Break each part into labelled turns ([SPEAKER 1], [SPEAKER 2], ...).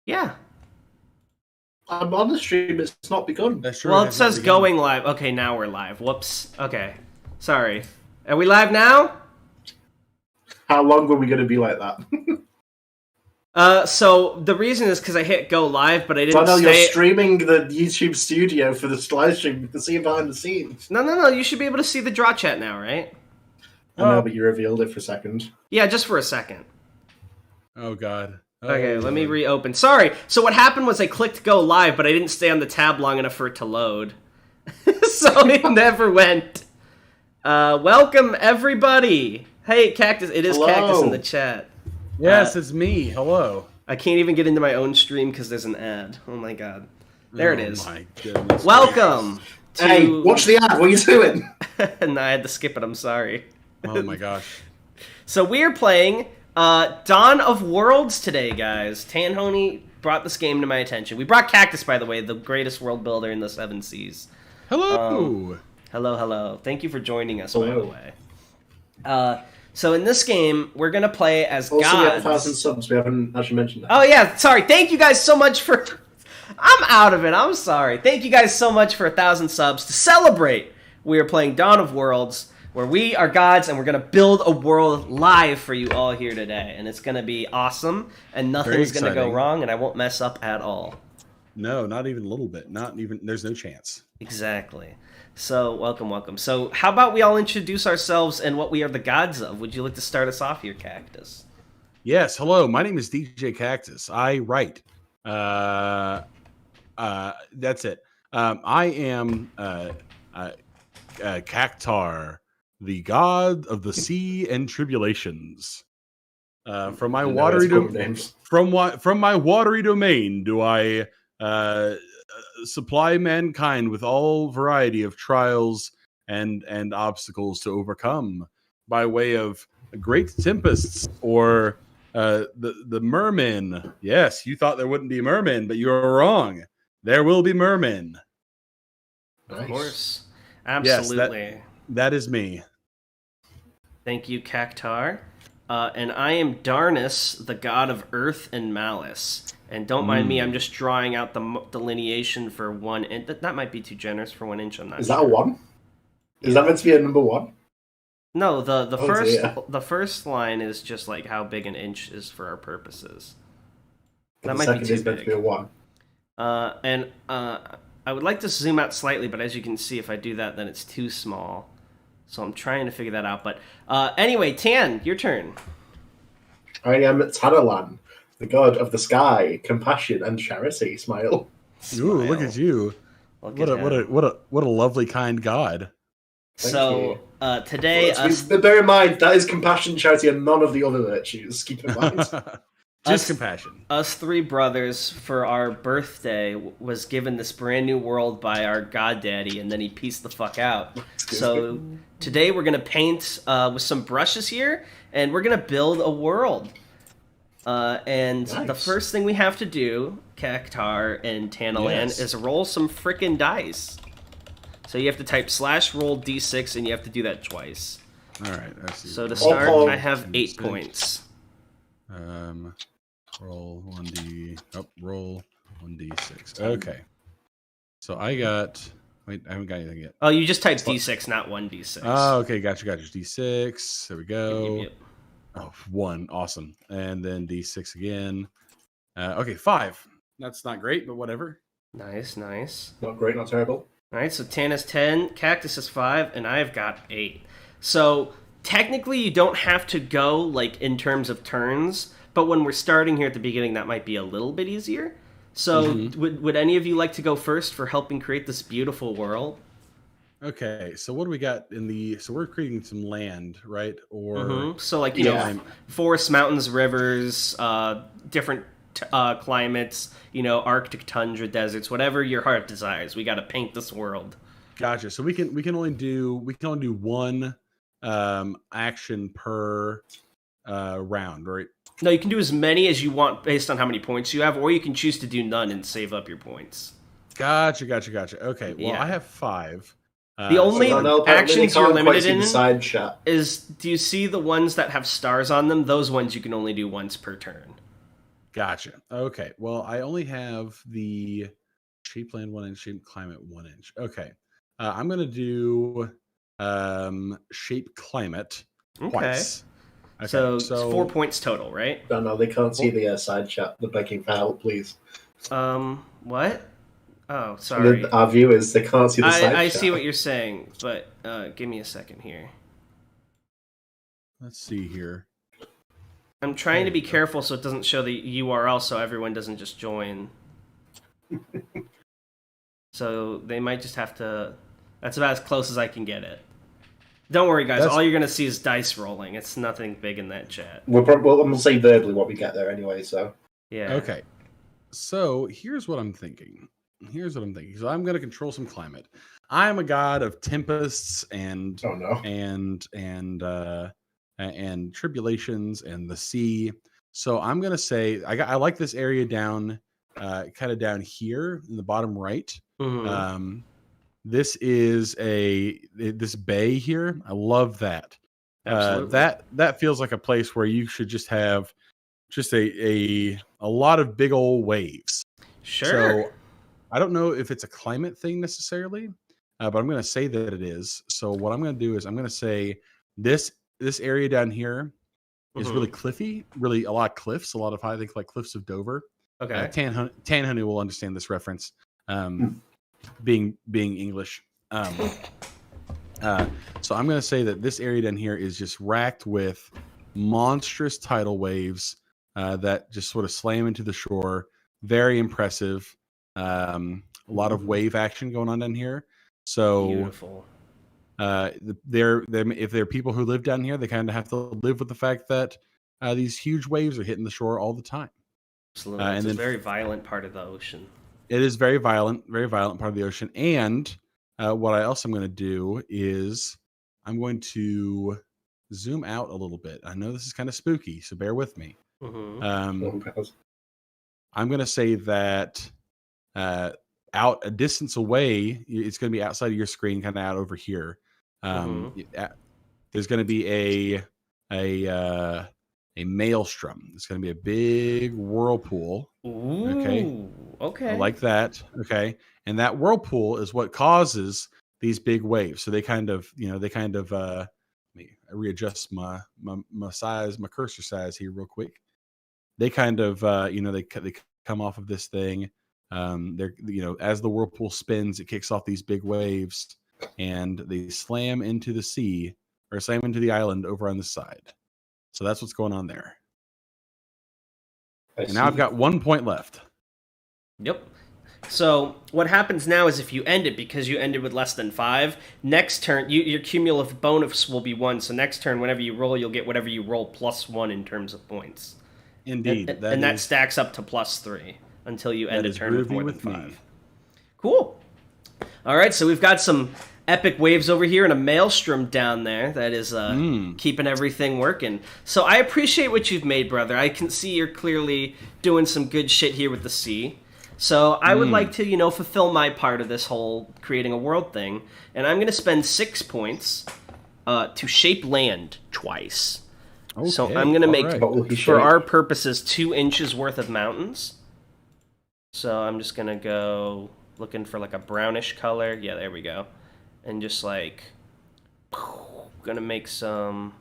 [SPEAKER 1] Yeah.
[SPEAKER 2] I'm on the stream, it's not begun.
[SPEAKER 3] That's true.
[SPEAKER 1] Well, it says going live. Okay, now we're live. Whoops. Okay. Sorry. Are we live now?
[SPEAKER 2] How long were we going to be like that?
[SPEAKER 1] So the reason is because I hit go live, but I didn't
[SPEAKER 2] Darnell,
[SPEAKER 1] say
[SPEAKER 2] you're streaming the YouTube studio for the live stream. You can see it behind the scenes.
[SPEAKER 1] No. You should be able to see the draw chat now, right?
[SPEAKER 2] I know, but you revealed it for a second.
[SPEAKER 1] Yeah, just for a second.
[SPEAKER 3] Oh, God.
[SPEAKER 1] Okay, let me reopen. Sorry. So what happened was I clicked go live, but I didn't stay on the tab long enough for it to load. So it never went. Welcome, everybody. Hey, Cactus. It is
[SPEAKER 2] Hello.
[SPEAKER 1] Cactus in the chat.
[SPEAKER 3] Yes, it's me. Hello.
[SPEAKER 1] I can't even get into my own stream because there's an ad. Oh, my God. There it is.
[SPEAKER 3] Oh, my goodness.
[SPEAKER 1] Welcome to...
[SPEAKER 2] Hey, watch the ad. What are you doing?
[SPEAKER 1] No, I had to skip it. I'm sorry.
[SPEAKER 3] Oh, my gosh.
[SPEAKER 1] So we are playing Dawn of Worlds today, guys. Tanhony brought this game to my attention. We brought Kaktus, by the way, the greatest world builder in the Seven Seas.
[SPEAKER 3] Hello.
[SPEAKER 1] Hello. Thank you for joining us, by the way. So in this game, we're going to play as
[SPEAKER 2] Also, we have
[SPEAKER 1] gods.
[SPEAKER 2] 1,000 subs. We haven't actually mentioned that.
[SPEAKER 1] Oh, yeah. Sorry. Thank you guys so much for... I'm out of it. I'm sorry. Thank you guys so much for 1,000 subs. To celebrate, we are playing Dawn of Worlds, where we are gods, and we're going to build a world live for you all here today. And it's going to be awesome, and nothing's going to go wrong, and I won't mess up at all.
[SPEAKER 3] No, not even a little bit. Not even. There's no chance.
[SPEAKER 1] Exactly. So, welcome. So, how about we all introduce ourselves and what we are the gods of? Would you like to start us off here, Cactus?
[SPEAKER 3] Yes. Hello. My name is djkaktus. I write. That's it. I am Cactar, the god of the sea and tribulations. From my watery domain, do I supply mankind with all variety of trials and obstacles to overcome by way of great tempests or the mermen. Yes, you thought there wouldn't be mermen, but you were wrong. There will be mermen.
[SPEAKER 1] Nice. Of course. Absolutely.
[SPEAKER 3] Yes, that is me.
[SPEAKER 1] Thank you, Cactar. And I am Darnus, the god of earth and malice. And don't mind me, I'm just drawing out the delineation for 1 inch. That might be too generous for 1 inch, I'm not sure.
[SPEAKER 2] Is that a 1? Is that meant to be a number 1?
[SPEAKER 1] No, the first line is just like how big an inch is for our purposes.
[SPEAKER 2] That might be too big. Meant to be a 1.
[SPEAKER 1] I would like to zoom out slightly, but as you can see, if I do that, then it's too small. So I'm trying to figure that out. But anyway, Tan, your turn.
[SPEAKER 2] I am Tanalan, the god of the sky, compassion, and charity. Smile.
[SPEAKER 3] Ooh, look at you! What a lovely, kind god.
[SPEAKER 1] So today,
[SPEAKER 2] but bear in mind that is compassion, charity, and none of the other virtues. Keep in mind.
[SPEAKER 3] Just compassion.
[SPEAKER 1] Us 3 brothers, for our birthday, was given this brand new world by our goddaddy, and then he pieced the fuck out. So today we're going to paint with some brushes here, and we're going to build a world. And nice. The first thing we have to do, Cactar and Tanalan, is roll some frickin' dice. So you have to type /roll d6, and you have to do that twice.
[SPEAKER 3] All right. I see.
[SPEAKER 1] So to start, I have 8 points.
[SPEAKER 3] Roll 1d6. Okay. So I got. Wait, I haven't got anything yet.
[SPEAKER 1] Oh, you just typed d6, not 1d6.
[SPEAKER 3] Oh, okay, gotcha. D6. There we go.
[SPEAKER 1] Yep.
[SPEAKER 3] Oh, 1. Awesome. And then d6 again. Okay, 5. That's not great, but whatever.
[SPEAKER 1] Nice.
[SPEAKER 2] Not great, not terrible.
[SPEAKER 1] All right, so Tan is 10, Cactus is 5, and I've got 8. So technically, you don't have to go like in terms of turns. But when we're starting here at the beginning, that might be a little bit easier. So would any of you like to go first for helping create this beautiful world?
[SPEAKER 3] Okay, so what do we got in the... So we're creating some land, right? Or
[SPEAKER 1] So like, you know, forests, mountains, rivers, different climates, you know, Arctic tundra, deserts, whatever your heart desires. We got to paint this world.
[SPEAKER 3] Gotcha. So we can only do 1 action per round, right?
[SPEAKER 1] No, you can do as many as you want based on how many points you have, or you can choose to do none and save up your points.
[SPEAKER 3] Gotcha. Okay, well, I have 5.
[SPEAKER 1] The only actions you're limited in
[SPEAKER 2] chat.
[SPEAKER 1] is, do you see the ones that have stars on them? Those ones you can only do once per turn.
[SPEAKER 3] Gotcha. Okay. Well, I only have the shape land 1 inch, shape climate 1 inch. Okay. I'm gonna do shape climate
[SPEAKER 1] Okay.
[SPEAKER 3] twice. Okay.
[SPEAKER 1] So it's 4 points total, right?
[SPEAKER 2] No, they can't see the side chat. They're begging for help, please.
[SPEAKER 1] What? Oh, sorry.
[SPEAKER 2] Our viewers, they can't see the side chat.
[SPEAKER 1] I see what you're saying, but give me a second here.
[SPEAKER 3] Let's see here.
[SPEAKER 1] I'm trying to be careful so it doesn't show the URL so everyone doesn't just join. So they might just have to... That's about as close as I can get it. Don't worry, guys. All you're going to see is dice rolling. It's nothing big in that chat.
[SPEAKER 2] I'm going to say verbally what we get there anyway, so...
[SPEAKER 1] Yeah.
[SPEAKER 3] Okay. So here's what I'm thinking. So I'm going to control some climate. I am a god of tempests and and tribulations and the sea. So I'm going to say I like this area down, kind of down here in the bottom right.
[SPEAKER 1] Mm-hmm.
[SPEAKER 3] This is this bay here. I love that. That feels like a place where you should just have just a lot of big old waves.
[SPEAKER 1] Sure.
[SPEAKER 3] So I don't know if it's a climate thing necessarily, but I'm going to say that it is. So what I'm going to do is I'm going to say this area down here is really cliffy, really a lot of cliffs, a lot of I think like cliffs of Dover.
[SPEAKER 1] Okay.
[SPEAKER 3] Tanhony will understand this reference, being English. So I'm going to say that this area down here is just racked with monstrous tidal waves that just sort of slam into the shore. Very impressive. A lot of wave action going on down here. So
[SPEAKER 1] beautiful.
[SPEAKER 3] If there are people who live down here, they kind of have to live with the fact that these huge waves are hitting the shore all the time.
[SPEAKER 1] Absolutely. It's a very violent part of the ocean.
[SPEAKER 3] It is very violent part of the ocean. And what I also am going to do is I'm going to zoom out a little bit. I know this is kind of spooky, so bear with me. I'm going to say that out a distance away, it's going to be outside of your screen, kind of out over here. There's going to be a maelstrom. It's going to be a big whirlpool.
[SPEAKER 1] Ooh, okay.
[SPEAKER 3] I like that. Okay. And that whirlpool is what causes these big waves. So they kind of, let me readjust my size, my cursor size here real quick. They kind of, they come off of this thing. They're, as the whirlpool spins, it kicks off these big waves and they slam into the sea or slam into the island over on the side. So that's what's going on there. And now I've got 1 point left.
[SPEAKER 1] Yep. So what happens now is if you end it, because you ended with less than 5, next turn, your cumulative bonus will be 1. So next turn, whenever you roll, you'll get whatever you roll plus 1 in terms of points.
[SPEAKER 3] Indeed.
[SPEAKER 1] That stacks up to plus 3 until you end a turn with more than 5.
[SPEAKER 3] Me.
[SPEAKER 1] Cool. All right, so we've got some epic waves over here and a maelstrom down there that is keeping everything working. So I appreciate what you've made, brother. I can see you're clearly doing some good shit here with the sea. So I would like to, fulfill my part of this whole creating a world thing. And I'm going to spend 6 points to shape land twice. Okay, so I'm going to make, for our purposes, 2 inches worth of mountains. So I'm just going to go looking for like a brownish color. Yeah, there we go. And just like, going to make some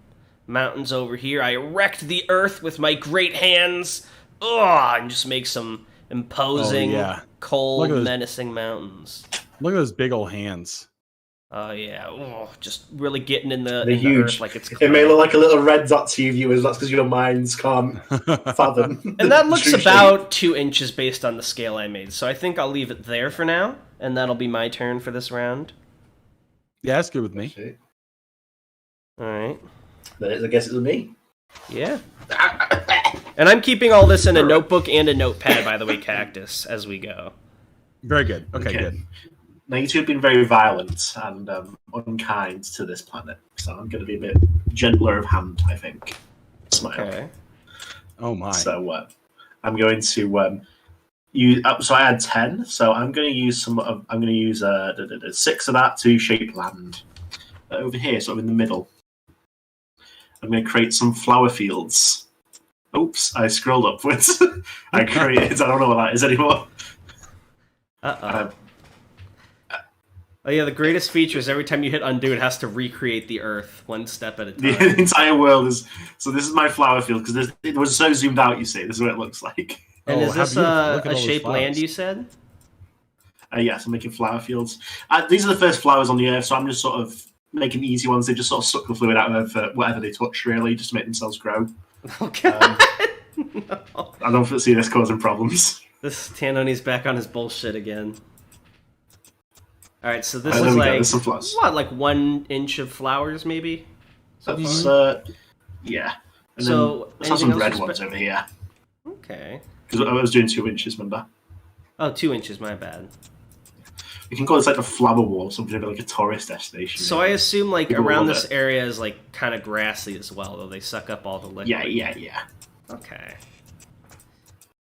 [SPEAKER 1] mountains over here. I erect the earth with my great hands. And just make some imposing, cold, menacing mountains.
[SPEAKER 3] Look at those big old hands.
[SPEAKER 1] Oh, yeah. Just really getting in the
[SPEAKER 2] huge.
[SPEAKER 1] Earth like it's
[SPEAKER 2] It may look like a little red dot to you viewers. That's because your minds can't fathom.
[SPEAKER 1] And that looks about 2 inches based on the scale I made. So I think I'll leave it there for now. And that'll be my turn for this round.
[SPEAKER 3] Yeah, that's good with me.
[SPEAKER 1] All right.
[SPEAKER 2] Then I guess it's me.
[SPEAKER 1] Yeah. And I'm keeping all this in a notebook and a notepad, by the way, Cactus, as we go.
[SPEAKER 3] Very good. Okay, good.
[SPEAKER 2] Now, you two have been very violent and unkind to this planet, so I'm going to be a bit gentler of hand, I think. Smile. Okay.
[SPEAKER 3] Oh, my.
[SPEAKER 2] So I'm going to use... so I had 10, so I'm going to use 6 of that to shape land. Over here, sort of in the middle. I'm going to create some flower fields Oops, I scrolled upwards. I created. I don't know what that is anymore.
[SPEAKER 1] Oh yeah, the greatest feature is every time you hit undo, it has to recreate the Earth one step at a time.
[SPEAKER 2] The entire world is. So this is my flower field because it was so zoomed out. You see, this is what it looks like.
[SPEAKER 1] And is this a shaped land?
[SPEAKER 3] flowers.
[SPEAKER 1] You said?
[SPEAKER 2] Yes, I'm making flower fields. These are the first flowers on the earth, so I'm just sort of making easy ones. They just sort of suck the fluid out of whatever they touch, really, just to make themselves grow.
[SPEAKER 1] Okay.
[SPEAKER 2] No. I don't foresee this causing problems.
[SPEAKER 1] This Tanhony's back on his bullshit again. All right, so this is like what, like 1 inch of flowers, maybe?
[SPEAKER 2] That's yeah. And
[SPEAKER 1] so
[SPEAKER 2] then there's some red ones over here.
[SPEAKER 1] Okay.
[SPEAKER 2] Because I was doing 2 inches, remember?
[SPEAKER 1] Oh, 2 inches, my bad.
[SPEAKER 2] You can call this like the flower wall, something like a tourist destination.
[SPEAKER 1] So I assume like people around this area is like kind of grassy as well, though they suck up all the liquid.
[SPEAKER 2] Yeah.
[SPEAKER 1] Okay.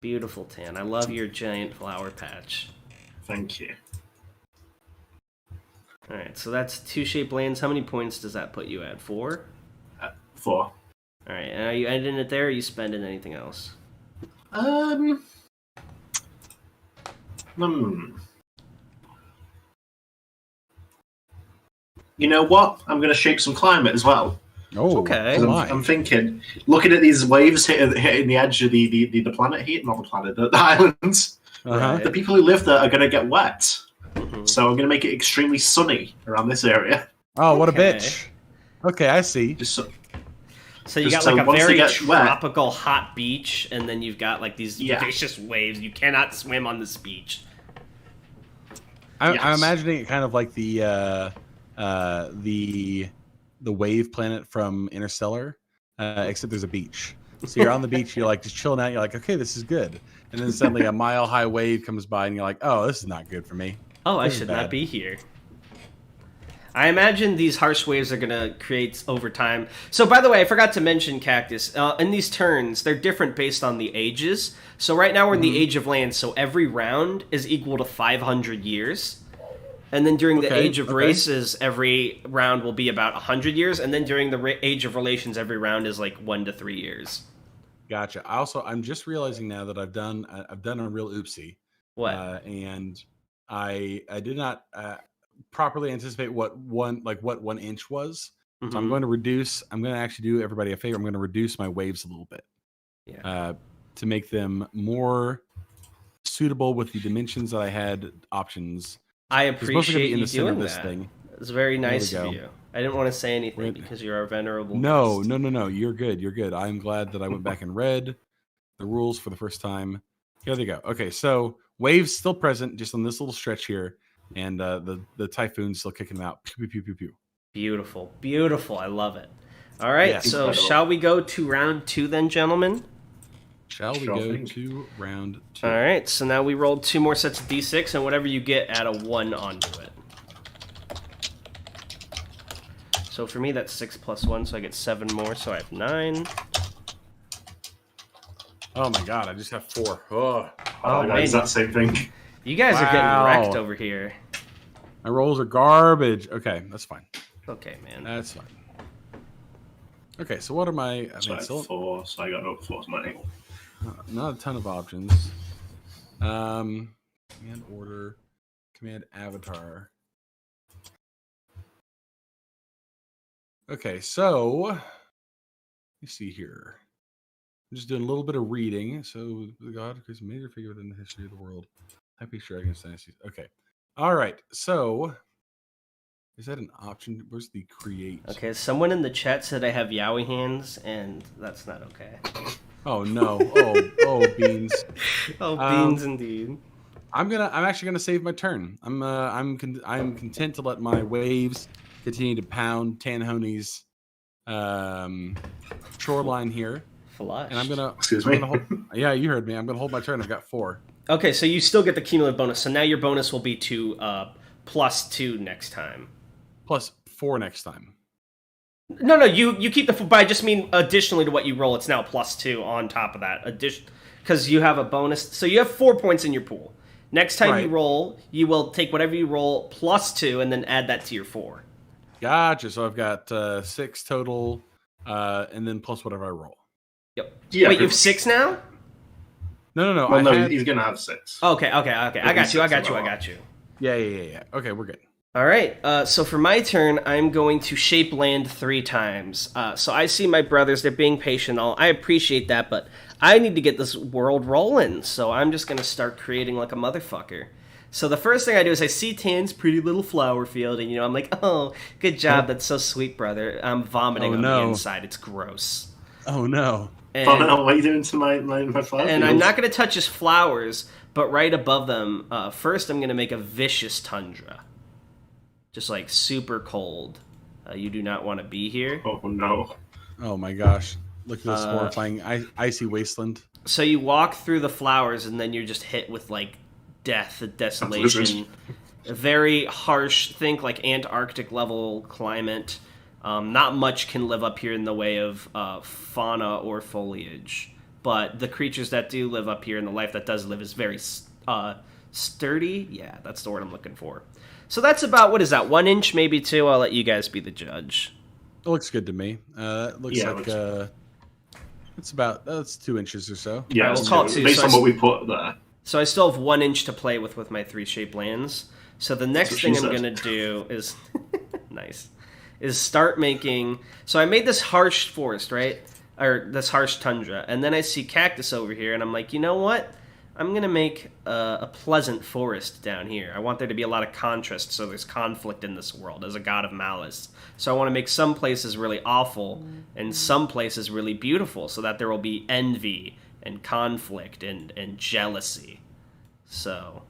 [SPEAKER 1] Beautiful, Tan. I love your giant flower patch.
[SPEAKER 2] Thank you.
[SPEAKER 1] All right, so that's 2 shaped lands. How many points does that put you at? 4?
[SPEAKER 2] 4.
[SPEAKER 1] All right, and are you ending it there, or are you spending anything else?
[SPEAKER 2] You know what? I'm going to shape some climate as well.
[SPEAKER 3] Oh,
[SPEAKER 1] okay.
[SPEAKER 2] I'm thinking, looking at these waves hitting the edge of the planet here, not the planet, the islands.
[SPEAKER 3] Uh-huh.
[SPEAKER 2] The people who live there are going to get wet.
[SPEAKER 1] Mm-hmm.
[SPEAKER 2] So I'm going to make it extremely sunny around this area.
[SPEAKER 3] Oh, what a bitch. Okay, I see.
[SPEAKER 1] So you got like a very tropical hot beach, and then you've got like these vicious waves. You cannot swim on this beach.
[SPEAKER 3] I'm imagining it kind of like the wave planet from Interstellar, except there's a beach. So you're on the beach, you're like just chilling out. You're like, okay, this is good. And then suddenly a mile-high wave comes by, and you're like, oh, this is not good for me.
[SPEAKER 1] Oh, I should not be here. I imagine these harsh waves are going to create over time. So, by the way, I forgot to mention Cactus. In these turns, they're different based on the ages. So right now we're in the Age of Land, so every round is equal to 500 years. And then during the Age of Races, every round will be about 100 years. And then during the Age of Relations, every round is like 1 to 3 years.
[SPEAKER 3] Gotcha. I'm just realizing now that I've done a real oopsie.
[SPEAKER 1] What?
[SPEAKER 3] And I did not properly anticipate what 1 inch was. Mm-hmm. So I'm going to actually do everybody a favor. I'm going to reduce my waves a little bit.
[SPEAKER 1] Yeah.
[SPEAKER 3] To make them more suitable with the dimensions that I had options.
[SPEAKER 1] I appreciate you doing
[SPEAKER 3] this
[SPEAKER 1] that.
[SPEAKER 3] Thing.
[SPEAKER 1] It's very nice of you. I didn't want to say anything because you're our venerable
[SPEAKER 3] No. You're good. I'm glad that I went back and read the rules for the first time. Here they go. Okay, so waves still present just on this little stretch here, and the typhoon's still kicking them out. Pew, pew, pew, pew.
[SPEAKER 1] Beautiful. I love it. All right,
[SPEAKER 2] yes,
[SPEAKER 1] so shall we go to round 2 then, gentlemen?
[SPEAKER 3] Shall we go to round 2?
[SPEAKER 1] All right, so now we rolled 2 more sets of d6, and whatever you get, add a 1 onto it. So for me, that's 6 plus 1, so I get 7 more, so I have 9.
[SPEAKER 3] Oh my god, I just have 4.
[SPEAKER 2] Oh man, it's that same thing.
[SPEAKER 1] You guys are getting wrecked over here.
[SPEAKER 3] My rolls are garbage. Okay, that's fine.
[SPEAKER 1] Okay, man.
[SPEAKER 3] That's fine. Okay, so what are my...
[SPEAKER 2] I have 4, so I got no 4 money.
[SPEAKER 3] Not a ton of options. Command order, command avatar. Okay, so let me see here. I'm just doing a little bit of reading. So the god is a major figure within the history of the world. Happy Dragons Dynasty. Okay. All right. So is that an option? Where's the create?
[SPEAKER 1] Okay, someone in the chat said I have yaoi hands, and that's not okay.
[SPEAKER 3] Oh no! Oh beans!
[SPEAKER 1] Oh beans, indeed.
[SPEAKER 3] I'm actually gonna save my turn. I'm content to let my waves continue to pound Tanhony's shoreline here.
[SPEAKER 1] Flush.
[SPEAKER 3] And I'm gonna.
[SPEAKER 2] Excuse me.
[SPEAKER 3] Yeah, you heard me. I'm gonna hold my turn. I've got 4.
[SPEAKER 1] Okay, so you still get the cumulative bonus. So now your bonus will be to +2 next time.
[SPEAKER 3] +4 next time.
[SPEAKER 1] No, you keep the. But I just mean additionally to what you roll, it's now +2 on top of that. Because you have a bonus, so you have 4 points in your pool. Next time you roll, you will take whatever you roll +2 and then add that to your 4.
[SPEAKER 3] Gotcha. So I've got 6 total, and then plus whatever I roll.
[SPEAKER 1] Yep.
[SPEAKER 2] Yeah,
[SPEAKER 1] Wait, you have 6 now?
[SPEAKER 3] No.
[SPEAKER 2] Well, no, he's gonna have 6.
[SPEAKER 1] Okay. I got you.
[SPEAKER 3] Yeah. Okay, we're good.
[SPEAKER 1] All right. So for my turn, I'm going to shape land 3 times. So I see my brothers; they're being patient. I appreciate that, but I need to get this world rolling. So I'm just gonna start creating like a motherfucker. So the first thing I do is I see Tan's pretty little flower field, and I'm like, oh, good job, that's so sweet, brother. I'm vomiting on the inside. It's gross.
[SPEAKER 3] Oh no.
[SPEAKER 2] And, what are you doing to my flower
[SPEAKER 1] And
[SPEAKER 2] fields?
[SPEAKER 1] I'm not going to touch his flowers, but right above them, first I'm going to make a vicious tundra. Just like super cold. You do not want to be here.
[SPEAKER 2] Oh no.
[SPEAKER 3] Oh my gosh. Look at this horrifying icy wasteland.
[SPEAKER 1] So you walk through the flowers, and then you're just hit with like death, desolation. A very harsh, think like Antarctic level climate. Not much can live up here in the way of fauna or foliage, but the creatures that do live up here and the life that does live is very sturdy. Yeah, that's the word I'm looking for. So that's about, what is that, 1 inch, maybe 2? I'll let you guys be the judge.
[SPEAKER 3] It looks good to me. It looks that's 2 inches or so.
[SPEAKER 2] Yeah,
[SPEAKER 1] we'll call it 2.
[SPEAKER 2] Based on what we put there.
[SPEAKER 1] So I still have 1 inch to play with my 3 shaped lands. So the next thing I'm going to do is... nice. Is start making... So I made this harsh forest, right? Or this harsh tundra. And then I see cactus over here, and I'm like, you know what? I'm going to make a pleasant forest down here. I want there to be a lot of contrast, so there's conflict in this world as a god of malice. So I want to make some places really awful and some places really beautiful, so that there will be envy and conflict and jealousy. So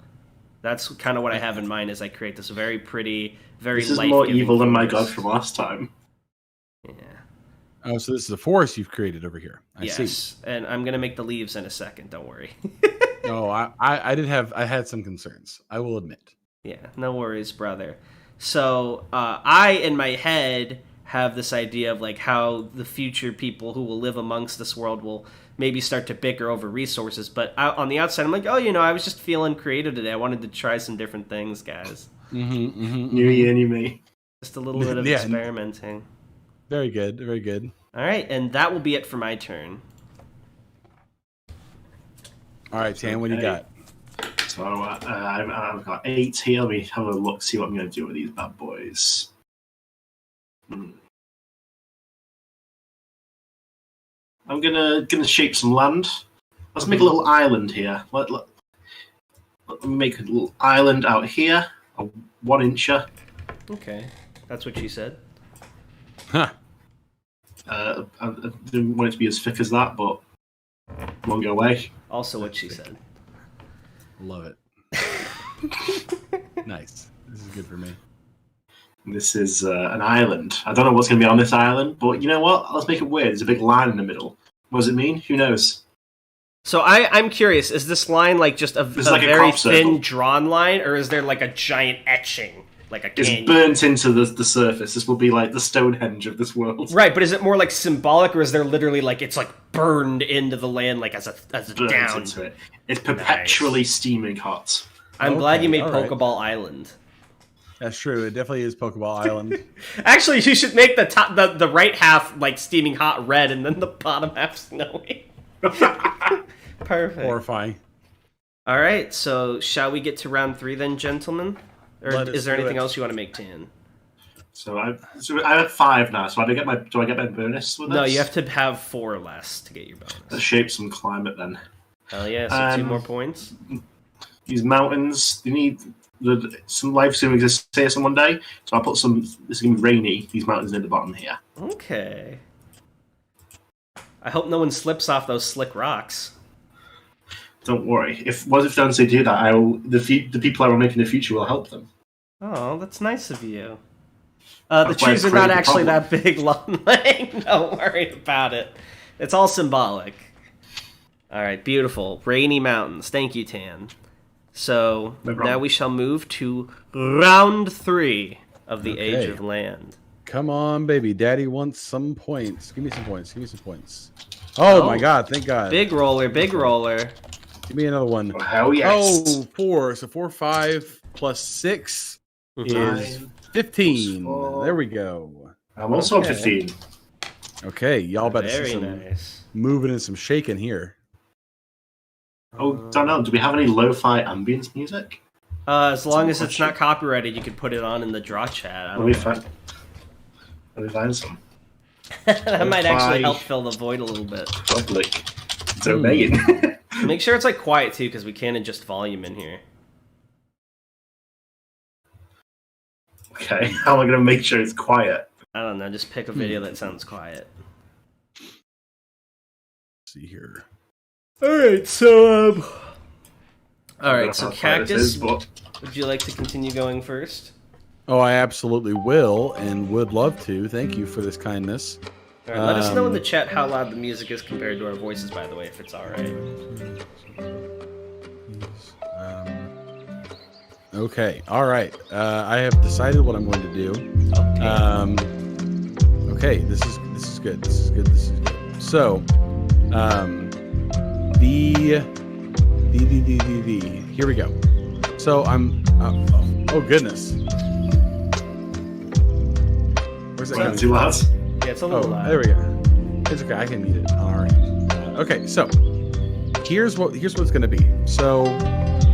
[SPEAKER 1] that's kind of what I have in mind as I create this very pretty...
[SPEAKER 2] This is more evil than my god from last time.
[SPEAKER 1] Yeah.
[SPEAKER 3] Oh, so this is a forest you've created over here. I see.
[SPEAKER 1] And I'm gonna make the leaves in a second. Don't worry.
[SPEAKER 3] No, I had some concerns. I will admit.
[SPEAKER 1] Yeah, no worries, brother. So I, in my head, have this idea of like how the future people who will live amongst this world will maybe start to bicker over resources. But on the outside, I'm like, I was just feeling creative today. I wanted to try some different things, guys.
[SPEAKER 2] New year, new me.
[SPEAKER 1] Just a little bit of experimenting.
[SPEAKER 3] Very good, very good.
[SPEAKER 1] All right, and that will be it for my turn.
[SPEAKER 3] All right, Tan, what do you got?
[SPEAKER 2] So I've got 8 here. Let me have a look, see what I'm going to do with these bad boys. I'm gonna shape some land. Let's make a little island here. Let me make a little island out here. A 1 incher.
[SPEAKER 1] Okay, that's what she said.
[SPEAKER 3] Huh.
[SPEAKER 2] I didn't want it to be as thick as that, but won't go away.
[SPEAKER 1] Also what she said.
[SPEAKER 3] Love it. Nice. This is good for me.
[SPEAKER 2] This is an island. I don't know what's going to be on this island, but you know what? Let's make it weird. There's a big line in the middle. What does it mean? Who knows?
[SPEAKER 1] So I'm curious, is this line like just a very thin drawn line, or is there like a giant etching, like a canyon?
[SPEAKER 2] It's burnt into the surface. This will be like the Stonehenge of this world.
[SPEAKER 1] Right, but is it more like symbolic, or is there literally like it's like burned into the land like as a down?
[SPEAKER 2] Into it. It's perpetually steaming hot.
[SPEAKER 1] I'm glad you made Pokeball Island.
[SPEAKER 3] That's true. It definitely is Pokeball Island.
[SPEAKER 1] Actually, you should make the right half like steaming hot red, and then the bottom half snowy. Perfect.
[SPEAKER 3] Horrifying.
[SPEAKER 1] All right, so shall we get to round 3 then, gentlemen? Or is there anything else you want to make, Tan?
[SPEAKER 2] So I have 5 now. So do I get my bonus with this?
[SPEAKER 1] No, you have to have 4 or less to get your bonus.
[SPEAKER 2] Let's shape some climate then.
[SPEAKER 1] Hell yeah! So 2 more points.
[SPEAKER 2] These mountains, they need some life to exist here some one day. So I'll put some. This is gonna be rainy. These mountains near the bottom here.
[SPEAKER 1] Okay. I hope no one slips off those slick rocks.
[SPEAKER 2] Don't worry. If they do that, the people I will make in the future will help them.
[SPEAKER 1] Oh, that's nice of you. The trees are not actually that big, long. Don't worry about it. It's all symbolic. All right, beautiful. Rainy mountains. Thank you, Tan. So now we shall move to round 3 of the Age of Land.
[SPEAKER 3] Come on, baby. Daddy wants some points. Give me some points. Oh my God, thank God.
[SPEAKER 1] Big roller.
[SPEAKER 3] Give me another one.
[SPEAKER 2] Oh, hell yes.
[SPEAKER 3] Oh, 4. So 4, 5 plus 6 is 15. There we go.
[SPEAKER 2] I'm also 15.
[SPEAKER 3] Okay, y'all better
[SPEAKER 1] Very
[SPEAKER 3] see some
[SPEAKER 1] nice.
[SPEAKER 3] moving and some shaking here.
[SPEAKER 2] Oh, Darnell, do we have any lo-fi ambience music?
[SPEAKER 1] As long as it's not copyrighted, you could put it on in the draw chat.
[SPEAKER 2] Let me find some.
[SPEAKER 1] That might actually help fill the void a little bit.
[SPEAKER 2] Public. It's obeying.
[SPEAKER 1] Make sure it's like quiet too, because we can't adjust volume in here.
[SPEAKER 2] Okay, how am I going to make sure it's quiet?
[SPEAKER 1] I don't know, just pick a video that sounds quiet.
[SPEAKER 3] Let's see here.
[SPEAKER 1] Alright, so Kaktus, would you like to continue going first?
[SPEAKER 3] Oh, I absolutely will, and would love to. Thank you for this kindness.
[SPEAKER 1] All right, let us know in the chat how loud the music is compared to our voices, by the way, if it's all right.
[SPEAKER 3] Okay, all right. I have decided what I'm going to do. Okay, this is good. This is good. So, here we go. So I'm. Oh goodness. Where's that coming
[SPEAKER 2] too loud?
[SPEAKER 1] Yeah, it's a little loud.
[SPEAKER 3] There we go. It's okay. I can mute it. All right. Okay. So here's what's going to be. So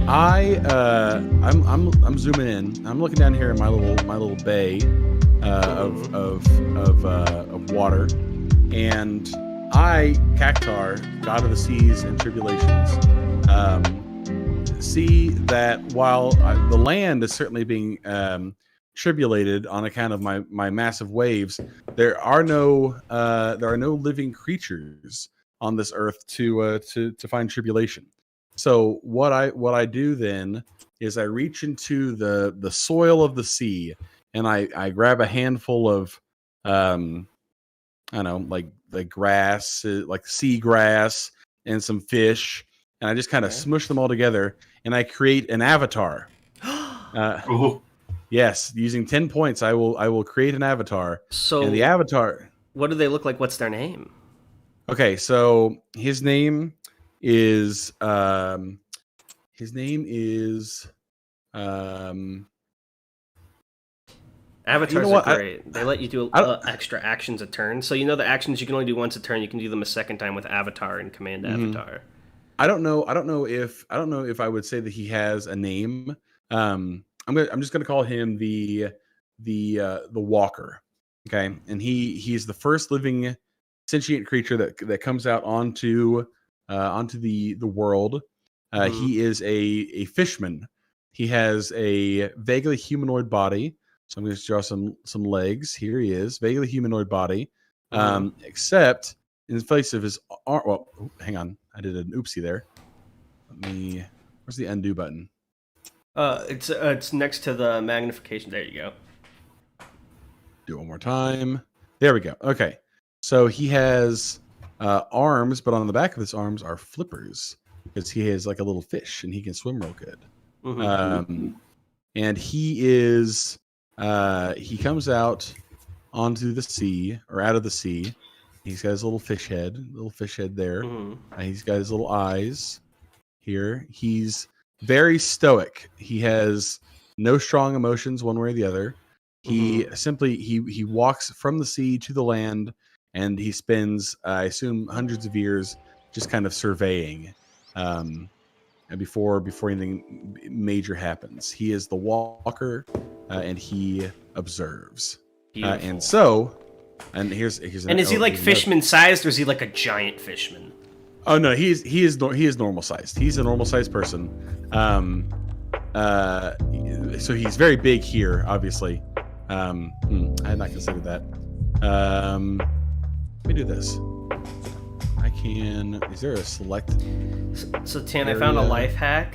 [SPEAKER 3] I'm zooming in. I'm looking down here in my little bay of water, and I, Cactar, god of the seas and tribulations, see that while the land is certainly being tribulated on account of my massive waves, there are no living creatures on this earth to find tribulation. So what I do then is I reach into the soil of the sea, and I grab a handful of I don't know, like grass, like sea grass, and some fish, and I just kind of smush them all together, and I create an avatar. Yes, using 10 points, I will create an avatar.
[SPEAKER 1] So,
[SPEAKER 3] and the avatar.
[SPEAKER 1] What do they look like? What's their name?
[SPEAKER 3] Okay, so his name is
[SPEAKER 1] Avatars are great. They let you do extra actions a turn. So the actions you can only do once a turn, you can do them a second time with Avatar and Command Avatar.
[SPEAKER 3] I don't know if I would say that he has a name. I'm just gonna call him the Walker. Okay, and he's the first living sentient creature that comes out onto the world. He is a fishman. He has a vaguely humanoid body. So I'm going to draw some legs. Here he is, vaguely humanoid body, except in place of his arm. Well, hang on, I did an oopsie there. Where's the undo button?
[SPEAKER 1] It's next to the magnification. There you go.
[SPEAKER 3] Do it one more time. There we go. Okay, so he has arms, but on the back of his arms are flippers because he has like a little fish and he can swim real good. And he is. He comes out onto the sea or out of the sea. He's got his little fish head there. He's got his little eyes here. He's very stoic. He has no strong emotions one way or the other. He simply he walks from the sea to the land, and he spends, I assume, hundreds of years just kind of surveying. And before anything major happens, he is the Walker. And he observes. And here's
[SPEAKER 1] and is he like fishman sized, or is he like a giant fishman?
[SPEAKER 3] Oh no, he is normal sized. He's a normal sized person. So he's very big here, obviously. I had not considered that. Let me do this. I can. Is there a select?
[SPEAKER 1] So Tan, I found a life hack.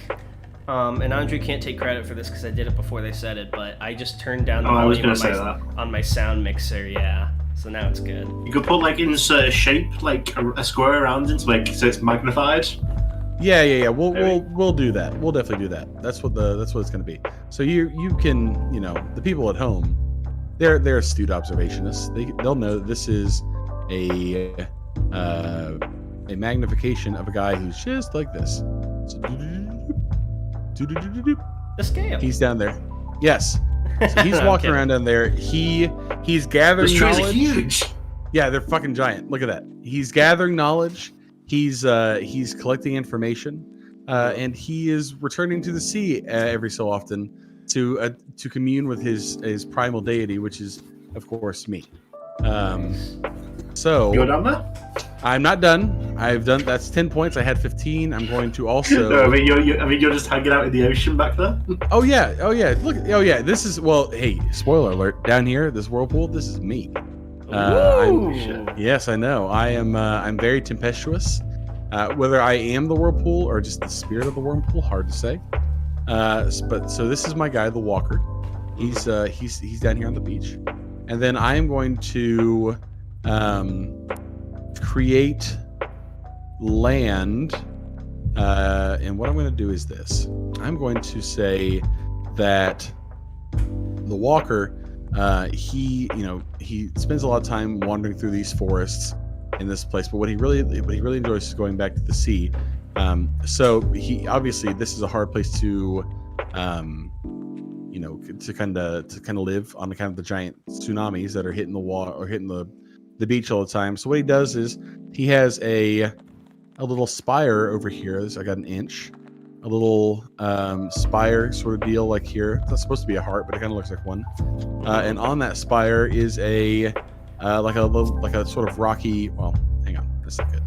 [SPEAKER 1] And Andre can't take credit for this because I did it before they said it, but I just turned down the volume on my sound mixer, yeah. So now it's good.
[SPEAKER 2] You could put insert a shape, like a square around it, so it's magnified.
[SPEAKER 3] Yeah. We'll do that. We'll definitely do that. That's what it's gonna be. So you can, the people at home, they're astute observationists. They'll know that this is a magnification of a guy who's just like this. So,
[SPEAKER 1] the scale.
[SPEAKER 3] He's down there. Yes. So he's walking around down there. He's gathering knowledge.
[SPEAKER 2] Those trees are huge.
[SPEAKER 3] Yeah, they're fucking giant. Look at that. He's gathering knowledge. He's collecting information, and he is returning to the sea every so often to commune with his primal deity, which is, of course, me. So
[SPEAKER 2] You're done there?
[SPEAKER 3] I'm not done. I've done that's 10 points. I had 15. I'm going to also.
[SPEAKER 2] No, I mean you're just hanging out in the ocean back there.
[SPEAKER 3] Oh yeah. Look. Oh yeah. This is hey. Spoiler alert. Down here, this whirlpool. This is me. Yes, I know. I am. I'm very tempestuous. Whether I am the whirlpool or just the spirit of the whirlpool, hard to say. But so this is my guy, the Walker. He's down here on the beach, and then I am going to create land. And what I'm going to do is this. I'm going to say that the Walker, he spends a lot of time wandering through these forests in this place, but what he really enjoys is going back to the sea. So he obviously this is a hard place to kind of live on account of the giant tsunamis that are hitting the water or hitting the beach all the time. So what he does is he has a little spire over here. I got an inch, a little spire sort of deal like here. It's not supposed to be a heart, but it kind of looks like one. And on that spire is a sort of rocky. Well, hang on, that's not good.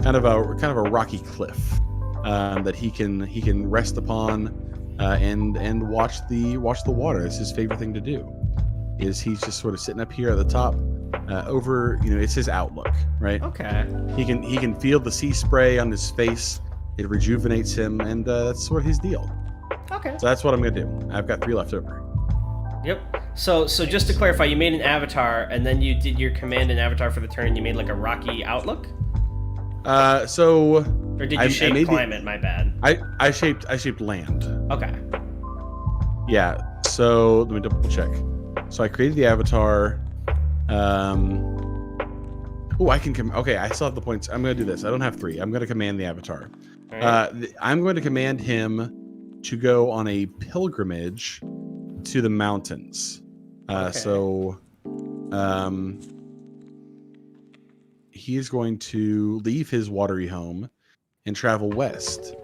[SPEAKER 3] Kind of a rocky cliff that he can rest upon and watch the water. It's his favorite thing to do. He's just sort of sitting up here at the top. Over, it's his outlook, right?
[SPEAKER 1] Okay.
[SPEAKER 3] He can feel the sea spray on his face. It rejuvenates him, and that's sort of his deal.
[SPEAKER 1] Okay.
[SPEAKER 3] So that's what I'm gonna do. I've got 3 left over.
[SPEAKER 1] Yep. So just to clarify, you made an avatar, and then you did your command and avatar for the turn, and you made like a rocky outlook. Or did you shape climate? My bad.
[SPEAKER 3] I shaped land.
[SPEAKER 1] Okay.
[SPEAKER 3] Yeah. So let me double check. So I created the avatar. I can okay, I still have the points. I'm going to do this. I don't have 3. I'm going to command the avatar. Right. I'm going to command him to go on a pilgrimage to the mountains. So he is going to leave his watery home and travel west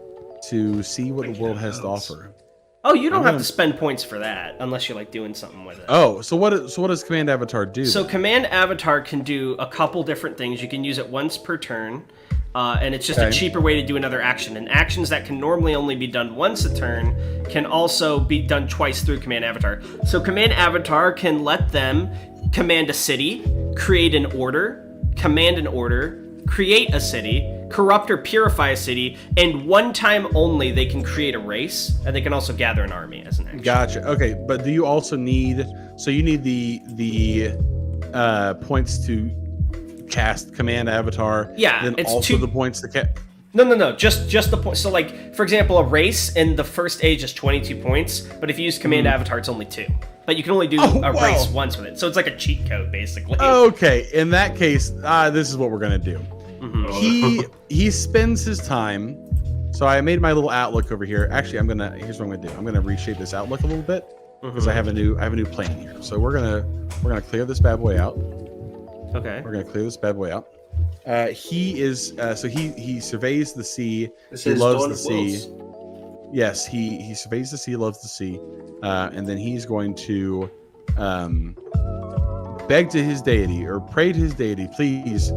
[SPEAKER 3] to see what the world has to offer.
[SPEAKER 1] Oh, you don't have to spend points for that unless you're like doing something with it.
[SPEAKER 3] Oh, so what does Command Avatar do?
[SPEAKER 1] So Command Avatar can do a couple different things. You can use it once per turn, and it's just a cheaper way to do another action. And actions that can normally only be done once a turn can also be done twice through Command Avatar. So Command Avatar can let them command a city, create an order, command an order, create a city, corrupt or purify a city, and one time only they can create a race, and they can also gather an army as an action.
[SPEAKER 3] Gotcha. Okay, but do you also need? So you need the points to cast Command Avatar.
[SPEAKER 1] Yeah,
[SPEAKER 3] then
[SPEAKER 1] it's
[SPEAKER 3] also the points to cast.
[SPEAKER 1] No. Just the point. So, like, for example, a race in the first age is 22 points, but if you use Command Avatar, it's only 2. But you can only do a race once with it, so it's like a cheat code, basically.
[SPEAKER 3] Okay, in that case, this is what we're gonna do.
[SPEAKER 1] Mm-hmm.
[SPEAKER 3] He spends his time. So I made my little outlook over here. Actually, here's what I'm gonna do. I'm gonna reshape this outlook a little bit because I have a new plane here. So we're gonna clear this bad boy out.
[SPEAKER 1] Okay.
[SPEAKER 3] We're gonna clear this bad boy out. He is he surveys the sea. He loves the sea. Yes, he surveys the sea, loves the sea, and then he's going to beg to his deity or pray to his deity, please,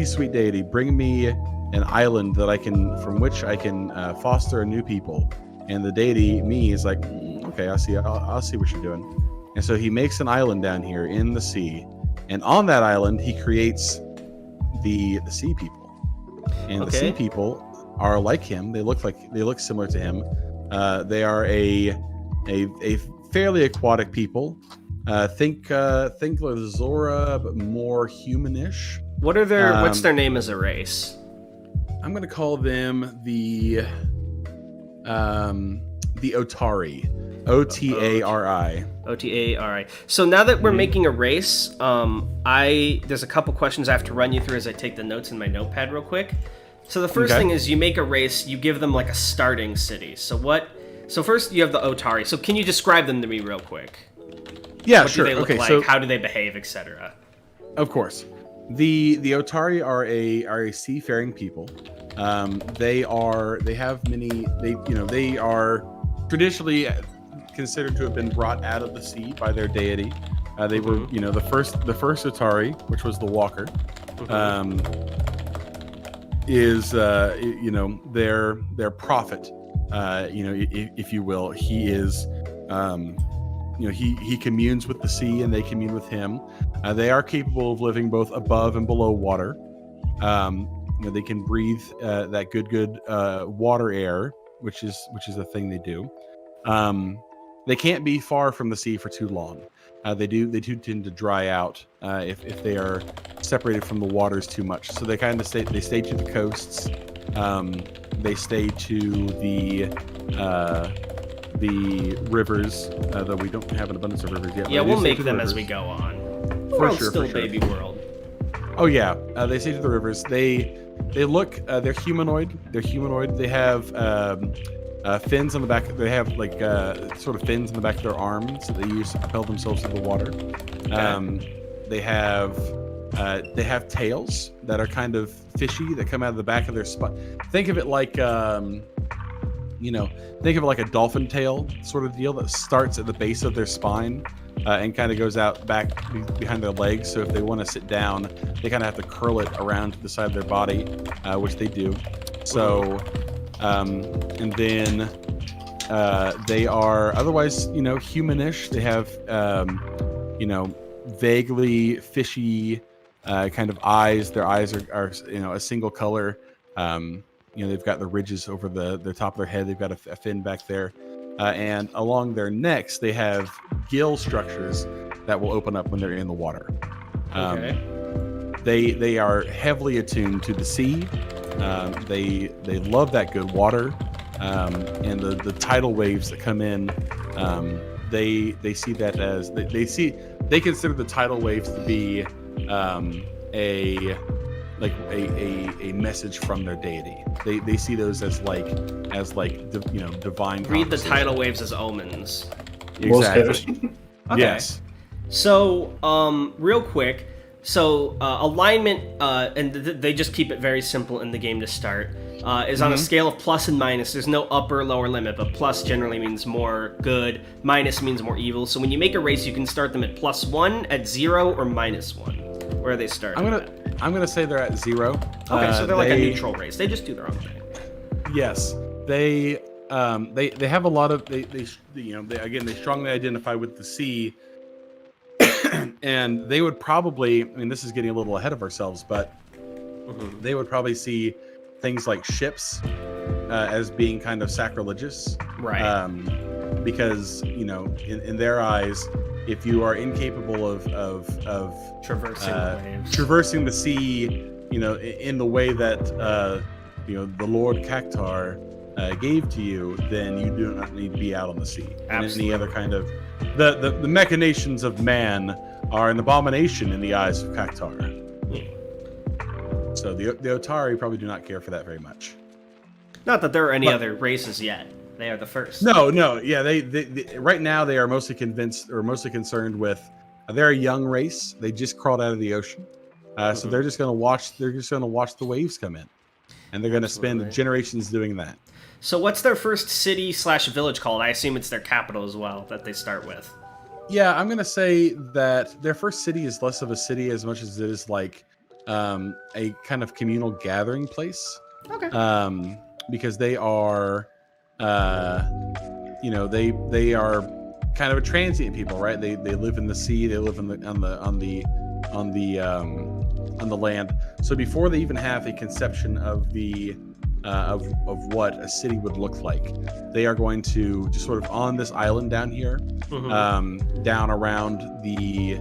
[SPEAKER 3] sweet deity, bring me an island from which I can foster a new people. And the deity, me, is like, okay, I'll see what you're doing. And so he makes an island down here in the sea, and on that island he creates the sea people. And the sea people are like him. They look similar to him. They are a fairly aquatic people. Think like Zora, but more humanish.
[SPEAKER 1] What's their name as a race?
[SPEAKER 3] I'm gonna call them the Otari. Otari.
[SPEAKER 1] Otari. So now that we're making a race, there's a couple questions I have to run you through as I take the notes in my notepad real quick. So the first thing is you make a race, you give them like a starting city. So first you have the Otari. So can you describe them to me real quick?
[SPEAKER 3] Yeah,
[SPEAKER 1] what
[SPEAKER 3] sure.
[SPEAKER 1] What do they look like? How do they behave, etc.?
[SPEAKER 3] Of course. The Otari are a seafaring people. They are traditionally considered to have been brought out of the sea by their deity. They were, the first Otari, which was the Walker, is their prophet. If you will, he is. He communes with the sea, and they commune with him. They are capable of living both above and below water. They can breathe that good water air, which is a thing they do. They can't be far from the sea for too long. They do tend to dry out if they are separated from the waters too much. So they kind of stay to the coasts. They stay to the rivers, though we don't have an abundance of rivers yet.
[SPEAKER 1] Yeah, we'll make them as we go on. World's still baby world.
[SPEAKER 3] Oh yeah, they stay to the rivers. They look. They're humanoid. They have fins on the back. They have like sort of fins on the back of their arms that they use to propel themselves through the water. They have tails that are kind of fishy that come out of the back of their spine. Think of it like think of it like a dolphin tail sort of deal that starts at the base of their spine and kind of goes out back behind their legs. So if they want to sit down, they kind of have to curl it around to the side of their body, which they do. So, and then they are otherwise, humanish. They have, vaguely fishy kind of eyes. Their eyes are a single color. They've got the ridges over the top of their head. They've got a fin back there. And along their necks, they have gill structures that will open up when they're in the water. They are heavily attuned to the sea. They love that good water. And the tidal waves that come in, they see that as they consider the tidal waves to be a message from their deity. They see those as divine.
[SPEAKER 1] Read the tidal waves as omens.
[SPEAKER 3] Exactly.
[SPEAKER 1] Okay.
[SPEAKER 3] Yes.
[SPEAKER 1] So, real quick, alignment, and they just keep it very simple in the game to start, is on a scale of plus and minus. There's no upper, lower limit, but plus generally means more good, minus means more evil. So when you make a race, you can start them at +1, at 0, or -1. Where are they starting
[SPEAKER 3] I'm gonna say they're at 0.
[SPEAKER 1] Okay, so they're like a neutral race. They just do their own thing.
[SPEAKER 3] Yes, they have a lot of they strongly identify with the sea, and they would probably, this is getting a little ahead of ourselves, but they would probably see things like ships as being kind of sacrilegious,
[SPEAKER 1] right?
[SPEAKER 3] Because in their eyes, if you are incapable of traversing the sea, in the way that the Lord Cactar gave to you, then you do not need to be out on the sea. Absolutely. And any other kind of the machinations of man are an abomination in the eyes of Cactar. So the Otari probably do not care for that very much.
[SPEAKER 1] Not that there are any other races yet. They are the first.
[SPEAKER 3] No, yeah. They right now they are mostly concerned with. They're a young race. They just crawled out of the ocean, so they're just going to watch. They're just going to watch the waves come in, and they're going to spend generations doing that.
[SPEAKER 1] So, what's their first city/village called? I assume it's their capital as well that they start with.
[SPEAKER 3] Yeah, I'm going to say that their first city is less of a city as much as it is like a kind of communal gathering place.
[SPEAKER 1] Okay.
[SPEAKER 3] Because they are. They are kind of a transient people, right? They live in the sea. They live on the land. So before they even have a conception of the of what a city would look like, they are going to just sort of on this island down here, down around the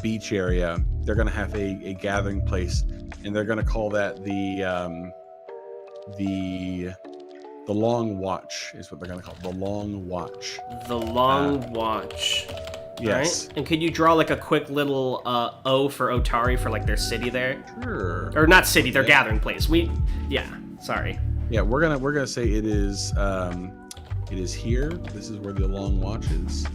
[SPEAKER 3] beach area. They're going to have a gathering place, and they're going to call that the Long Watch is what they're going to call it. The Long Watch.
[SPEAKER 1] The Long Watch.
[SPEAKER 3] Yes.
[SPEAKER 1] Right? And could you draw like a quick little O for Otari for like their city there?
[SPEAKER 3] Sure.
[SPEAKER 1] Or not city, their gathering place. Sorry.
[SPEAKER 3] Yeah, we're gonna say it is here. This is where the Long Watch is.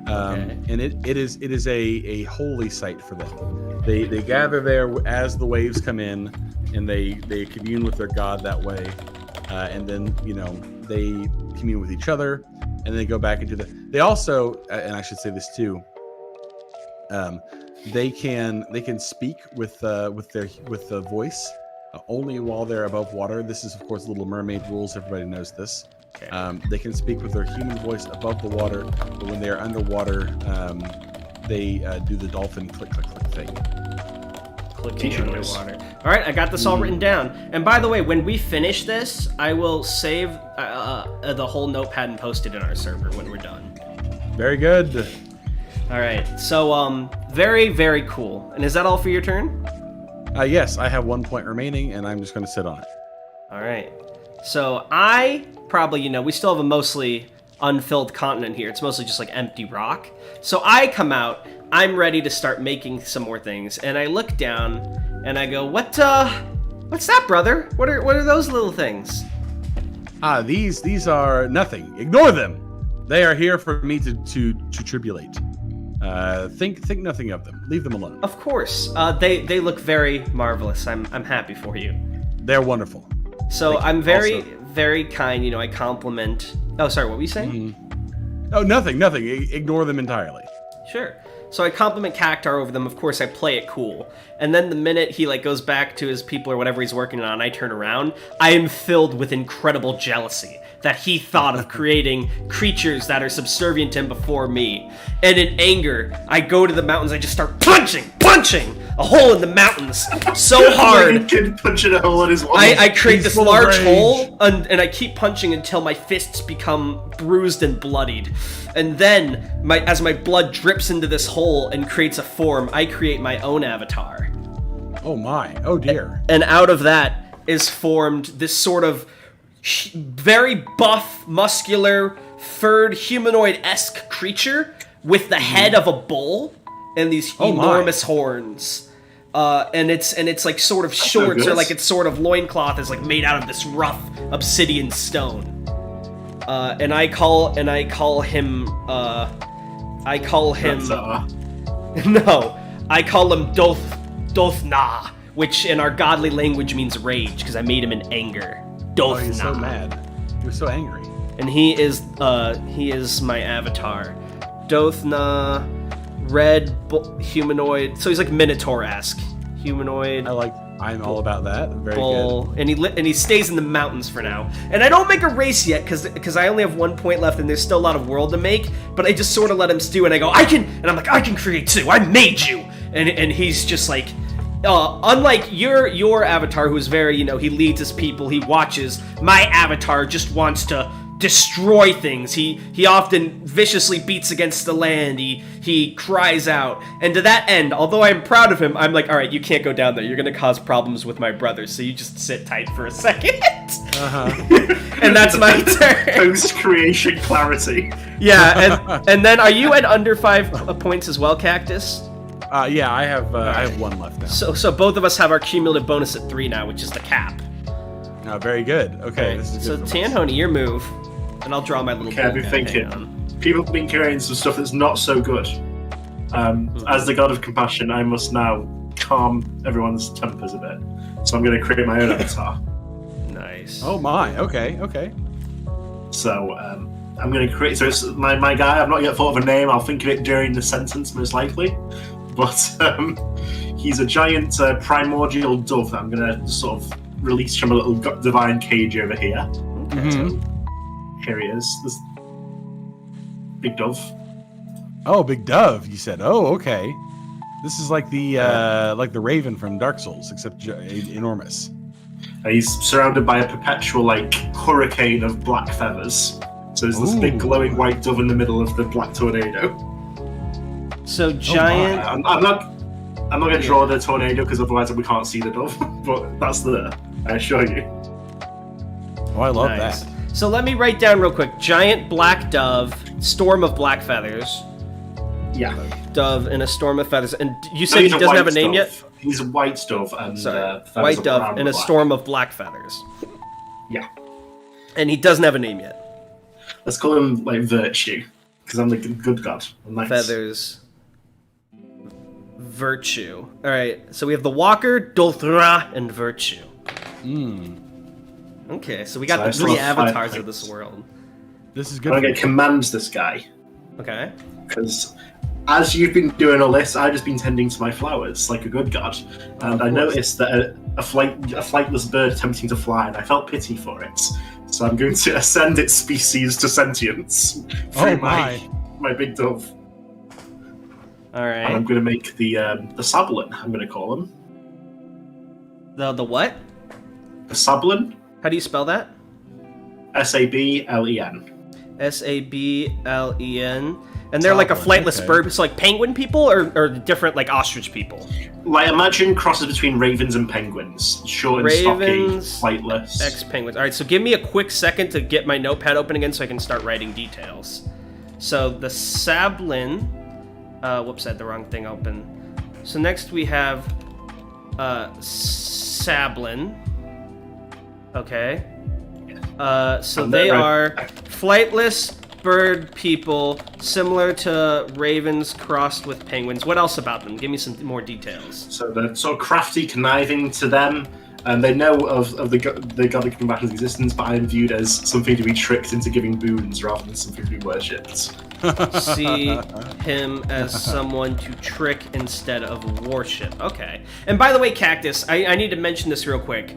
[SPEAKER 3] And it is a holy sight for them. They gather there as the waves come in, and they commune with their god that way, and then they commune with each other, and they go back into the. They also, and I should say this too. They can speak with the voice only while they're above water. This is of course Little Mermaid rules. Everybody knows this. Okay. They can speak with their human voice above the water, but when they are underwater, they do the dolphin click click click thing.
[SPEAKER 1] Clicking underwater. All right, I got this all written down. And by the way, when we finish this, I will save the whole notepad and post it in our server when we're done.
[SPEAKER 3] Very good.
[SPEAKER 1] All right, so very, very cool. And is that all for your turn?
[SPEAKER 3] Yes, I have 1 point remaining, and I'm just going to sit on it.
[SPEAKER 1] All right. So I probably, we still have a mostly unfilled continent here. It's mostly just like empty rock. So I come out, I'm ready to start making some more things, and I look down and I go, what's that, brother? What are those little things?
[SPEAKER 3] These are nothing. Ignore them. They are here for me to tribulate. Think nothing of them. Leave them alone.
[SPEAKER 1] Of course. They look very marvelous. I'm happy for you.
[SPEAKER 3] They're wonderful.
[SPEAKER 1] So I'm very kind. I compliment. Oh, sorry. What were you saying?
[SPEAKER 3] Mm-hmm. Oh, nothing. Ignore them entirely.
[SPEAKER 1] Sure. So I compliment Cactar over them. Of course, I play it cool. And then the minute he goes back to his people or whatever he's working on, I turn around. I am filled with incredible jealousy that he thought of creating creatures that are subservient to him before me. And in anger, I go to the mountains. I just start punching a hole in the mountains so hard.
[SPEAKER 2] Punching a hole in his wall.
[SPEAKER 1] I create this large hole, and I keep punching until my fists become bruised and bloodied. And then, as my blood drips into this hole and creates a form, I create my own avatar.
[SPEAKER 3] Oh my, oh dear.
[SPEAKER 1] And out of that is formed this sort of very buff, muscular, furred, humanoid-esque creature with the head of a bull and these enormous horns. And it's like sort of shorts, or like its sort of loincloth is like made out of this rough obsidian stone. And I call him Dothna, which in our godly language means rage, because I made him in anger. Dothna.
[SPEAKER 3] Oh, he's so mad. He was so angry.
[SPEAKER 1] And he is my avatar. Dothna, red humanoid. So he's like Minotaur-esque. Humanoid.
[SPEAKER 3] I'm all about that. Very
[SPEAKER 1] bull,
[SPEAKER 3] good.
[SPEAKER 1] And he stays in the mountains for now. And I don't make a race yet because I only have 1 point left and there's still a lot of world to make. But I just sort of let him stew and I go, I can create too. I made you. And he's just like, unlike your avatar, who's very, he leads his people, he watches. My avatar just wants to destroy things. He often viciously beats against the land. He cries out. And to that end, although I'm proud of him, I'm like, all right, you can't go down there. You're going to cause problems with my brothers. So you just sit tight for a second. And that's my turn.
[SPEAKER 2] Post-creation clarity.
[SPEAKER 1] Yeah, and then are you at under 5 points as well, Cactus?
[SPEAKER 3] Yeah, I have 1 left now.
[SPEAKER 1] So both of us have our cumulative bonus at 3 now, which is the cap.
[SPEAKER 3] Very good. Okay, this is
[SPEAKER 1] good. So Tanhony, your move, and I'll draw my little.
[SPEAKER 2] Okay, I've been thinking. People have been carrying some stuff that's not so good. As the god of compassion, I must now calm everyone's tempers a bit. So I'm going to create my own avatar.
[SPEAKER 1] Nice.
[SPEAKER 3] Oh my. Okay.
[SPEAKER 2] So I'm going to create. So it's my guy. I've not yet thought of a name. I'll think of it during the sentence, most likely. But he's a giant primordial dove that I'm going to sort of release from a little divine cage over here.
[SPEAKER 3] Mm-hmm.
[SPEAKER 2] So here he is. This big dove.
[SPEAKER 3] Oh, big dove. You said. Oh, okay. This is like the raven from Dark Souls, except enormous.
[SPEAKER 2] He's surrounded by a perpetual hurricane of black feathers. So there's this big glowing white dove in the middle of the black tornado.
[SPEAKER 1] So giant.
[SPEAKER 2] I'm not going to draw the tornado because otherwise we can't see the dove. But that's there. I assure you.
[SPEAKER 3] Oh, I love that.
[SPEAKER 1] So let me write down real quick. Giant black dove, storm of black feathers.
[SPEAKER 2] Yeah.
[SPEAKER 1] Dove in a storm of feathers. And you said he doesn't have a name yet?
[SPEAKER 2] He's a white dove. And,
[SPEAKER 1] white dove in a storm of black feathers.
[SPEAKER 2] Yeah.
[SPEAKER 1] And he doesn't have a name yet.
[SPEAKER 2] Let's call him Virtue. because I'm the good god. I'm nice.
[SPEAKER 1] Feathers. Virtue. All right, so we have the Walker, Dolthra, and Virtue. Okay, so we got the
[SPEAKER 2] So I still
[SPEAKER 1] 3
[SPEAKER 2] have 5
[SPEAKER 1] avatars of
[SPEAKER 2] points.
[SPEAKER 1] this world.
[SPEAKER 3] This is good.
[SPEAKER 2] I'm going to command this guy.
[SPEAKER 1] Okay.
[SPEAKER 2] Because as you've been doing all this, I've just been tending to my flowers like a good god. And I noticed that a flightless bird attempting to fly, and I felt pity for it. So I'm going to ascend its species to sentience through my big dove.
[SPEAKER 1] All right.
[SPEAKER 2] And I'm going to make the Sablin, I'm going to call him.
[SPEAKER 1] The what?
[SPEAKER 2] The Sablin.
[SPEAKER 1] How do you spell that?
[SPEAKER 2] Sablen.
[SPEAKER 1] Sablen. And they're like a flightless bird, so like penguin people or different like ostrich people?
[SPEAKER 2] Like imagine crosses between ravens and penguins. Short and
[SPEAKER 1] Ravens,
[SPEAKER 2] stocky, flightless.
[SPEAKER 1] Ex-penguins. All right, so give me a quick second to get my notepad open again so I can start writing details. So the Sablin... whoops, I had the wrong thing open. So next we have Sablin. Okay. So they are flightless bird people, similar to ravens crossed with penguins. What else about them? Give me some more details.
[SPEAKER 2] So they're sort of crafty, conniving to them, and they know of the godly combation's existence, but I am viewed as something to be tricked into giving boons rather than something to be worshipped.
[SPEAKER 1] See him as someone to trick instead of worship. Okay. And by the way, Cactus, I need to mention this real quick.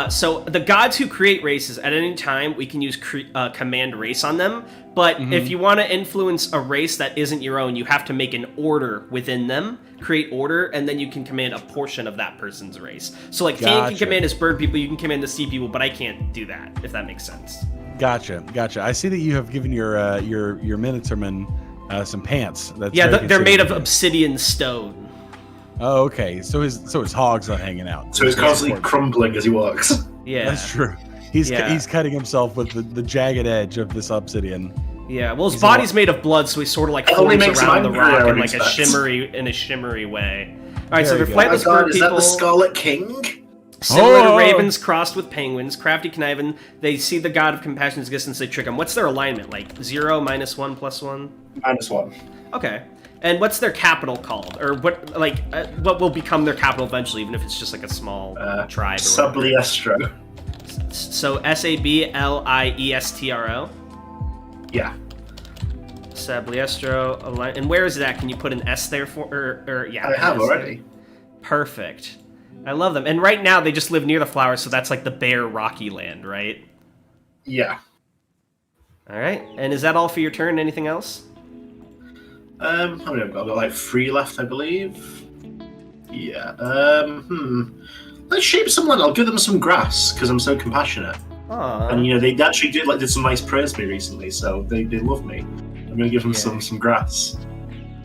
[SPEAKER 1] So the gods who create races, at any time, we can use command race on them. But if you want to influence a race that isn't your own, you have to make an order within them, create order, and then you can command a portion of that person's race. So like Tan can command his bird people, you can command the sea people, but I can't do that, if that makes sense.
[SPEAKER 3] Gotcha. I see that you have given your Minotaurmen some pants. That's
[SPEAKER 1] they're made of obsidian stone.
[SPEAKER 3] Oh, okay. So his hog's not hanging out.
[SPEAKER 2] So he's constantly crumbling as he walks.
[SPEAKER 1] Yeah,
[SPEAKER 3] that's true. He's cutting himself with the jagged edge of this obsidian.
[SPEAKER 1] Yeah, well, his body's made of blood, so he sort of like floats around the rock in like a shimmery way. All right, so they're flightless bird people.
[SPEAKER 2] Is that the Scarlet King?
[SPEAKER 1] Similar to ravens crossed with penguins, crafty, conniving. They see the god of compassion's existence. They trick him. What's their alignment? Like 0, -1, +1?
[SPEAKER 2] -1.
[SPEAKER 1] Okay. And what's their capital called, or what? Like what will become their capital eventually, even if it's just like a small tribe?
[SPEAKER 2] Sabliestro.
[SPEAKER 1] So Sabliestro.
[SPEAKER 2] Yeah.
[SPEAKER 1] Sabliestro. And where is that? Can you put an S there for? Or yeah.
[SPEAKER 2] I have already.
[SPEAKER 1] Perfect. I love them. And right now they just live near the flowers, so that's like the bare rocky land, right?
[SPEAKER 2] Yeah.
[SPEAKER 1] All right. And is that all for your turn? Anything else?
[SPEAKER 2] How many have I got? I've got like 3 left, I believe. Yeah. Let's shape someone. I'll give them some grass because I'm so compassionate.
[SPEAKER 1] Aww.
[SPEAKER 2] And they actually did some nice prayers to me recently, so they love me. I'm gonna give them some grass.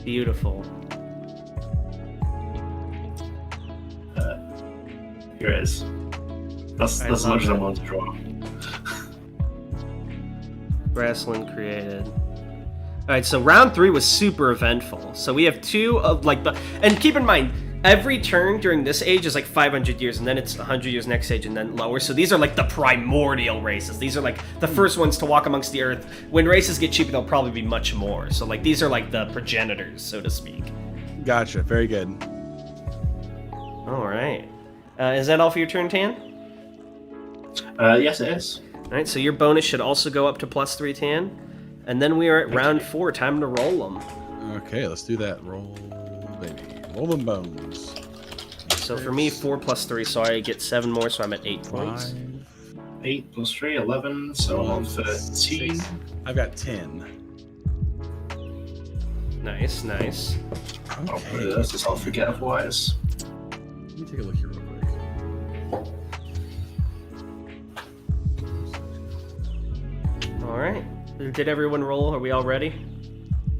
[SPEAKER 1] Beautiful.
[SPEAKER 2] Here it is. That's as much as I wanted to draw.
[SPEAKER 1] Grassland created. Alright, so round 3 was super eventful. So we have 2 of like the... And keep in mind, every turn during this age is like 500 years, and then it's 100 years next age, and then lower. So these are like the primordial races. These are like the first ones to walk amongst the earth. When races get cheaper, there'll probably be much more. So like these are like the progenitors, so to speak.
[SPEAKER 3] Gotcha. Very good.
[SPEAKER 1] Alright. Is that all for your turn, Tan?
[SPEAKER 2] Yes, it is.
[SPEAKER 1] Alright, so your bonus should also go up to +3, Tan. And then we are at round 4. Time to roll them.
[SPEAKER 3] Okay, let's do that. Roll, baby. Roll them bones.
[SPEAKER 1] So for me, 4 + 3, so I get 7 more, so I'm at 8 points.
[SPEAKER 2] 8 + 3, 11, so I'm on 13.
[SPEAKER 3] I've got 10.
[SPEAKER 1] Nice.
[SPEAKER 2] I'll put it there, so I'll forget otherwise.
[SPEAKER 3] Let me take a look here real quick.
[SPEAKER 1] Alright. Did everyone roll? Are we all ready?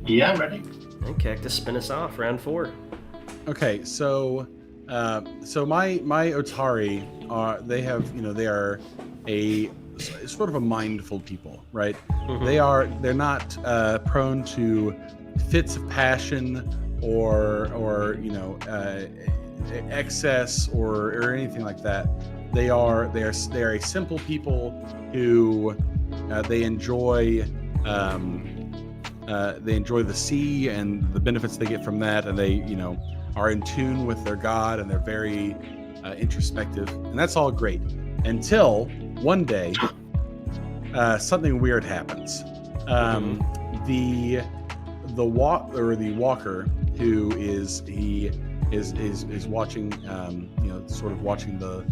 [SPEAKER 2] Yeah, I'm ready.
[SPEAKER 1] Okay, Cactus, spin us off. Round 4.
[SPEAKER 3] Okay, so my Otari they are a sort of a mindful people, right? Mm-hmm. They're not prone to fits of passion or excess or anything like that. They are a simple people who they enjoy they enjoy the sea and the benefits they get from that, and they are in tune with their god, and they're very introspective, and that's all great until one day something weird happens. The walker who is watching, sort of watching the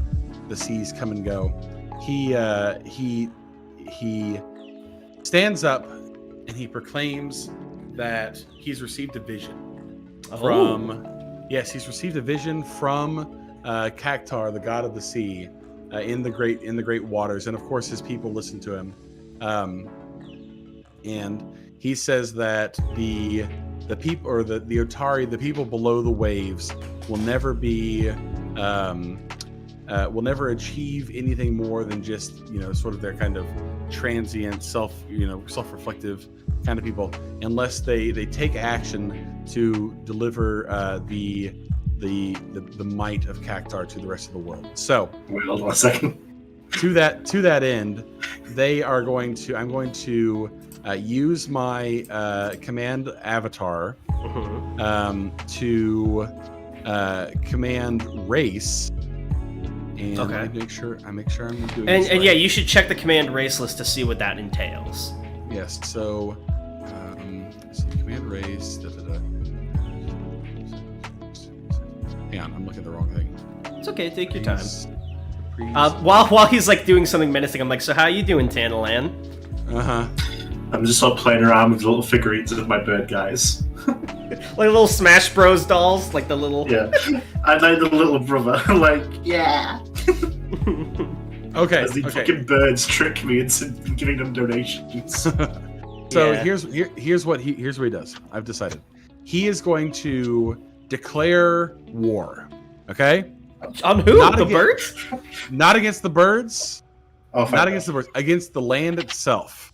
[SPEAKER 3] seas come and go. He stands up and he proclaims that he's received a vision from. Yes, he's received a vision from Cactar, the god of the sea, in the great waters, and of course his people listen to him. And he says that the people, or the Otari, the people below the waves, will never achieve anything more than just sort of their kind of transient self-reflective kind of people, unless they take action to deliver the might of Cactar to the rest of the world. So
[SPEAKER 2] wait hold on a second.
[SPEAKER 3] To that end, I'm going to use my command avatar to command race. And I make sure I'm doing this right.
[SPEAKER 1] Yeah, you should check the command race list to see what that entails.
[SPEAKER 3] Yes, so let's see, command race. Hang on, I'm looking at the wrong thing.
[SPEAKER 1] It's okay, take your time. While he's like doing something menacing, I'm like, so how you doing, Tanhony?
[SPEAKER 2] I'm just sort of playing around with little figurines of my bird guys.
[SPEAKER 1] Like little Smash Bros dolls, like the little...
[SPEAKER 2] Yeah, I like the little brother, like, yeah.
[SPEAKER 3] Okay,
[SPEAKER 2] as the fucking birds trick me into giving them donations.
[SPEAKER 3] So here's what he does. I've decided. He is going to declare war. Okay?
[SPEAKER 1] On who? The birds?
[SPEAKER 3] Not against the birds.
[SPEAKER 2] Not
[SPEAKER 3] against the birds. Against the land itself.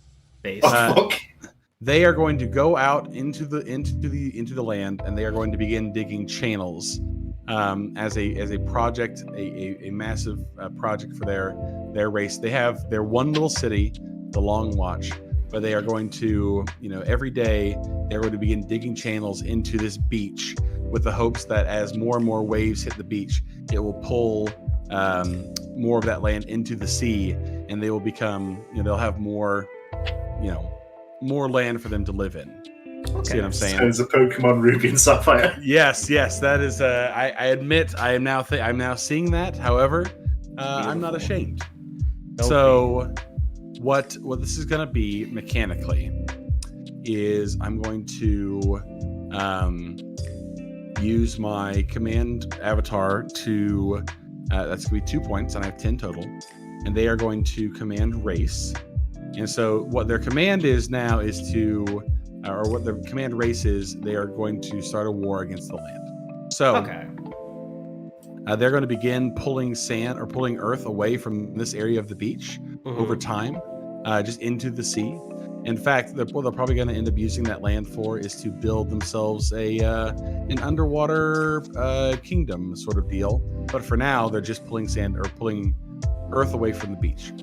[SPEAKER 2] Fuck.
[SPEAKER 3] They are going to go out into the land, and they are going to begin digging channels as a project, a massive project for their race. They have their one little city, the Long Watch, but they are going to, every day they're going to begin digging channels into this beach with the hopes that as more and more waves hit the beach, it will pull more of that land into the sea, and they will become, they'll have more land for them to live in. Okay. See what I'm saying?
[SPEAKER 2] Sounds a Pokemon Ruby and Sapphire.
[SPEAKER 3] Yes, that is. I admit, I'm now seeing that. However, I'm not ashamed. Okay. So, what this is going to be mechanically is I'm going to use my command avatar to. That's going to be 2 points, and I have 10 total. And they are going to command race. And so what their command is now is what their command race is, they are going to start a war against the land. So they're going to begin pulling sand or pulling earth away from this area of the beach over time, just into the sea. In fact, what they're probably going to end up using that land for is to build themselves an underwater kingdom sort of deal. But for now, they're just pulling sand or pulling earth away from the beach.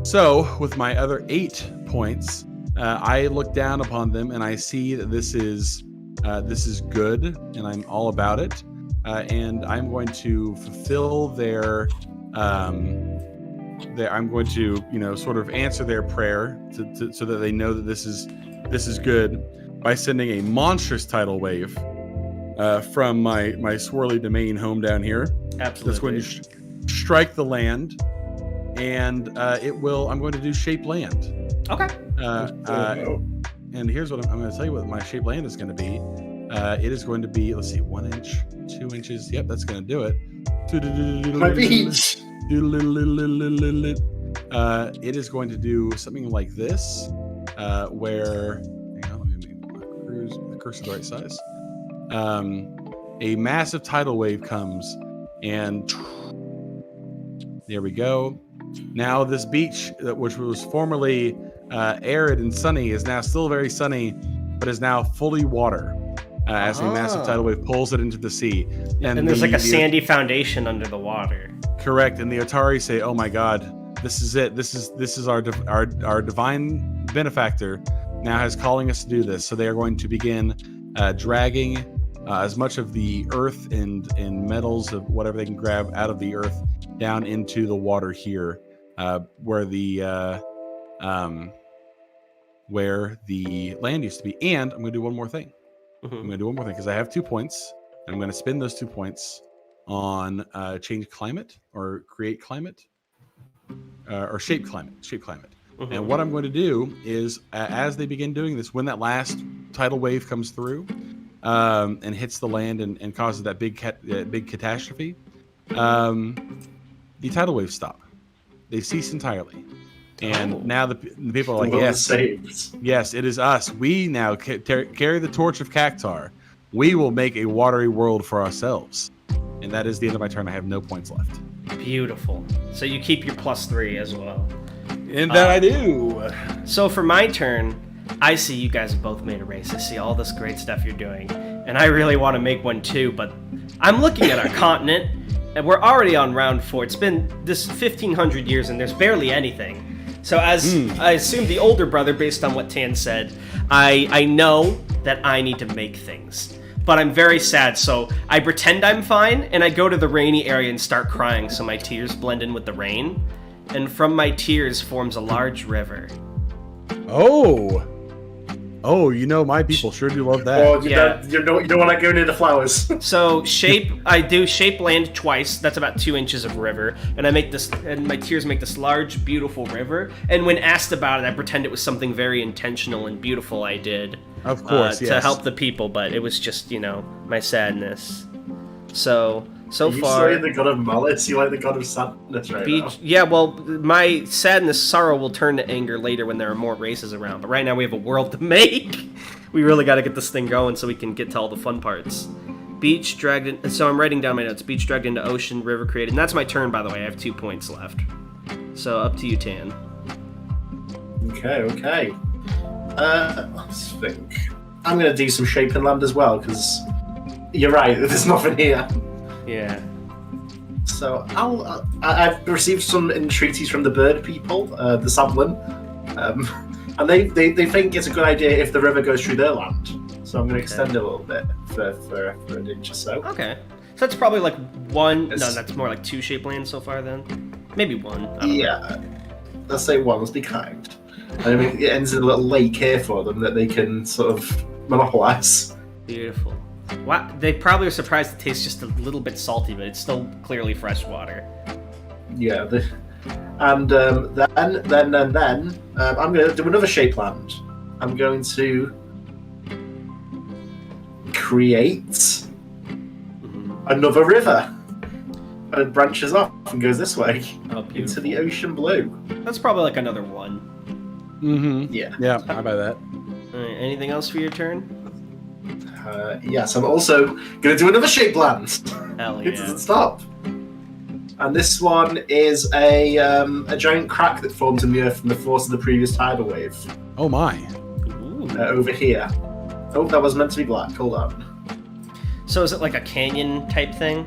[SPEAKER 3] So with my other 8 points, I look down upon them and I see that this is good, and I'm all about it. And I'm going to fulfill their. I'm going to sort of answer their prayer so that they know that this is good by sending a monstrous tidal wave from my swirly domain home down here.
[SPEAKER 1] Absolutely.
[SPEAKER 3] That's going to strike the land. And I'm going to do shape land.
[SPEAKER 1] Okay.
[SPEAKER 3] And here's what I'm going to tell you what my shape land is going to be. It is going to be, let's see, 1 inch, 2 inches. Yep, that's going to do it.
[SPEAKER 2] My beach.
[SPEAKER 3] It is going to do something like this, where, hang on, let me make the cursor the right size. A massive tidal wave comes, and there we go. Now this beach, which was formerly arid and sunny, is now still very sunny, but is now fully water as a massive tidal wave pulls it into the sea.
[SPEAKER 1] And there's like a sandy foundation under the water.
[SPEAKER 3] Correct. And the Otari say, "Oh my God, this is it. This is our divine benefactor now is calling us to do this. So they are going to begin dragging as much of the earth and metals of whatever they can grab out of the earth down into the water here, where the land used to be. And I'm going to do one more thing. I'm going to do one more thing because I have 2 points. And I'm going to spend those 2 points on change climate or create climate or shape climate. And what I'm going to do is, as they begin doing this, when that last tidal wave comes through and hits the land and causes that big catastrophe, the tidal waves stop. They cease entirely. And now the people are like, yes, it is us. We now carry the torch of Cactar. We will make a watery world for ourselves. And that is the end of my turn. I have no points left.
[SPEAKER 1] Beautiful. So you keep your +3 as well.
[SPEAKER 3] And that I do.
[SPEAKER 1] So for my turn, I see you guys have both made a race. I see all this great stuff you're doing. And I really want to make one too, but I'm looking at our continent, and we're already on round 4. It's been this 1,500 years, and there's barely anything. So as I assume the older brother, based on what Tan said, I know that I need to make things. But I'm very sad, so I pretend I'm fine, and I go to the rainy area and start crying so my tears blend in with the rain. And from my tears forms a large river.
[SPEAKER 3] Oh, you know, my people sure do love that.
[SPEAKER 2] Oh, you don't want to go near the flowers.
[SPEAKER 1] So I do shape land twice. That's about 2 inches of river, and I make this, and my tears make this large, beautiful river. And when asked about it, I pretend it was something very intentional and beautiful I did.
[SPEAKER 3] Of course, yes.
[SPEAKER 1] To help the people, but it was just, my sadness. So far...
[SPEAKER 2] You the god of malice, you like the god of sadness right now.
[SPEAKER 1] Yeah, well, my sadness, sorrow will turn to anger later when there are more races around. But right now we have a world to make. We really got to get this thing going so we can get to all the fun parts. Beach dragged in... So I'm writing down my notes. Beach dragged into ocean, river created. And that's my turn, by the way. I have 2 points left. So up to you, Tan.
[SPEAKER 2] Okay. Let's think. I'm going to do some shaping land as well, because you're right, there's nothing here.
[SPEAKER 1] Yeah.
[SPEAKER 2] So I've received some entreaties from the bird people, the Sablin, and they think it's a good idea if the river goes through their land. So I'm going to extend it a little bit for an inch or so.
[SPEAKER 1] Okay. So that's probably like one. No, that's more like 2 shape lands so far then. Maybe 1. I don't know.
[SPEAKER 2] Let's say 1. Let's be kind. And I mean, it ends in a little lake here for them that they can sort of monopolize.
[SPEAKER 1] Beautiful. Wow, they probably are surprised it tastes just a little bit salty, but it's still clearly fresh water.
[SPEAKER 2] Yeah, and then I'm going to do another shape land. I'm going to create another river, and it branches off and goes this way into the ocean blue.
[SPEAKER 1] That's probably like another 1.
[SPEAKER 2] Yeah,
[SPEAKER 3] I buy that.
[SPEAKER 1] All right, anything else for your turn?
[SPEAKER 2] Yes, I'm also going to do another shape land.
[SPEAKER 1] Hell yeah.
[SPEAKER 2] It doesn't stop. And this one is a giant crack that forms in the earth from the force of the previous tidal wave.
[SPEAKER 3] Oh my.
[SPEAKER 2] Over here. Oh, that was meant to be black. Hold on.
[SPEAKER 1] So is it like a canyon type thing?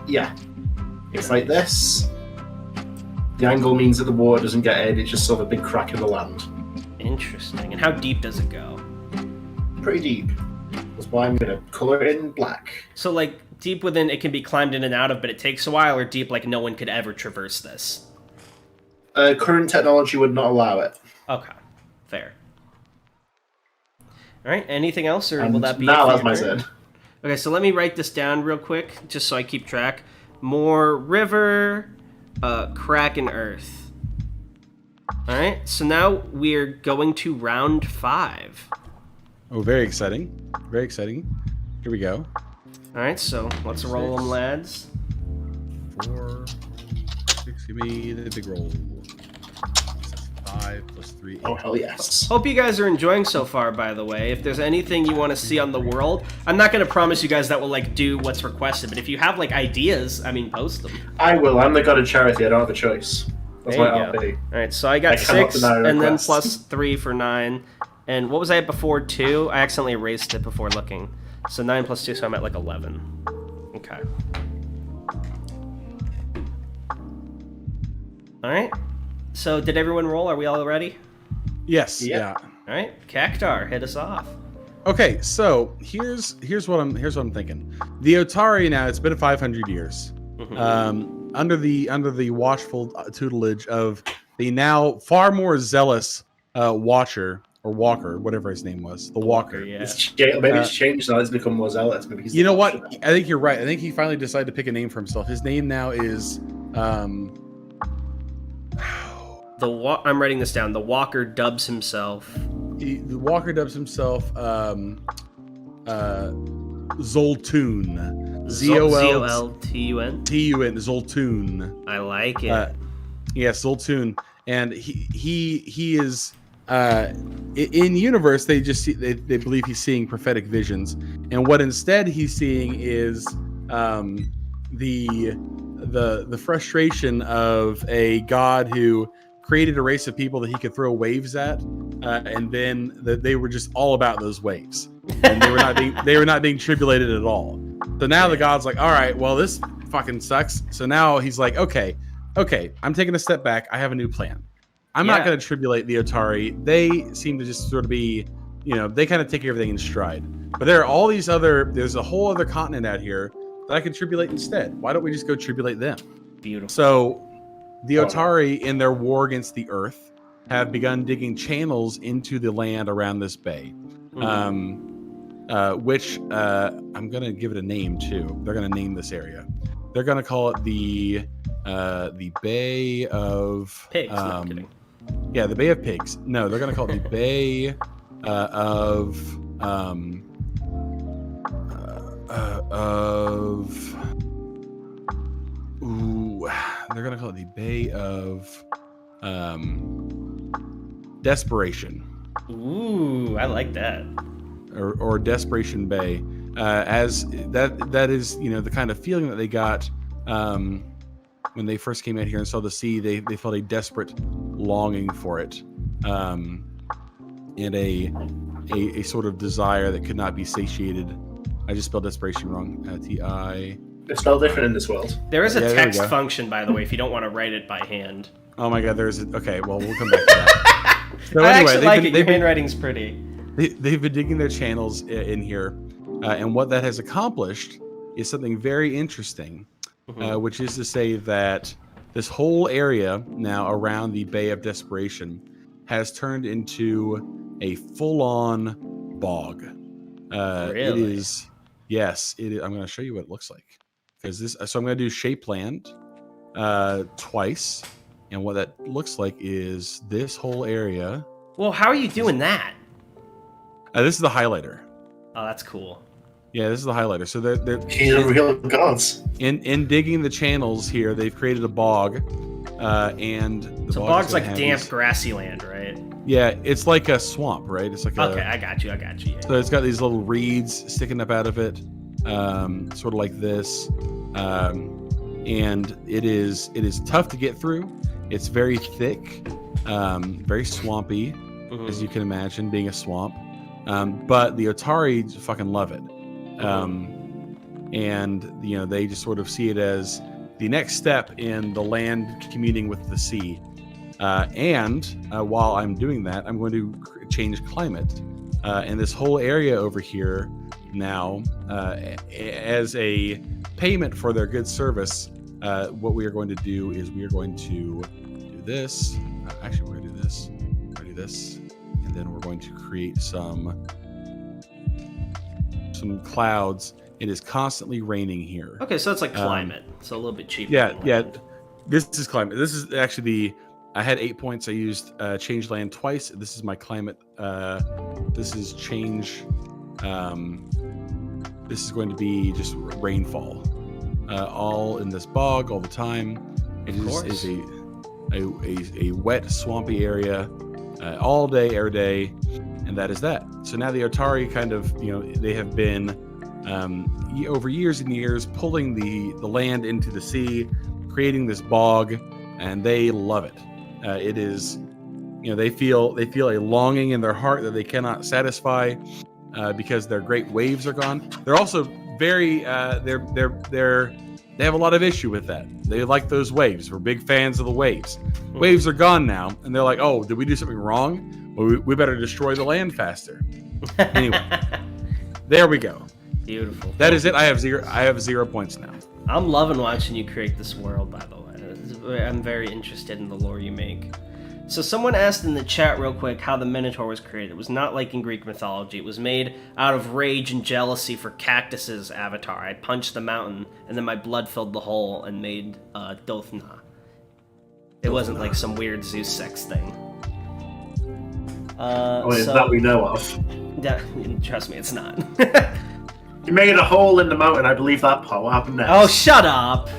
[SPEAKER 2] Yeah. It's like this. The angle means that the water doesn't get in, it's just sort of a big crack in the land.
[SPEAKER 1] Interesting. And how deep does it go?
[SPEAKER 2] Pretty deep. That's why I'm going to color it in black.
[SPEAKER 1] So, like, deep within, it can be climbed in and out of, but it takes a while, or deep, like, no one could ever traverse this?
[SPEAKER 2] Current technology would not allow it.
[SPEAKER 1] Okay. Fair. Alright, anything else, or will that be
[SPEAKER 2] now that's my turn?
[SPEAKER 1] Okay, so let me write this down real quick, just so I keep track. More river, crack in earth. Alright, so now we're going to round 5.
[SPEAKER 3] Oh, very exciting. Very exciting. Here we go.
[SPEAKER 1] Alright, so let's roll them, lads.
[SPEAKER 3] 4, 6, give me the big roll. 5 plus 3. 8.
[SPEAKER 2] Oh, hell yes.
[SPEAKER 1] Hope you guys are enjoying so far, by the way. If there's anything you want to see on the world, I'm not going to promise you guys that we'll, like, do what's requested, but if you have, like, ideas, I mean, post them.
[SPEAKER 2] I will. I'm the god of charity. I don't have a choice. That's
[SPEAKER 1] there
[SPEAKER 2] my
[SPEAKER 1] you go.
[SPEAKER 2] RP.
[SPEAKER 1] Alright, so I got 6, and then plus 3 for 9. And what was I at before, 2? I accidentally erased it before looking. So 9 plus 2, so I'm at, like, 11. Okay. Alright. So, did everyone roll? Are we all ready?
[SPEAKER 3] Yes.
[SPEAKER 2] Yeah.
[SPEAKER 3] Yeah.
[SPEAKER 1] All right, Cactar, hit us off.
[SPEAKER 3] Okay, so here's what I'm thinking. The Otari now, it's been 500 years. Under the watchful tutelage of the now far more zealous Watcher or Walker, whatever his name was, the Walker.
[SPEAKER 1] Yeah.
[SPEAKER 2] Maybe it's changed now. It's become more zealous. Maybe he's
[SPEAKER 3] You
[SPEAKER 2] the
[SPEAKER 3] know what?
[SPEAKER 2] Watcher.
[SPEAKER 3] I think you're right. I think he finally decided to pick a name for himself. His name now is
[SPEAKER 1] I'm writing this down. The Walker dubs himself.
[SPEAKER 3] the Walker dubs himself Zoltun.
[SPEAKER 1] Zoltun.
[SPEAKER 3] T-U-N, Zoltun.
[SPEAKER 1] I like it.
[SPEAKER 3] Yes, Zoltun. And he is in universe they just see, they believe he's seeing prophetic visions, and what instead he's seeing is the frustration of a god who created a race of people that he could throw waves at, and then they were just all about those waves, and they were not being tribulated at all. So now the god's like, all right, well, this fucking sucks. So now he's like, okay, I'm taking a step back. I have a new plan. I'm not going to tribulate the Otari. They seem to just sort of be, they kind of take everything in stride. But there are all these there's a whole other continent out here that I can tribulate instead. Why don't we just go tribulate them?
[SPEAKER 1] Beautiful.
[SPEAKER 3] So the Otari, in their war against the Earth, have begun digging channels into the land around this bay, which I'm going to give it a name too. They're going to name this area. They're going to call it the Bay of
[SPEAKER 1] Pigs. No, I'm kidding.
[SPEAKER 3] Yeah, the Bay of Pigs. No, they're going to call it the Bay of they're going to call it the Bay of Desperation.
[SPEAKER 1] Ooh, I like that.
[SPEAKER 3] Or Desperation Bay, as that is the kind of feeling that they got when they first came out here and saw the sea. They felt a desperate longing for it, and a sort of desire that could not be satiated. I just spelled desperation wrong. T-I.
[SPEAKER 2] It's spelled different in this world.
[SPEAKER 1] There is a text function, by the way, if you don't want to write it by hand.
[SPEAKER 3] Oh my god, okay, well, we'll come back to that. So
[SPEAKER 1] I
[SPEAKER 3] anyway,
[SPEAKER 1] actually like it. Your handwriting's pretty.
[SPEAKER 3] They've been digging their channels in here, and what that has accomplished is something very interesting, which is to say that this whole area now around the Bay of Desperation has turned into a full-on bog.
[SPEAKER 1] Really?
[SPEAKER 3] It is. Yes, it is. I'm going to show you what it looks like. So I'm going to do Shape Land twice, and what that looks like is this whole area.
[SPEAKER 1] Well, how are you doing that?
[SPEAKER 3] This is the highlighter.
[SPEAKER 1] Oh, that's cool.
[SPEAKER 3] Yeah, this is the highlighter. So they're
[SPEAKER 2] He's a real god.
[SPEAKER 3] in digging the channels here. They've created a bog, and the
[SPEAKER 1] bog's like damp, grassy land, right?
[SPEAKER 3] Yeah, it's like a swamp, right? It's like
[SPEAKER 1] I got you. Yeah.
[SPEAKER 3] So it's got these little reeds sticking up out of it, sort of like this, and it is tough to get through. It's very thick, very swampy, as you can imagine, being a swamp. But the Otari fucking love it, and they just sort of see it as the next step in the land communing with the sea. And while I'm doing that, I'm going to change climate, and this whole area over here now, as a payment for their good service, what we are going to do is we are going to do this. Actually, we're going to do this. We're going to do this. And then we're going to create some clouds. It is constantly raining here.
[SPEAKER 1] Okay, so it's like climate. So a little bit cheaper.
[SPEAKER 3] Yeah. This is climate. This is actually I had 8 points. I used change land twice. This is my climate. This is change. This is going to be just rainfall, all in this bog all the time. It is a wet, swampy area. All day, every day, and that is that. So now the Otari kind of, they have been over years and years pulling the land into the sea, creating this bog, and they love it. It is, they feel a longing in their heart that they cannot satisfy because their great waves are gone. They're also very, they have a lot of issue with that. They like those waves. We're big fans of the waves. Waves are gone now, and they're like, oh, did we do something wrong? Well, we better destroy the land faster. Anyway, there we go.
[SPEAKER 1] Beautiful.
[SPEAKER 3] That is it. I have 0 points now.
[SPEAKER 1] I'm loving watching you create this world, by the way. I'm very interested in the lore you make. So someone asked in the chat real quick how the Minotaur was created. It was not like in Greek mythology. It was made out of rage and jealousy for Kaktus's avatar. I punched the mountain, and then my blood filled the hole and made Dothna. It wasn't like some weird Zeus sex thing.
[SPEAKER 2] That we know of.
[SPEAKER 1] Yeah, trust me, it's not.
[SPEAKER 2] You made a hole in the mountain. I believe that part. What happened next?
[SPEAKER 1] Oh, shut up.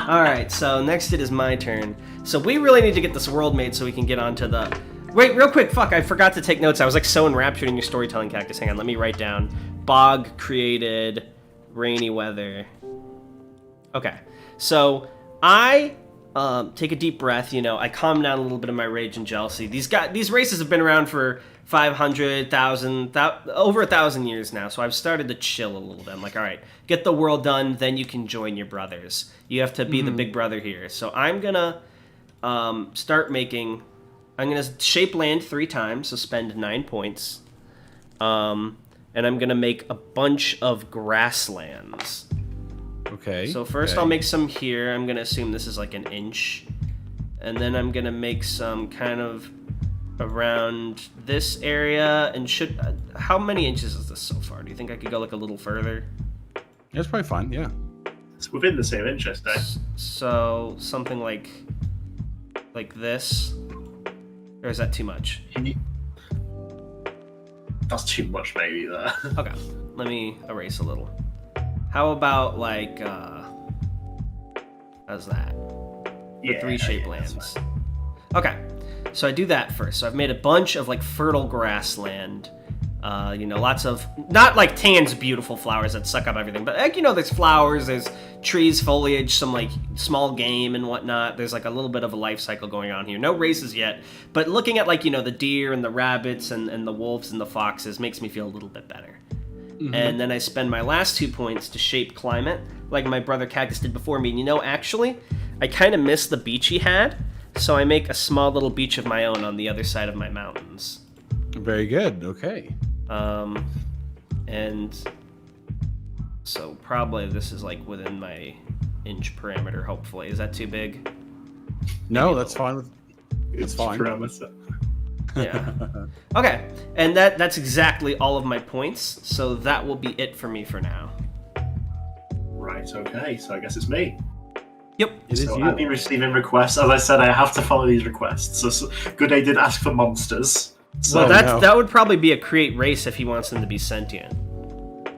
[SPEAKER 1] Alright, so next it is my turn. So we really need to get this world made so we can get onto the... Wait, real quick, fuck, I forgot to take notes. I was like so enraptured in your storytelling, Cactus. Hang on, let me write down. Bog created, rainy weather. Okay, so I take a deep breath, I calm down a little bit of my rage and jealousy. These races have been around for 500,000, over 1,000 years now, so I've started to chill a little bit. I'm like, all right, get the world done, then you can join your brothers. You have to be the big brother here. So I'm gonna start making... I'm gonna shape land 3 times, so spend 9 points. And I'm gonna make a bunch of grasslands.
[SPEAKER 3] Okay.
[SPEAKER 1] So first I'll make some here. I'm gonna assume this is like an inch. And then I'm gonna make some kind of around this area, and how many inches is this so far? Do you think I could go like a little further?
[SPEAKER 3] That's probably fine, yeah.
[SPEAKER 2] It's within the same inches, eh?
[SPEAKER 1] So something like this, or is that too much?
[SPEAKER 2] That's too much, maybe. There.
[SPEAKER 1] Okay, let me erase a little. How about like how's that? The 3 shape lands. Okay. So I do that first. So I've made a bunch of like fertile grassland. Lots of, not like Tan's beautiful flowers that suck up everything, but like, there's flowers, there's trees, foliage, some like small game and whatnot. There's like a little bit of a life cycle going on here. No races yet, but looking at like, the deer and the rabbits and the wolves and the foxes makes me feel a little bit better. Mm-hmm. And then I spend my last 2 points to shape climate, like my brother Cactus did before me. And actually, I kind of miss the beach he had. So I make a small little beach of my own on the other side of my mountains.
[SPEAKER 3] Very good. Okay.
[SPEAKER 1] And so probably this is like within my inch parameter, hopefully. Is that too big?
[SPEAKER 3] No, that's fine. It's fine.
[SPEAKER 2] Parameter.
[SPEAKER 1] Yeah. Okay. And that's exactly all of my points. So that will be it for me for now.
[SPEAKER 2] Right, okay. So I guess it's me.
[SPEAKER 1] Yep.
[SPEAKER 2] So I've been receiving requests. As I said, I have to follow these requests. So Gooday did ask for monsters. So
[SPEAKER 1] that would probably be a create race if he wants them to be sentient.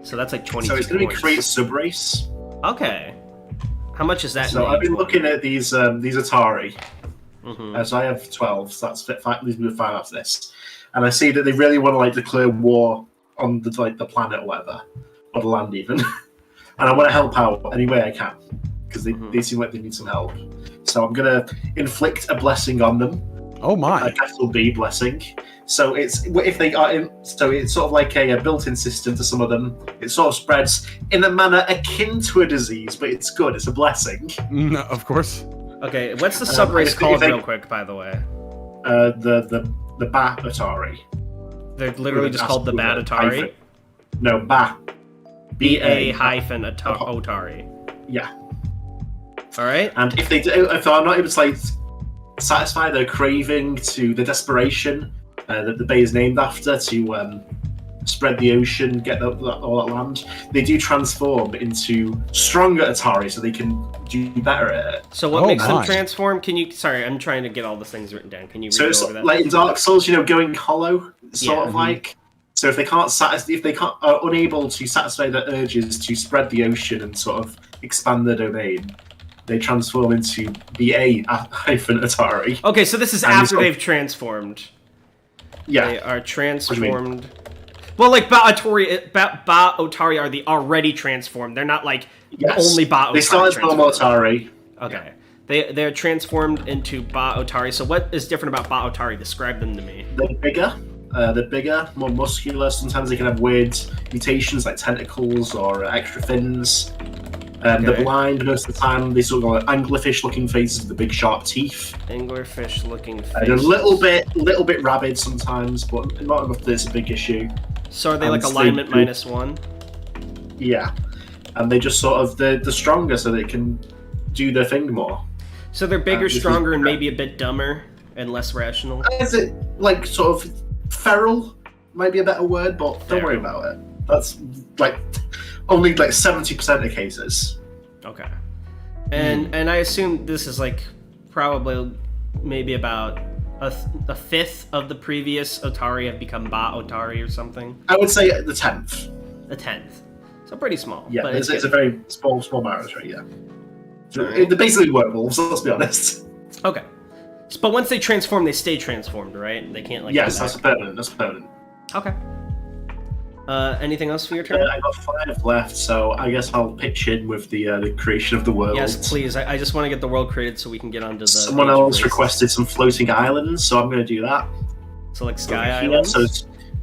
[SPEAKER 1] So that's like 20.
[SPEAKER 2] So it's going to be create subrace.
[SPEAKER 1] Okay. How much is that?
[SPEAKER 2] So I've been looking at these Otari.
[SPEAKER 1] Mm-hmm.
[SPEAKER 2] So I have 12. So that's 5. Leaves me with 5 after this. And I see that they really want to declare war on the planet or whatever, or the land even. And I want to help out any way I can, because they seem like they need some help. So I'm going to inflict a blessing on them.
[SPEAKER 3] Oh my!
[SPEAKER 2] A capital B blessing. So it's if they are in. So it's sort of like a built-in system to some of them. It sort of spreads in a manner akin to a disease, but it's good. It's a blessing.
[SPEAKER 3] No, of course.
[SPEAKER 1] Okay, what's the subrace called, real quick? By the way,
[SPEAKER 2] the Bat Otari.
[SPEAKER 1] They're literally just called the Bat Otari.
[SPEAKER 2] No, Bat.
[SPEAKER 1] BA hyphen Otari.
[SPEAKER 2] Yeah.
[SPEAKER 1] All right.
[SPEAKER 2] And if I'm not able to satisfy their craving to the desperation that the bay is named after to spread the ocean, get all that land, they do transform into stronger Otari, so they can do better at it.
[SPEAKER 1] So what makes them transform? Can you? Sorry, I'm trying to get all the things written down. Can you read over that?
[SPEAKER 2] Like in Dark Souls, going hollow, sort of like. So if they can't are unable to satisfy their urges to spread the ocean and sort of expand their domain, they transform into BA hyphen Otari.
[SPEAKER 1] Okay, so this is after they've transformed.
[SPEAKER 2] Yeah.
[SPEAKER 1] They are transformed. Well, like Ba Otari are the already transformed. They're not like only Ba Otari.
[SPEAKER 2] They start as normal Otari.
[SPEAKER 1] Okay. They're transformed into Ba Otari. So what is different about Ba Otari? Describe them to me.
[SPEAKER 2] They're bigger, more muscular. Sometimes they can have weird mutations like tentacles or extra fins. They're blind most of the time. They sort of got anglerfish-looking faces with the big sharp teeth.
[SPEAKER 1] Anglerfish-looking faces.
[SPEAKER 2] And a little bit rabid sometimes, but not enough that it's a big issue.
[SPEAKER 1] So are they like alignment -1?
[SPEAKER 2] Yeah, and they just sort of they're stronger, so they can do their thing more.
[SPEAKER 1] So they're bigger, stronger, and maybe a bit dumber and less rational.
[SPEAKER 2] Is it like sort of feral? Might be a better word, but don't worry about it. That's like only like 70% of cases.
[SPEAKER 1] Okay. And I assume this is like probably maybe about a fifth of the previous Otari have become Otari or something.
[SPEAKER 2] I would say the 10th.
[SPEAKER 1] A 10th. So pretty small.
[SPEAKER 2] Yeah,
[SPEAKER 1] but
[SPEAKER 2] it's a very small marriage, right? Yeah. They're basically werewolves, let's be honest.
[SPEAKER 1] Okay. But once they transform, they stay transformed, right? They can't like.
[SPEAKER 2] Yes, that's permanent.
[SPEAKER 1] Okay. Anything else for your turn?
[SPEAKER 2] I got 5 left, so I guess I'll pitch in with the creation of the world.
[SPEAKER 1] Yes, please. I just want to get the world created so we can get onto the.
[SPEAKER 2] Someone else requested some floating islands, so I'm going to do that.
[SPEAKER 1] So like sky islands.
[SPEAKER 2] So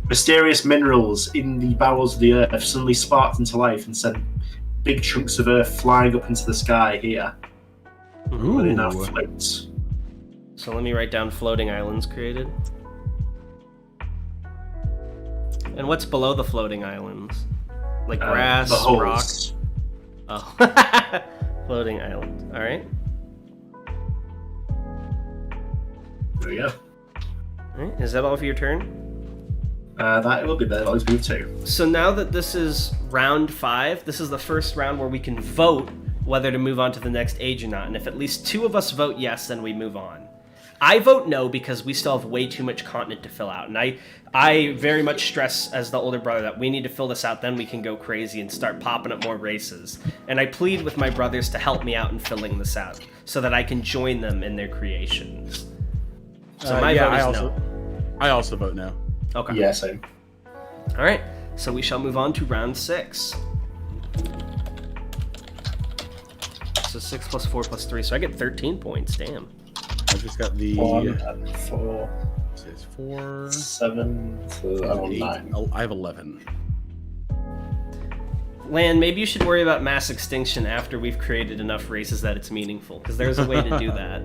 [SPEAKER 2] mysterious minerals in the bowels of the earth suddenly sparked into life and sent big chunks of earth flying up into the sky here.
[SPEAKER 3] Ooh.
[SPEAKER 2] Where they now float.
[SPEAKER 1] So let me write down floating islands created. And what's below the floating islands? Like grass, rocks? Oh. Floating island. Alright.
[SPEAKER 2] There we go.
[SPEAKER 1] Alright, is that all for your turn?
[SPEAKER 2] That will be there. Let's move 2.
[SPEAKER 1] So now that this is round 5, this is the first round where we can vote whether to move on to the next age or not. And if at least 2 of us vote yes, then we move on. I vote no because we still have way too much continent to fill out. And I very much stress as the older brother that we need to fill this out, then we can go crazy and start popping up more races. And I plead with my brothers to help me out in filling this out so that I can join them in their creations. So my vote is no.
[SPEAKER 3] I also vote no.
[SPEAKER 1] Okay.
[SPEAKER 2] Yeah, same.
[SPEAKER 1] All right. So we shall move on to round 6. So 6 plus 4 plus 3. So I get 13 points. Damn.
[SPEAKER 3] I just got the
[SPEAKER 2] 1 and 4.
[SPEAKER 3] 4,
[SPEAKER 2] 7. So I want 9.
[SPEAKER 3] I have 11.
[SPEAKER 1] Lan, maybe you should worry about mass extinction after we've created enough races that it's meaningful, because there's a way to do that.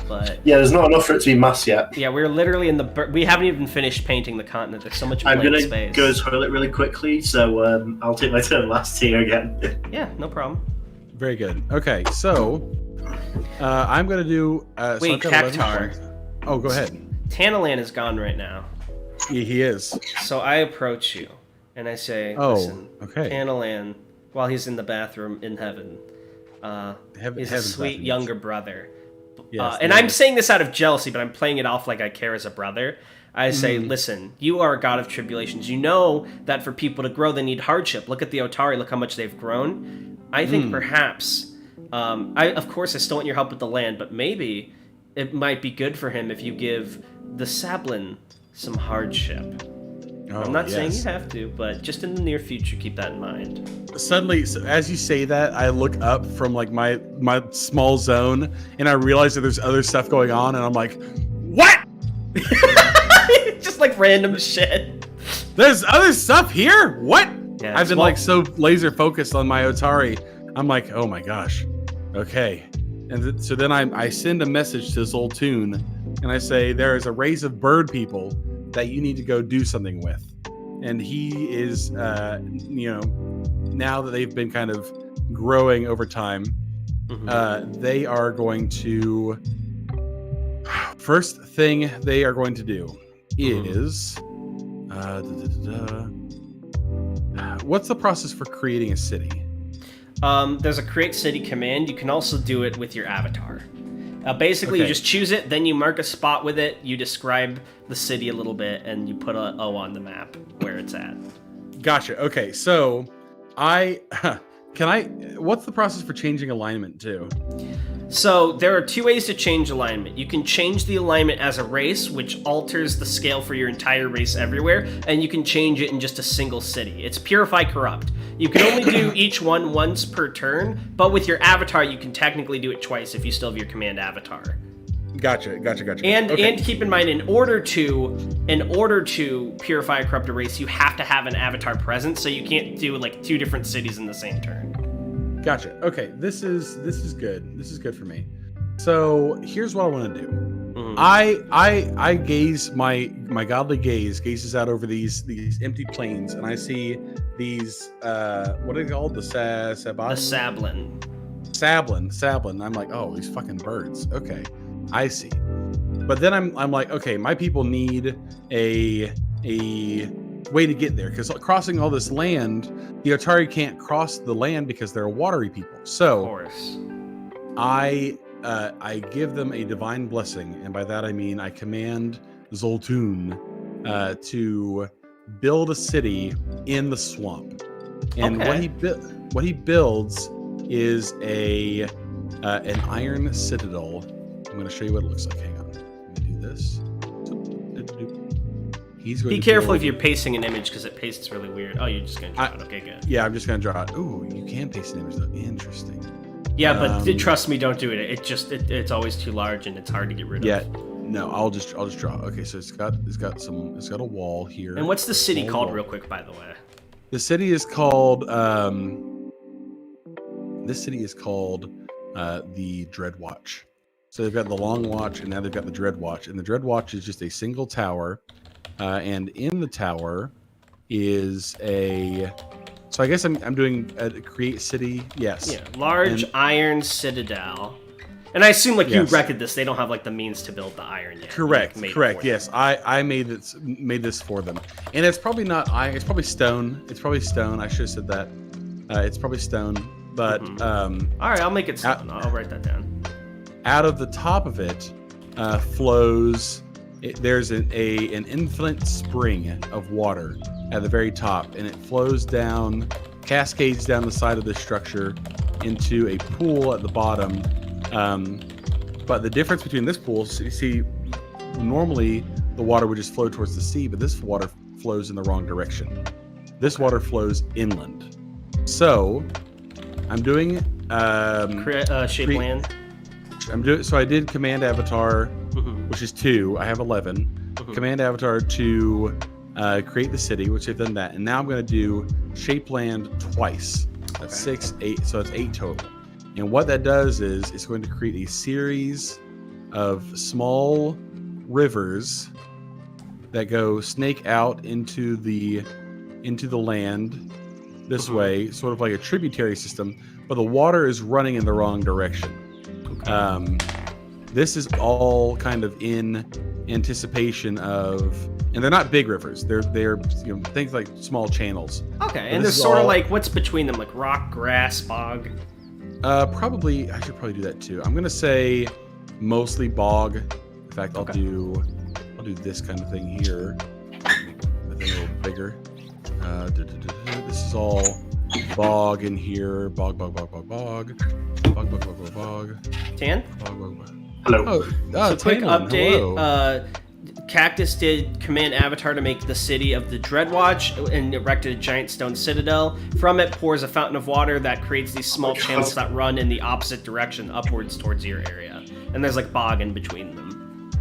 [SPEAKER 1] But
[SPEAKER 2] yeah, there's not enough for it to be mass yet.
[SPEAKER 1] yeah, we're literally in the. We haven't even finished painting the continent. There's so much blank space.
[SPEAKER 2] I'm gonna go toilet really quickly, so I'll take my turn last here again.
[SPEAKER 1] Yeah, no problem.
[SPEAKER 3] Very good. Okay, so I'm gonna do.
[SPEAKER 1] Wait, Cactar.
[SPEAKER 3] Oh, go ahead.
[SPEAKER 1] Tanhony is gone right now.
[SPEAKER 3] He is.
[SPEAKER 1] So I approach you, and I say, "Listen,
[SPEAKER 3] okay.
[SPEAKER 1] Tanhony, while he's in the bathroom in heaven, he's a sweet younger brother."
[SPEAKER 3] Yes,
[SPEAKER 1] and I'm saying this out of jealousy, but I'm playing it off like I care as a brother. I say, listen, you are a god of tribulations. You know that for people to grow, they need hardship. Look at the Otari. Look how much they've grown. I think perhaps, of course, I still want your help with the land, but maybe it might be good for him if you give the Sablin some hardship. I'm not saying you have to, but just in the near future, keep that in mind. Suddenly,
[SPEAKER 3] as you say that, I look up from like my small zone, and I realize that there's other stuff going on, and I'm like, what?
[SPEAKER 1] Just like random shit.
[SPEAKER 3] There's other stuff here? What?
[SPEAKER 1] Yeah,
[SPEAKER 3] I've been like so laser focused on my Otari. I'm like, oh my gosh. Okay. And so then I send a message to this old tune, and I say, there is a race of bird people that you need to go do something with. And he is, now that they've been kind of growing over time, they are going to, first thing they are going to do is, what's the process for creating a city?
[SPEAKER 1] There's a create city command. You can also do it with your avatar. Basically, you just choose it, then you mark a spot with it, you describe the city a little bit, and you put a O on the map where it's at.
[SPEAKER 3] Gotcha. Okay, so what's the process for changing alignment too?
[SPEAKER 1] So there are 2 ways to change alignment. You can change the alignment as a race, which alters the scale for your entire race everywhere, and you can change it in just a single city. It's Purify Corrupt. You can only do each one once per turn, but with your avatar, you can technically do it twice if you still have your command avatar.
[SPEAKER 3] Gotcha.
[SPEAKER 1] And keep in mind, in order to purify a corrupted race, you have to have an avatar present, so you can't do like 2 different cities in the same turn.
[SPEAKER 3] Gotcha. Okay, this is good. This is good for me. So here's what I want to do.
[SPEAKER 1] Mhm.
[SPEAKER 3] I gaze my godly gaze gazes out over these empty plains, and I see these what are they called? The
[SPEAKER 1] Sablin.
[SPEAKER 3] Sablin. I'm like, oh, these fucking birds. Okay, I see. But then I'm like, okay, my people need a way to get there, because crossing all this land, the Otari can't cross the land because they're watery people. So
[SPEAKER 1] Of course.
[SPEAKER 3] I give them a divine blessing, and by that I mean I command Zoltun to build a city in the swamp. And
[SPEAKER 1] Okay.
[SPEAKER 3] what he builds is an iron citadel. I'm going to show you what it looks like. Hang on, let me do this. He's going
[SPEAKER 1] Be
[SPEAKER 3] to
[SPEAKER 1] careful
[SPEAKER 3] build-
[SPEAKER 1] if you're pasting an image because it pastes really weird. Oh, you're just gonna draw it. Okay, good.
[SPEAKER 3] Yeah, I'm just going to draw it. Ooh, you can paste an image though. Interesting.
[SPEAKER 1] Yeah, but trust me, don't do it. It's always too large and it's hard to get rid of.
[SPEAKER 3] Yeah, no, I'll just draw. Okay, so it's got a wall here.
[SPEAKER 1] And what's the city
[SPEAKER 3] Small
[SPEAKER 1] called,
[SPEAKER 3] wall.
[SPEAKER 1] real quick, by the way?
[SPEAKER 3] The city is called the Dreadwatch. So they've got the Long Watch, and now they've got the Dreadwatch. And the Dreadwatch is just a single tower, and in the tower is a. So I guess I'm doing a create city. Yes.
[SPEAKER 1] Yeah, large
[SPEAKER 3] And-
[SPEAKER 1] iron citadel. And I assume, like,
[SPEAKER 3] Yes.
[SPEAKER 1] you record this, they don't have, like, the means to build the iron yet.
[SPEAKER 3] Correct.
[SPEAKER 1] You made it
[SPEAKER 3] Correct.
[SPEAKER 1] for
[SPEAKER 3] Yes, I made this for them, and it's probably not iron. It's probably stone. It's probably stone. I should have said that. It's probably stone. But
[SPEAKER 1] them. All right, I'll make it stone. I'll write that down.
[SPEAKER 3] out of the top of it flows. There's an infinite spring of water at the very top, and it flows down, cascades down the side of the structure into a pool at the bottom. But the difference between this pool, so you see, normally the water would just flow towards the sea, but this water flows in the wrong direction. This water flows inland. So I'm doing
[SPEAKER 1] Shape land.
[SPEAKER 3] so I did command avatar,
[SPEAKER 1] Mhm.
[SPEAKER 3] which is 2. I have 11. Command avatar to create the city, which they've done that, and now I'm going to do shape land twice. That's 6, 8, so it's 8 total. And what that does is it's going to create a series of small rivers that go snake out into the land this way, sort of like a tributary system, but the water is running in the wrong direction. This is all kind of in anticipation of, and they're not big rivers. They're things like small channels.
[SPEAKER 1] Okay, and
[SPEAKER 3] this
[SPEAKER 1] there's
[SPEAKER 3] is
[SPEAKER 1] sort of
[SPEAKER 3] all-
[SPEAKER 1] like, what's between them? Like rock, grass, bog?
[SPEAKER 3] Probably I should probably do that too. I'm gonna say mostly bog. In fact, I'll do this kind of thing here. I think a little bigger. This is all bog in here. Bog.
[SPEAKER 1] Tan?
[SPEAKER 2] Hello.
[SPEAKER 3] Oh,
[SPEAKER 1] Quick
[SPEAKER 3] Tanhony,
[SPEAKER 1] update.
[SPEAKER 3] hello.
[SPEAKER 1] Kaktus did command Avatar to make the city of the Dreadwatch and erected a giant stone citadel. From it pours a fountain of water that creates these small channels that run in the opposite direction, upwards towards your area. And there's like bog in between them.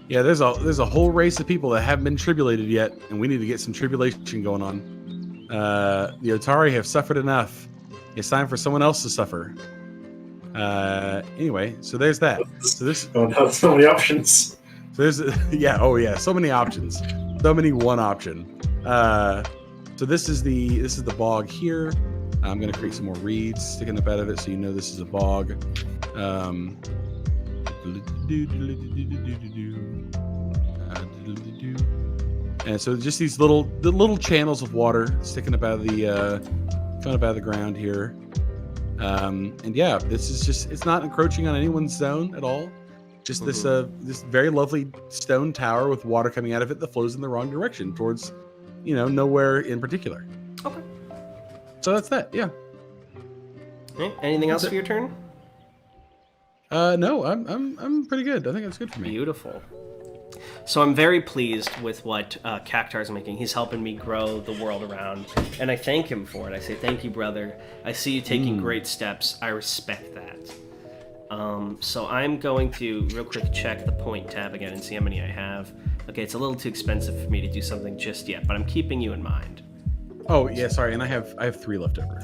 [SPEAKER 3] Yeah, there's a whole race of people that haven't been tribulated yet, and we need to get some tribulation going on. The Otari have suffered enough. It's time for someone else to suffer. Anyway, so there's that. So this,
[SPEAKER 2] Oh no, so many options.
[SPEAKER 3] so there's, so many options, so many one option. So this is the bog here. I'm gonna create some more reeds sticking up out of it, so you know this is a bog. And so just these little channels of water sticking up out of the ground here. And yeah, this is just, it's not encroaching on anyone's zone at all. Just this very lovely stone tower with water coming out of it that flows in the wrong direction towards, nowhere in particular.
[SPEAKER 1] Okay.
[SPEAKER 3] So that's that. Yeah.
[SPEAKER 1] Okay, anything else for your turn?
[SPEAKER 3] No, I'm pretty good. I think that's good for me.
[SPEAKER 1] Beautiful. So I'm very pleased with what Cactar's making. He's helping me grow the world around, and I thank him for it. I say, thank you, brother. I see you taking great steps. I respect that. So I'm going to real quick check the point tab again and see how many I have. Okay, it's a little too expensive for me to do something just yet, but I'm keeping you in mind.
[SPEAKER 3] Oh yeah, sorry, and I have 3 left over.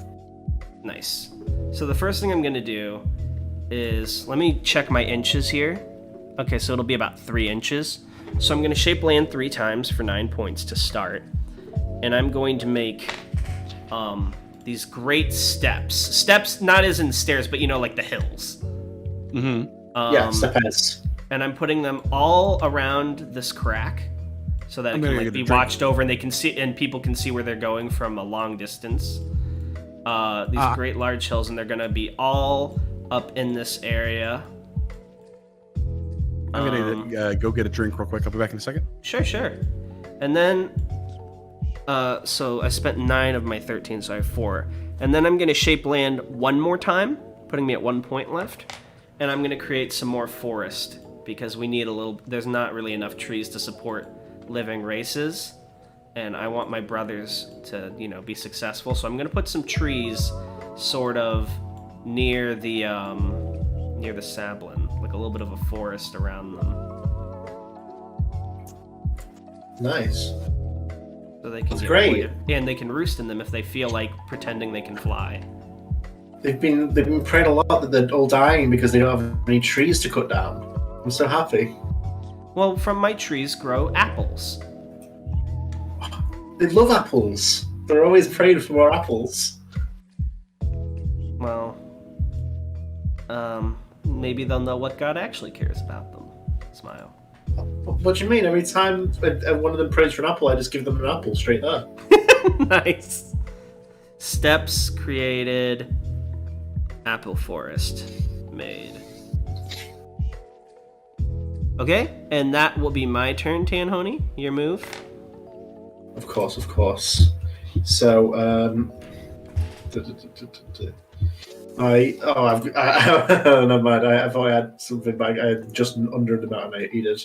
[SPEAKER 1] Nice. So the first thing I'm going to do is, let me check my inches here. Okay, so it'll be about 3 inches. So I'm going to shape land 3 times for 9 points to start. And I'm going to make these great steps. Steps, not as in stairs, but like the hills.
[SPEAKER 2] Yeah, steps.
[SPEAKER 1] And I'm putting them all around this crack so that it can like be watched over and they can see, and people can see where they're going from a long distance. These great large hills, and they're gonna be all up in this area.
[SPEAKER 3] I'm gonna go get a drink real quick. I'll be back in a second.
[SPEAKER 1] Sure. And then, so I spent 9 of my 13, so I have 4. And then I'm gonna shape land 1 more time, putting me at 1 point left. And I'm gonna create some more forest because we need a little. There's not really enough trees to support living races. And I want my brothers to, be successful. So I'm gonna put some trees, sort of near the saplin, like a little bit of a forest around them.
[SPEAKER 2] Nice.
[SPEAKER 1] So they can
[SPEAKER 2] That's great.
[SPEAKER 1] And they can roost in them if they feel like pretending they can fly.
[SPEAKER 2] They've been praying a lot that they're all dying because they don't have any trees to cut down. I'm so happy.
[SPEAKER 1] Well, from my trees grow apples.
[SPEAKER 2] They love apples. They're always praying for more apples.
[SPEAKER 1] Well, maybe they'll know what God actually cares about them. Smile.
[SPEAKER 2] What do you mean? Every time one of them prays for an apple, I just give them an apple straight there.
[SPEAKER 1] Nice. Steps created. Apple forest made. Okay, and that will be my turn, Tanhony. Your move.
[SPEAKER 2] Of course. So, never mind. I thought I had something back. I had just under the amount I needed.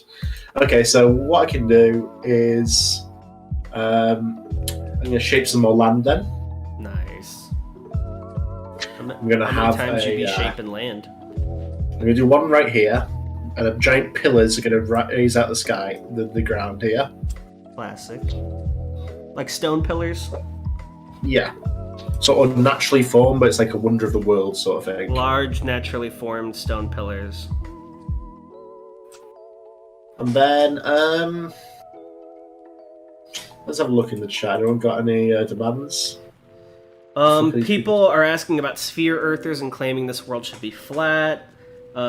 [SPEAKER 2] Okay, so what I can do is I'm going to shape some more land then.
[SPEAKER 1] Nice.
[SPEAKER 2] I'm going to have
[SPEAKER 1] how many times you be shaping land?
[SPEAKER 2] I'm going to do one right here, and the giant pillars are going to raise out the sky, the ground here.
[SPEAKER 1] Classic. Like stone pillars?
[SPEAKER 2] Yeah. Sort of naturally formed, but it's like a wonder of the world sort of thing.
[SPEAKER 1] Large, naturally formed stone pillars.
[SPEAKER 2] And then, let's have a look in the chat. Anyone got any demands?
[SPEAKER 1] People are asking about sphere earthers and claiming this world should be flat.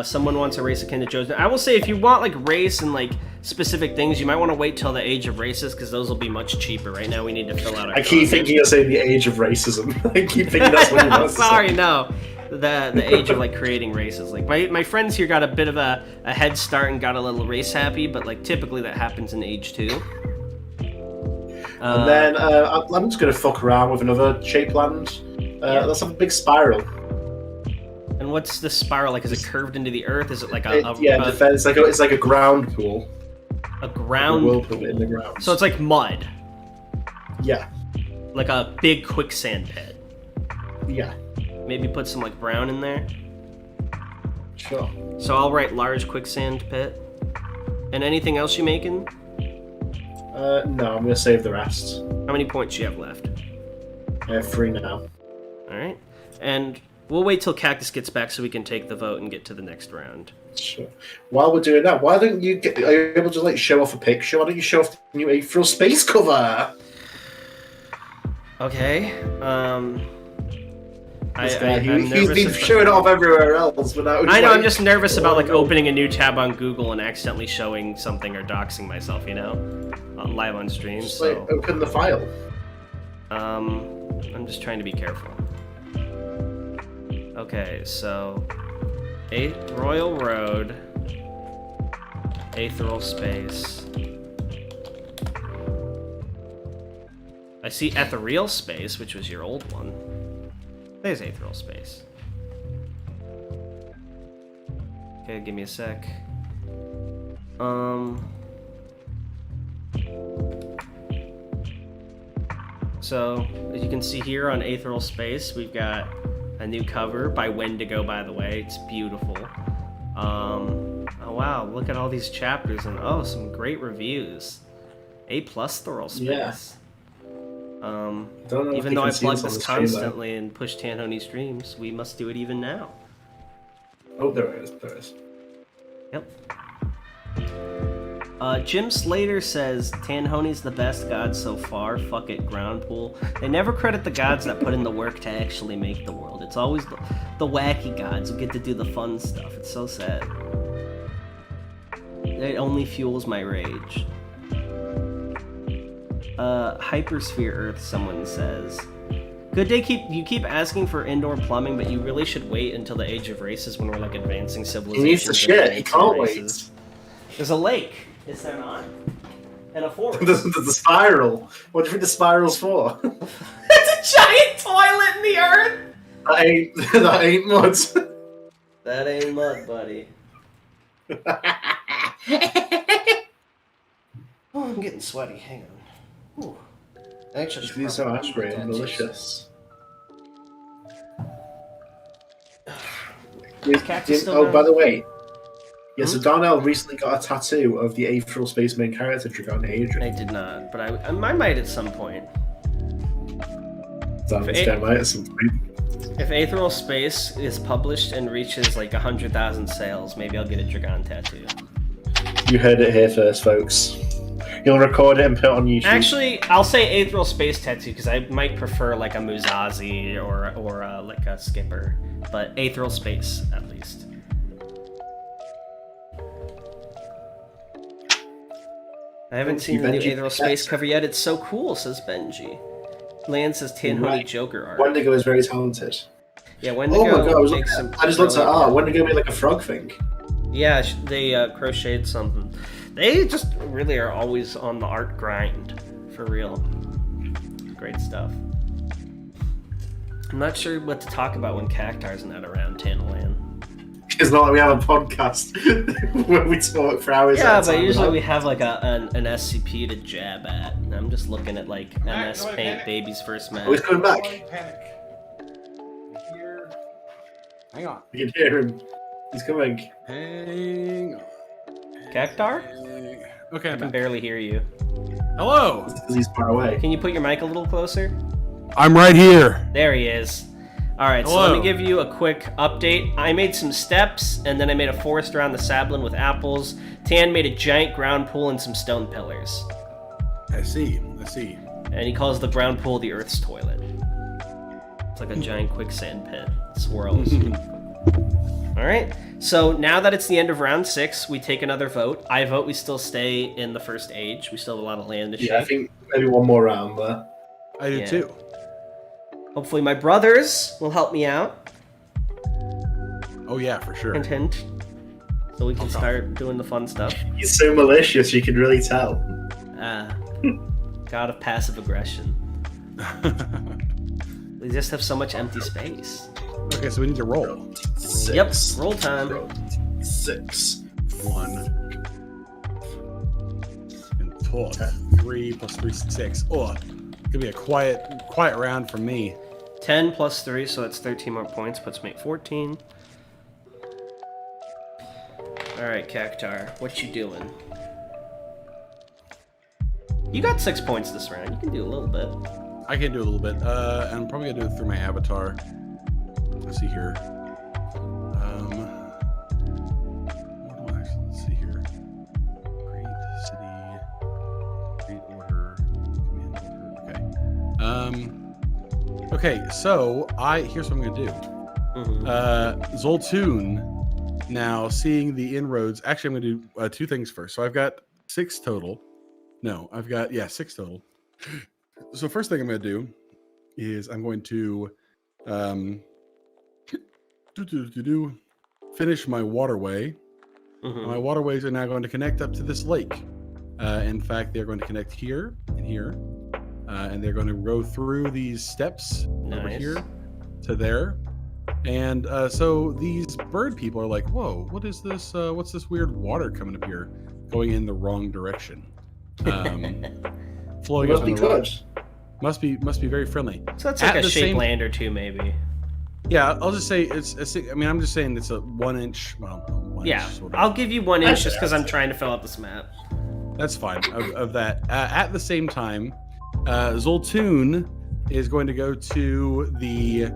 [SPEAKER 1] Someone wants a race akin to Joe's. I will say, if you want like race and like specific things, you might want to wait till the age of races because those will be much cheaper. Right now, we need to fill out our.
[SPEAKER 2] I keep thinking you're saying the age of racism. I keep thinking that's what you're
[SPEAKER 1] Sorry, no. The age of like creating races. Like my friends here got a bit of a head start and got a little race happy, but like typically that happens in age 2.
[SPEAKER 2] And then I'm just gonna fuck around with another shape land. Let's have a big spiral.
[SPEAKER 1] And what's the spiral like? Is it curved into the earth? Is it like
[SPEAKER 2] it's like a ground pool.
[SPEAKER 1] A ground
[SPEAKER 2] whirlpool in the ground.
[SPEAKER 1] So it's like mud.
[SPEAKER 2] Yeah.
[SPEAKER 1] Like a big quicksand pit.
[SPEAKER 2] Yeah.
[SPEAKER 1] Maybe put some like brown in there.
[SPEAKER 2] Sure.
[SPEAKER 1] So I'll write large quicksand pit. And anything else you making?
[SPEAKER 2] No, I'm gonna save the rest.
[SPEAKER 1] How many points do you have left?
[SPEAKER 2] I have 3 now.
[SPEAKER 1] Alright. And we'll wait till Kaktus gets back so we can take the vote and get to the next round.
[SPEAKER 2] Sure. While we're doing that, why don't you are you able to like show off a picture? Why don't you show off the new April space cover?
[SPEAKER 1] Okay.
[SPEAKER 2] He's been showing it off everywhere else, but now
[SPEAKER 1] I know. I'm just nervous about like opening a new tab on Google and accidentally showing something or doxing myself. Live on stream.
[SPEAKER 2] Just
[SPEAKER 1] so
[SPEAKER 2] like, open the file.
[SPEAKER 1] I'm just trying to be careful. Okay, so 8th Royal Road, Aetheral Space. I see Ethereal Space, which was your old one. There's Aetheral Space. Okay, give me a sec. So, as you can see here on Aetheral Space, we've got a new cover by Wendigo, by the way. It's beautiful. Oh wow, look at all these chapters and some great reviews. A+ Thoral Space. Yeah.
[SPEAKER 2] Don't know if
[SPEAKER 1] Even
[SPEAKER 2] you
[SPEAKER 1] though
[SPEAKER 2] can
[SPEAKER 1] I
[SPEAKER 2] see
[SPEAKER 1] plug
[SPEAKER 2] this on
[SPEAKER 1] this
[SPEAKER 2] the screen, though.
[SPEAKER 1] constantly and push Tanhony streams, we must do it even now.
[SPEAKER 2] Oh, there it is. There it is.
[SPEAKER 1] Yep. Jim Slater says Tanhony's the best god so far. Fuck it, ground pool. They never credit the gods that put in the work to actually make the world. It's always the wacky gods who get to do the fun stuff. It's so sad. It only fuels my rage. Hypersphere Earth, someone says. Good day, you keep asking for indoor plumbing, but you really should wait until the age of races when we're like advancing civilizations.
[SPEAKER 2] He needs the shit. He can't wait.
[SPEAKER 1] There's a lake, is there not? And a forest.
[SPEAKER 2] There's the spiral. What do you think the spiral's for?
[SPEAKER 1] It's a giant toilet in the earth!
[SPEAKER 2] That ain't mud.
[SPEAKER 1] That ain't mud, buddy. Oh, I'm getting sweaty. Hang on. Ooh. Actually,
[SPEAKER 2] These so ashbury and delicious. By the way, yeah, so Darnell recently got a tattoo of the Aetherial Space main character, Dragon Adrian.
[SPEAKER 1] I did not, but I might at some point.
[SPEAKER 2] Might at some point.
[SPEAKER 1] If Aetherial Space is published and reaches like 100,000 sales, maybe I'll get a Dragon tattoo.
[SPEAKER 2] You heard it here first, folks. You'll record it and put it on YouTube.
[SPEAKER 1] Actually, I'll say Aetherial Space tattoo because I might prefer like a Muzazi or like a Skipper, but Aetherial Space at least. I haven't seen the new Aetherial Space cover yet. It's so cool, says Benji. Land says Tanhony Joker art.
[SPEAKER 2] Wendigo is very talented.
[SPEAKER 1] Yeah, Wendigo.
[SPEAKER 2] Oh my god, I just looked at art. Wendigo made like a frog thing.
[SPEAKER 1] Yeah, they crocheted something. They just really are always on the art grind, for real. Great stuff. I'm not sure what to talk about when Cactar's not around, Tanhony.
[SPEAKER 2] It's not like we have a podcast where we talk for hours.
[SPEAKER 1] Yeah, but usually we have like an SCP to jab at. And I'm just looking at like MS Paint Baby's first map.
[SPEAKER 2] Oh, he's coming back.
[SPEAKER 3] Hang on.
[SPEAKER 2] You can hear him. He's coming.
[SPEAKER 3] Hang on.
[SPEAKER 1] Cactar?
[SPEAKER 3] Okay,
[SPEAKER 1] I can barely hear you.
[SPEAKER 3] Hello.
[SPEAKER 2] Because he's far away.
[SPEAKER 1] Can you put your mic a little closer?
[SPEAKER 3] I'm right here.
[SPEAKER 1] There he is. Alright, so let me give you a quick update. I made some steps, and then I made a forest around the sapling with apples. Tan made a giant ground pool and some stone pillars.
[SPEAKER 3] I see.
[SPEAKER 1] And he calls the ground pool the Earth's toilet. It's like a giant quicksand pit. It swirls. Alright, so now that it's the end of round 6, we take another vote. I vote we still stay in the first age. We still have a lot of land to shake.
[SPEAKER 2] Yeah, I think maybe one more round there.
[SPEAKER 3] I do too.
[SPEAKER 1] Hopefully my brothers will help me out.
[SPEAKER 3] Oh yeah, for sure.
[SPEAKER 1] Hint, hint. So we can start doing the fun stuff.
[SPEAKER 2] He's so malicious, you can really tell.
[SPEAKER 1] God of passive aggression. We just have so much empty space.
[SPEAKER 3] Okay, so we need to roll.
[SPEAKER 2] 6.
[SPEAKER 1] Yep, roll time.
[SPEAKER 2] 6.
[SPEAKER 3] 1. And 3 plus 3, 6. Oh, it's gonna be a quiet round for me.
[SPEAKER 1] 10 plus 3, so that's 13 more points. Puts me at 14. Alright, Cactar, what you doing? You got 6 points this round. You can do a little bit.
[SPEAKER 3] I can do a little bit. And I'm probably gonna do it through my avatar. Let's see here. Let's see here. Great city. Great order. Command order. Okay. Okay, so here's what I'm gonna do. Zoltun, now seeing the inroads. Actually, I'm gonna do 2 things first. So I've got 6 total. No, I've got 6 total. So first thing I'm gonna do is I'm going to finish my waterway. My waterways are now going to connect up to this lake. In fact, they're going to connect here and here, and they're going to go through these steps over here to there. And so these bird people are like, "Whoa, what is this? What's this weird water coming up here, going in the wrong direction?" Flowing up in the rocks. Must be very friendly.
[SPEAKER 1] So that's like a shape land or 2, maybe.
[SPEAKER 3] Yeah, I'll just say it's. I'm just saying it's a 1 inch. Well, 1
[SPEAKER 1] yeah,
[SPEAKER 3] inch sort of.
[SPEAKER 1] I'll give you 1 inch just because I'm trying to fill out this map.
[SPEAKER 3] That's fine. Of that. At the same time, Zoltun is going to go to the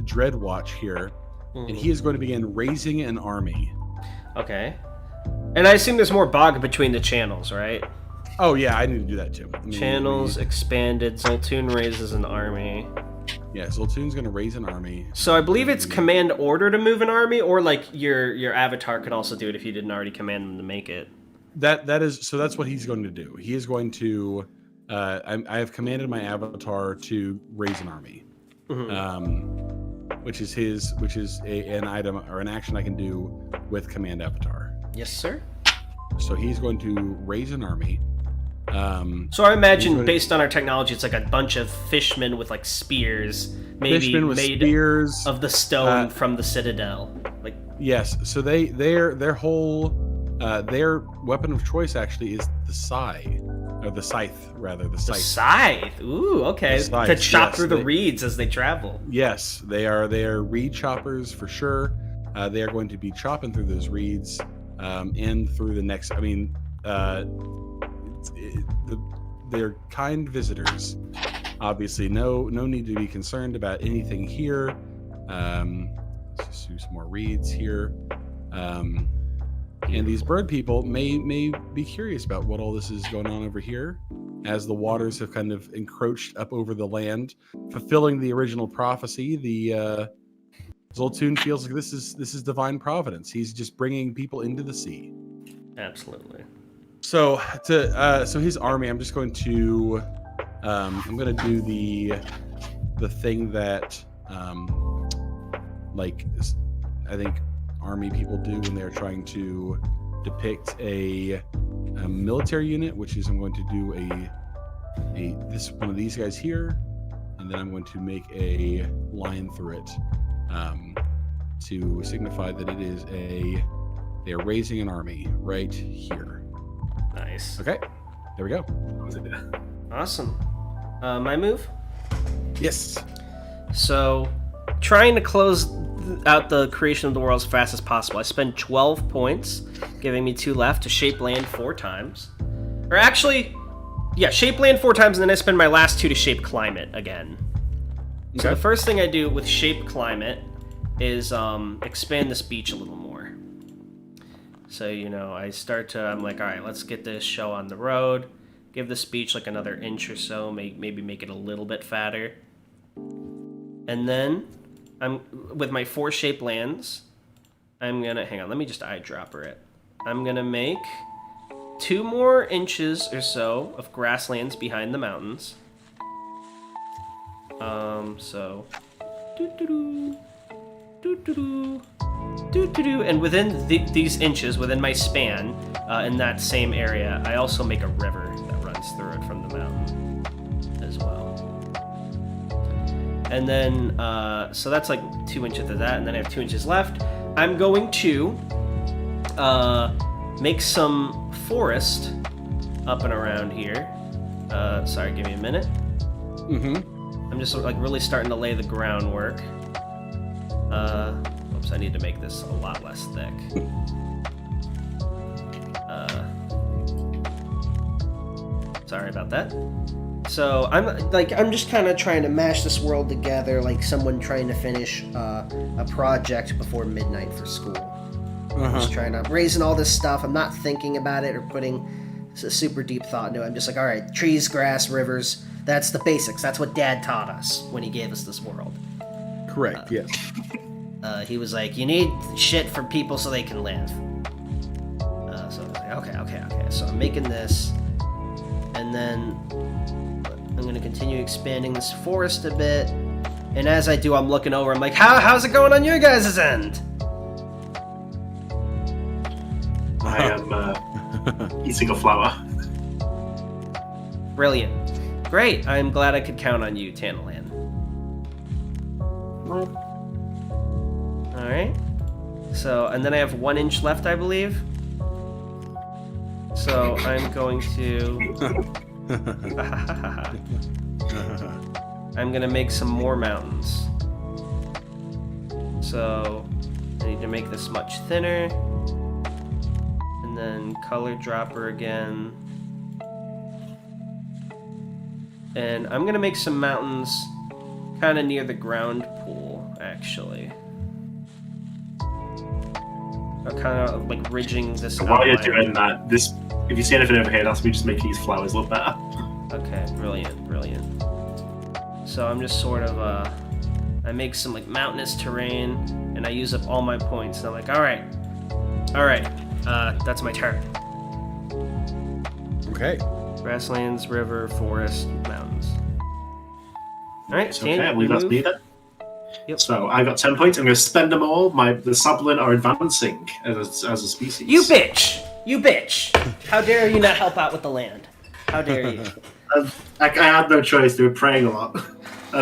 [SPEAKER 3] Dread Watch here, and he is going to begin raising an army.
[SPEAKER 1] Okay. And I assume there's more bog between the channels, right?
[SPEAKER 3] Oh yeah, I need to do that too.
[SPEAKER 1] Channels expanded. Zoltun raises an army.
[SPEAKER 3] Yeah, Zoltun's going to raise an army.
[SPEAKER 1] So I believe it's command order to move an army, or like your avatar could also do it if you didn't already command them to make it.
[SPEAKER 3] That is so. That's what he's going to do. He is going to. I have commanded my avatar to raise an army, which is an item or an action I can do with command avatar.
[SPEAKER 1] Yes, sir.
[SPEAKER 3] So he's going to raise an army.
[SPEAKER 1] So I imagine, based on our technology, it's like a bunch of fishmen with like spears, maybe made
[SPEAKER 3] spears,
[SPEAKER 1] of the stone from the citadel. Like
[SPEAKER 3] yes, so their whole their weapon of choice actually is the scythe, or the scythe rather. The
[SPEAKER 1] scythe. Ooh, okay.
[SPEAKER 3] Scythe,
[SPEAKER 1] to chop through the reeds as they travel.
[SPEAKER 3] Yes, they are reed choppers for sure. They are going to be chopping through those reeds and through the next. I mean. They're kind visitors. Obviously, no need to be concerned about anything here. Let's just do some more reeds here. And these bird people may be curious about what all this is going on over here, as the waters have kind of encroached up over the land, fulfilling the original prophecy. The Zoltun feels like this is divine providence. He's just bringing people into the sea.
[SPEAKER 1] Absolutely.
[SPEAKER 3] So his army, I'm just going to I'm going to do the thing that like I think army people do when they're trying to depict a military unit, which is I'm going to do this one of these guys here, and then I'm going to make a line through it to signify that it is they're raising an army right here.
[SPEAKER 1] Nice.
[SPEAKER 3] Okay, there we go.
[SPEAKER 1] Awesome. My move?
[SPEAKER 3] Yes. So,
[SPEAKER 1] trying to close out the creation of the world as fast as possible. I spend 12 points, giving me 2 left to shape land 4 times. Or actually, yeah, shape land 4 times, and then I spend my last 2 to shape climate again. Okay. So the first thing I do with shape climate is expand this beach a little more. So, I'm like, all right, let's get this show on the road. Give the speech like another inch or so, maybe make it a little bit fatter. And then, with my 4 shape lands, I'm gonna, hang on, let me just eyedropper it. I'm gonna make 2 more inches or so of grasslands behind the mountains. So, and within these inches, within my span, in that same area, I also make a river that runs through it from the mountain as well. And then, so that's like 2 inches of that, and then I have 2 inches left. I'm going to make some forest up and around here. Sorry, give me a minute. I'm just like really starting to lay the groundwork. Oops, I need to make this a lot less thick. Sorry about that. So I'm just kind of trying to mash this world together, like someone trying to finish a project before midnight for school. I'm just trying to raising all this stuff. I'm not thinking about it or putting a super deep thought into it. I'm just like, all right, trees, grass, rivers. That's the basics. That's what Dad taught us when he gave us this world.
[SPEAKER 3] Correct. Yes.
[SPEAKER 1] He was like, you need shit for people so they can live. So I was like, okay. So I'm making this, and then I'm going to continue expanding this forest a bit. And as I do, I'm looking over. I'm like, how's it going on your guys' end?
[SPEAKER 2] I am eating a flower.
[SPEAKER 1] Brilliant. Great. I'm glad I could count on you, Tanhony. Alright. So, and then I have 1 inch left, I believe. So, I'm going to... I'm going to make some more mountains. So, I need to make this much thinner. And then color dropper again. And I'm going to make some mountains kind of near the ground pool, actually. Kind of like ridging this
[SPEAKER 2] While you're
[SPEAKER 1] outline.
[SPEAKER 2] doing that, if you see anything over here, that's me just making these flowers look better.
[SPEAKER 1] Okay, brilliant, brilliant. So I'm just sort of, I make some like mountainous terrain, and I use up all my points. And I'm like, all right, that's my turn.
[SPEAKER 3] Okay.
[SPEAKER 1] Grasslands, river, forest, mountains. All right,
[SPEAKER 2] Okay, I
[SPEAKER 1] Tanny,
[SPEAKER 2] believe that's
[SPEAKER 1] move.
[SPEAKER 2] me then.
[SPEAKER 1] Yep.
[SPEAKER 2] So I got 10 points. I'm going to spend them all. The Sablin are advancing as a species.
[SPEAKER 1] You bitch! You bitch! How dare you not help out with the land? How dare you?
[SPEAKER 2] I had no choice. They were praying a lot.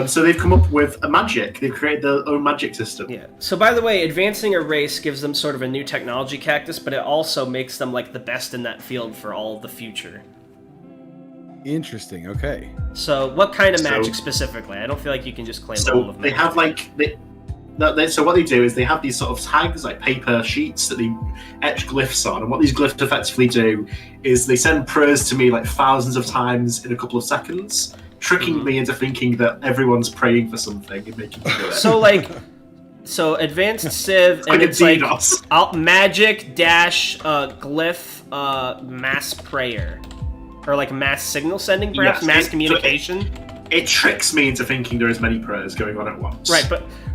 [SPEAKER 2] So they've come up with a magic. They've created their own magic system.
[SPEAKER 1] Yeah. So by the way, advancing a race gives them sort of a new technology cactus, but it also makes them like the best in that field for all the future.
[SPEAKER 3] Interesting. Okay.
[SPEAKER 1] So what kind of magic specifically? I don't feel like you can just claim all of them.
[SPEAKER 2] They have like so what they do is they have these sort of tags, like paper sheets that they etch glyphs on, and what these glyphs effectively do is they send prayers to me like thousands of times in a couple of seconds, tricking me into thinking that everyone's praying for something and making me do it.
[SPEAKER 1] So advanced civ, and it's like magic dash glyph mass prayer. Or like mass signal sending, perhaps?
[SPEAKER 2] Yes,
[SPEAKER 1] mass communication?
[SPEAKER 2] It tricks me into thinking there is many prayers going on at once.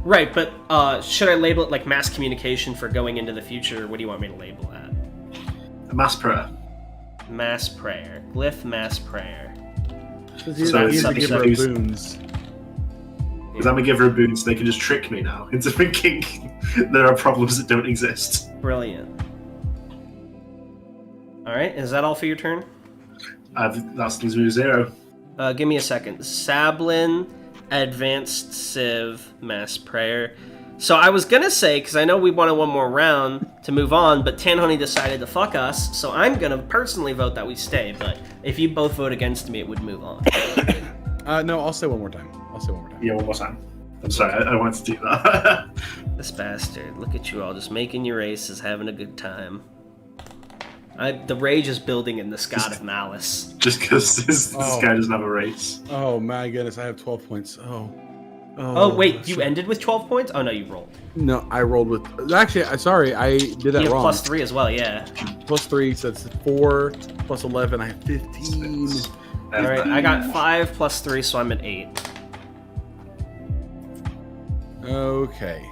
[SPEAKER 1] Right, but should I label it like mass communication for going into the future? What do you want me to label that?
[SPEAKER 2] A mass prayer.
[SPEAKER 1] Mass prayer. Glyph mass prayer.
[SPEAKER 3] So he's a giver of boons.
[SPEAKER 2] Because I'm a giver of boons, so they can just trick me now into thinking there are problems that don't exist.
[SPEAKER 1] Brilliant. Alright, is that all for your turn?
[SPEAKER 2] That's leaves me with 0.
[SPEAKER 1] Give me a second. Sablin, Advanced Civ, Mass Prayer. So I was gonna say, because I know we wanted one more round to move on, but Tanhony decided to fuck us, so I'm gonna personally vote that we stay, but if you both vote against me, it would move on.
[SPEAKER 3] No, I'll say one more time.
[SPEAKER 2] Yeah, one more time. I'm sorry, I wanted to do that.
[SPEAKER 1] This bastard. Look at you all just making your races, having a good time. The rage is building in this god of malice.
[SPEAKER 2] Just because this guy doesn't have a race.
[SPEAKER 3] Oh my goodness, I have 12 points.
[SPEAKER 1] Oh wait, you ended with 12 points? Oh no, you rolled.
[SPEAKER 3] No, I rolled with... Actually, sorry, I did that
[SPEAKER 1] you have
[SPEAKER 3] wrong.
[SPEAKER 1] +3 as well, yeah.
[SPEAKER 3] +3, so that's 4, plus 11, I have 15.
[SPEAKER 1] Alright, I got 5 +3, so I'm at 8.
[SPEAKER 3] Okay.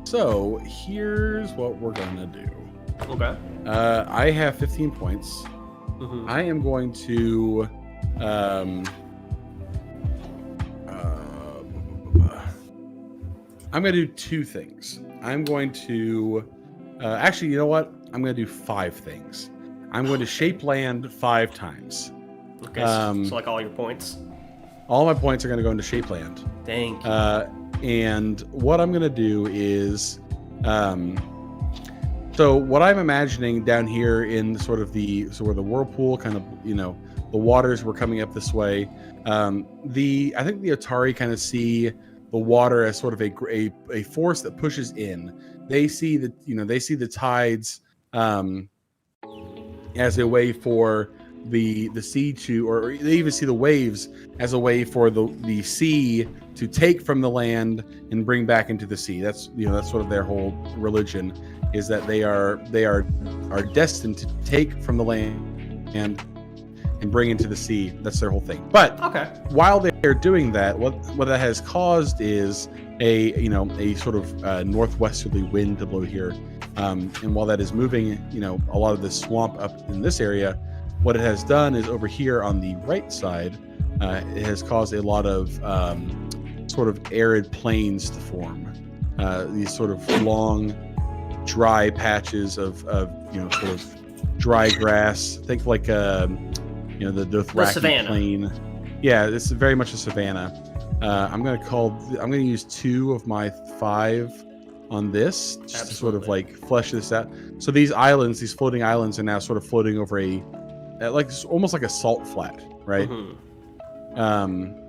[SPEAKER 3] So, here's what we're gonna do.
[SPEAKER 1] Okay.
[SPEAKER 3] I have 15 points.
[SPEAKER 1] Mm-hmm.
[SPEAKER 3] I am going to... I'm going to do 2 things. I'm going to... actually, you know what? I'm going to do 5 things. I'm going to shape land 5 times.
[SPEAKER 1] Okay, so like all your points?
[SPEAKER 3] All my points are going to go into shape land.
[SPEAKER 1] Thank you.
[SPEAKER 3] And what I'm going to do is... so what I'm imagining down here in sort of the whirlpool, kind of, the waters were coming up this way. I think the Otari kind of see the water as sort of a force that pushes in. They see the tides as a way for the sea to, or they even see the waves as a way for the sea to take from the land and bring back into the sea. That's sort of their whole religion, is that they are destined to take from the land and bring into the sea. That's their whole thing. But while they're doing that, what that has caused is a sort of northwesterly wind to blow here. And while that is moving, a lot of the swamp up in this area, what it has done is over here on the right side, it has caused a lot of sort of arid plains to form. These sort of long, dry patches of sort of dry grass. Think like the Dothraki plain. Yeah, it's very much a savanna. I'm going to use 2 of my 5 on this, just to sort of like flesh this out. So these floating islands, are now sort of floating over almost like a salt flat, right? Mm-hmm.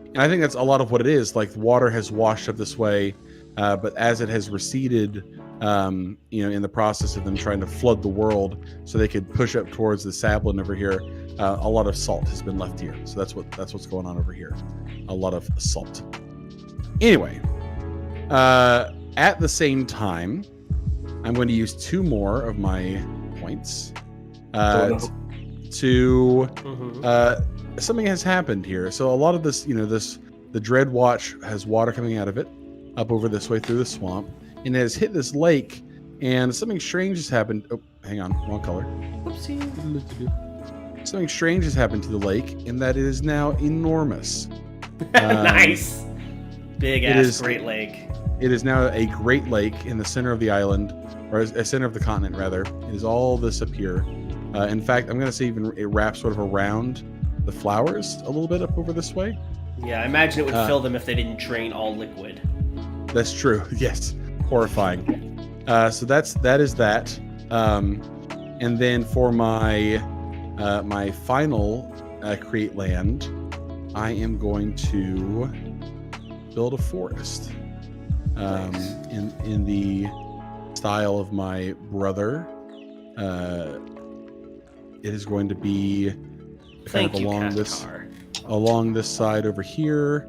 [SPEAKER 3] And I think that's a lot of what it is. Like, water has washed up this way, but as it has receded in the process of them trying to flood the world so they could push up towards the sapling over here, a lot of salt has been left here. So that's what's going on over here. A lot of salt. Anyway, at the same time, I'm going to use 2 more of my points to something has happened here. So a lot of this, the Dread Watch has water coming out of it up over this way through the swamp, and it has hit this lake, and something strange has happened. Oh, hang on, wrong color.
[SPEAKER 1] Whoopsie.
[SPEAKER 3] Something strange has happened to the lake, in that it is now enormous.
[SPEAKER 1] Nice. Big ass Great Lake.
[SPEAKER 3] It is now a great lake in the center of the island, or a center of the continent, rather. It is all this up here. In fact, I'm going to say even it wraps sort of around the flowers a little bit up over this way.
[SPEAKER 1] Yeah, I imagine it would fill them if they didn't drain all liquid.
[SPEAKER 3] That's true. Yes. Horrifying. So that is that. And then for my my final create land, I am going to build a forest. In the style of my brother. It is going to be along this side over here.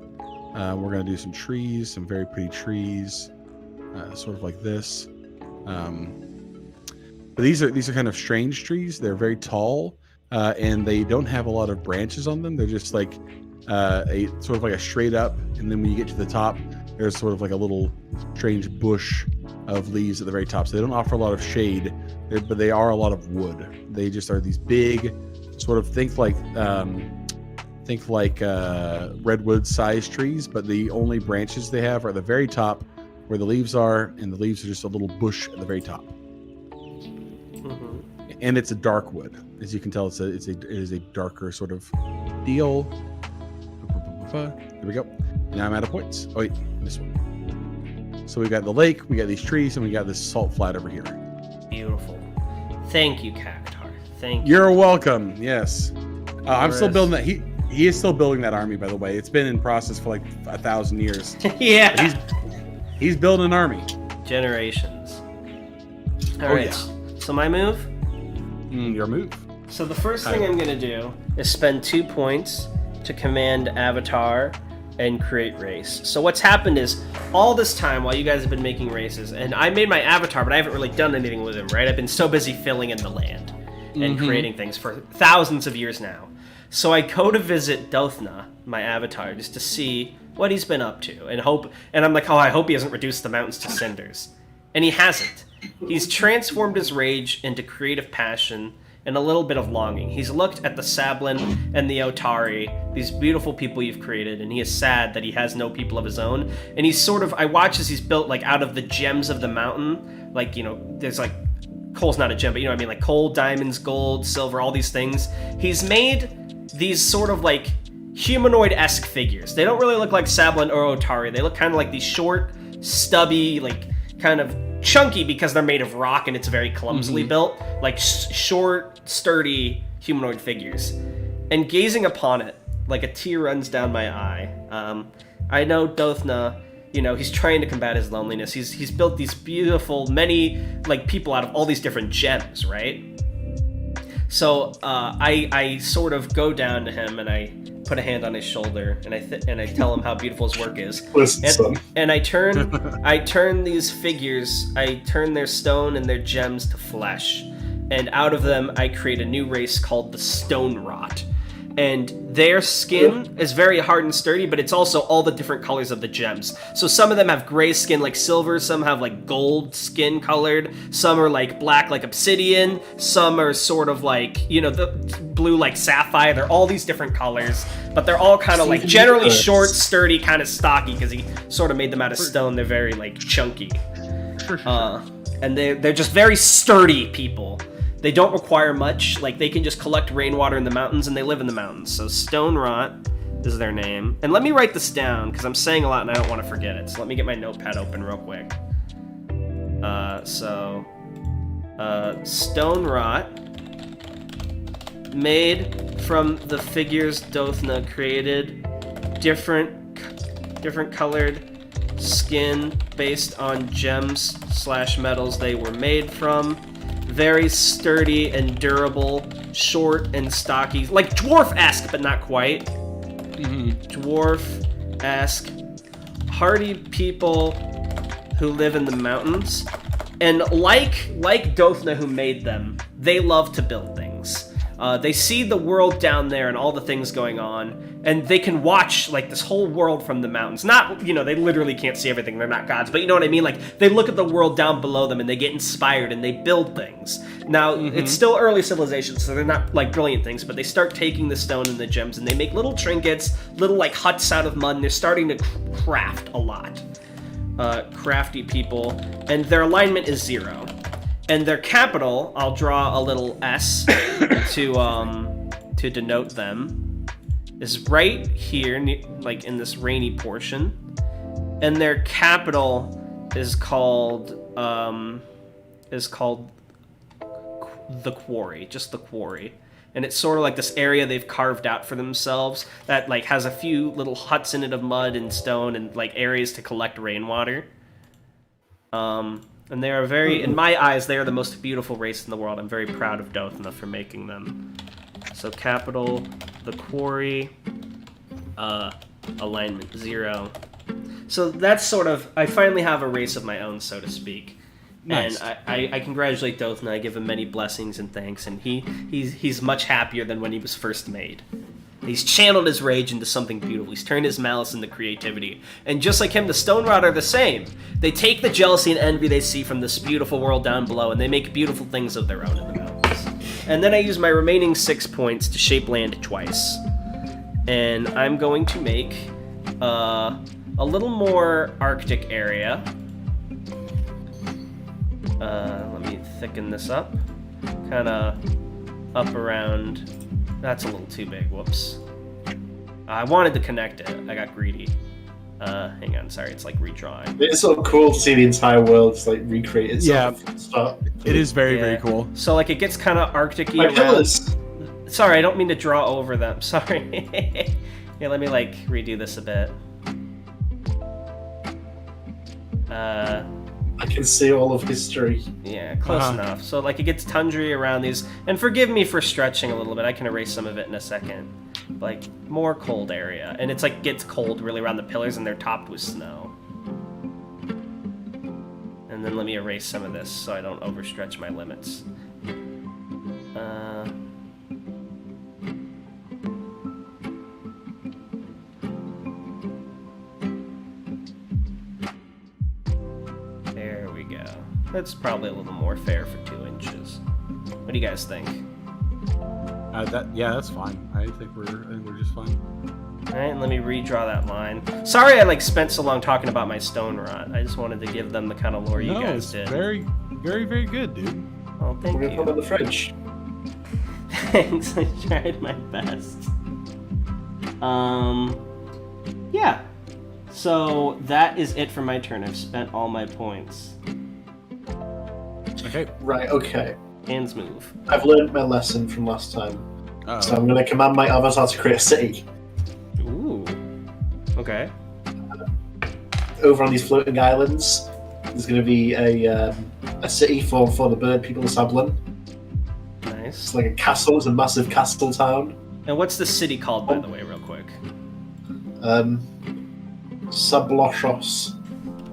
[SPEAKER 3] We're going to do some trees, some very pretty trees, sort of like this. But these are kind of strange trees. They're very tall, and they don't have a lot of branches on them. They're just like a sort of like a straight up, and then when you get to the top, there's sort of like a little strange bush of leaves at the very top. So they don't offer a lot of shade, but they are a lot of wood. They just are these big, sort of think like redwood sized trees, but the only branches they have are at the very top where the leaves are, and the leaves are just a little bush at the very top. Mm-hmm. And it's a dark wood, as you can tell. It is a darker sort of deal. There we go. Now I'm out of points. Oh wait, this one. So we got the lake, we got these trees, and we got this salt flat over here.
[SPEAKER 1] Beautiful. Thank you, Cactar. Thank you.
[SPEAKER 3] You're welcome. Yes. I'm still building that. He is still building that army, by the way. It's been in process for like 1,000 years.
[SPEAKER 1] Yeah.
[SPEAKER 3] He's building an army.
[SPEAKER 1] Generations. All right. Yeah. So my move?
[SPEAKER 3] Your move.
[SPEAKER 1] So the first thing I'm going to do is spend 2 points to command Avatar and create race. So what's happened is, all this time while you guys have been making races, and I made my Avatar, but I haven't really done anything with him, right? I've been so busy filling in the land and creating things for thousands of years now. So I go to visit Dothna, my Avatar, just to see what he's been up to, and I'm like, I hope he hasn't reduced the mountains to cinders. And he hasn't. He's transformed his rage into creative passion and a little bit of longing. He's looked at the Sablin and the Otari, these beautiful people you've created, and he is sad that he has no people of his own. And he's sort of, I watch as he's built like out of the gems of the mountain, like, there's like, coal's not a gem, but you know what I mean, like coal, diamonds, gold, silver, all these things. He's made these sort of like humanoid-esque figures. They don't really look like Sablin or Otari. They look kind of like these short, stubby, like kind of chunky because they're made of rock and it's very clumsily built, like short, sturdy humanoid figures. And gazing upon it, like a tear runs down my eye. I know Dothna, he's trying to combat his loneliness. He's built these beautiful, many like people out of all these different gems, right? So I sort of go down to him and I put a hand on his shoulder and I tell him how beautiful his work is. And I turn these figures, I turn their stone and their gems to flesh, and out of them I create a new race called the Stone Rot. And their skin is very hard and sturdy, but it's also all the different colors of the gems. So some of them have gray skin like silver, some have like gold skin colored, some are like black like obsidian, some are sort of like, the blue like sapphire. They're all these different colors, but they're all kind of like generally short, sturdy, kind of stocky, because he sort of made them out of stone. They're very like chunky. And they're just very sturdy people. They don't require much. Like, they can just collect rainwater in the mountains, and they live in the mountains. So Stone Rot is their name. And let me write this down, because I'm saying a lot and I don't want to forget it. So let me get my notepad open real quick. Stone Rot, made from the figures Dothna created, different colored skin based on gems/metals they were made from. Very sturdy and durable, short and stocky, like dwarf-esque, but not quite. Dwarf-esque, hardy people who live in the mountains. And like Dothna, who made them, they love to build things. They see the world down there and all the things going on, and they can watch like this whole world from the mountains. Not, they literally can't see everything, they're not gods, but you know what I mean? Like, they look at the world down below them and they get inspired and they build things. Now, it's still early civilization, so they're not like brilliant things, but they start taking the stone and the gems and they make little trinkets, little like huts out of mud, and they're starting to craft a lot. Crafty people, and their alignment is 0. And their capital, I'll draw a little S to denote them, is right here, like in this rainy portion. And their capital is called the quarry, just the quarry. And it's sort of like this area they've carved out for themselves that like has a few little huts in it of mud and stone and like areas to collect rainwater. And they are very, in my eyes, they are the most beautiful race in the world. I'm very proud of Dothna for making them. So capital, the quarry, alignment 0. So that's sort of, I finally have a race of my own, so to speak. Nice. And I congratulate Dothna. I give him many blessings and thanks, and he's much happier than when he was first made. He's channeled his rage into something beautiful. He's turned his malice into creativity. And just like him, the Stone Rod are the same. They take the jealousy and envy they see from this beautiful world down below, and they make beautiful things of their own in the mountains. And then I use my remaining 6 points to shape land twice. And I'm going to make a little more Arctic area. Let me thicken this up. Kind of up around... That's a little too big, whoops. I wanted to connect it, I got greedy. Hang on, sorry, it's like redrawing.
[SPEAKER 2] It's so cool to see the entire world just, like recreate itself.
[SPEAKER 3] Yeah, it is very cool.
[SPEAKER 1] So like it gets kind of Arctic-y around. Sorry, I don't mean to draw over them, sorry. Yeah, let me like redo this a bit.
[SPEAKER 2] I can see all of history.
[SPEAKER 1] Yeah, close enough. So like it gets tundra around these, and forgive me for stretching a little bit. I can erase some of it in a second. Like more cold area, and it's like gets cold really around the pillars, and they're topped with snow. And then let me erase some of this so I don't overstretch my limits. That's probably a little more fair for 2 inches. What do you guys think?
[SPEAKER 3] That's fine. I think we're just fine.
[SPEAKER 1] All right, and let me redraw that line. Sorry, I like spent so long talking about my stone rot. I just wanted to give them the kind of lore you guys did.
[SPEAKER 3] Very, very, very good, dude.
[SPEAKER 1] Oh, thank you.
[SPEAKER 2] We're gonna put it in the fridge.
[SPEAKER 1] Thanks. I tried my best. Yeah. So that is it for my turn. I've spent all my points.
[SPEAKER 3] Okay.
[SPEAKER 2] Right, okay.
[SPEAKER 1] Hands move.
[SPEAKER 2] I've learned my lesson from last time.
[SPEAKER 3] Uh-oh.
[SPEAKER 2] So I'm going to command my avatar to create a city.
[SPEAKER 1] Ooh. Okay.
[SPEAKER 2] Over on these floating islands, there's going to be a city for the bird people of Sablin.
[SPEAKER 1] Nice.
[SPEAKER 2] It's like a castle. It's a massive castle town.
[SPEAKER 1] And what's the city called, by the way, real quick?
[SPEAKER 2] Sabloshos.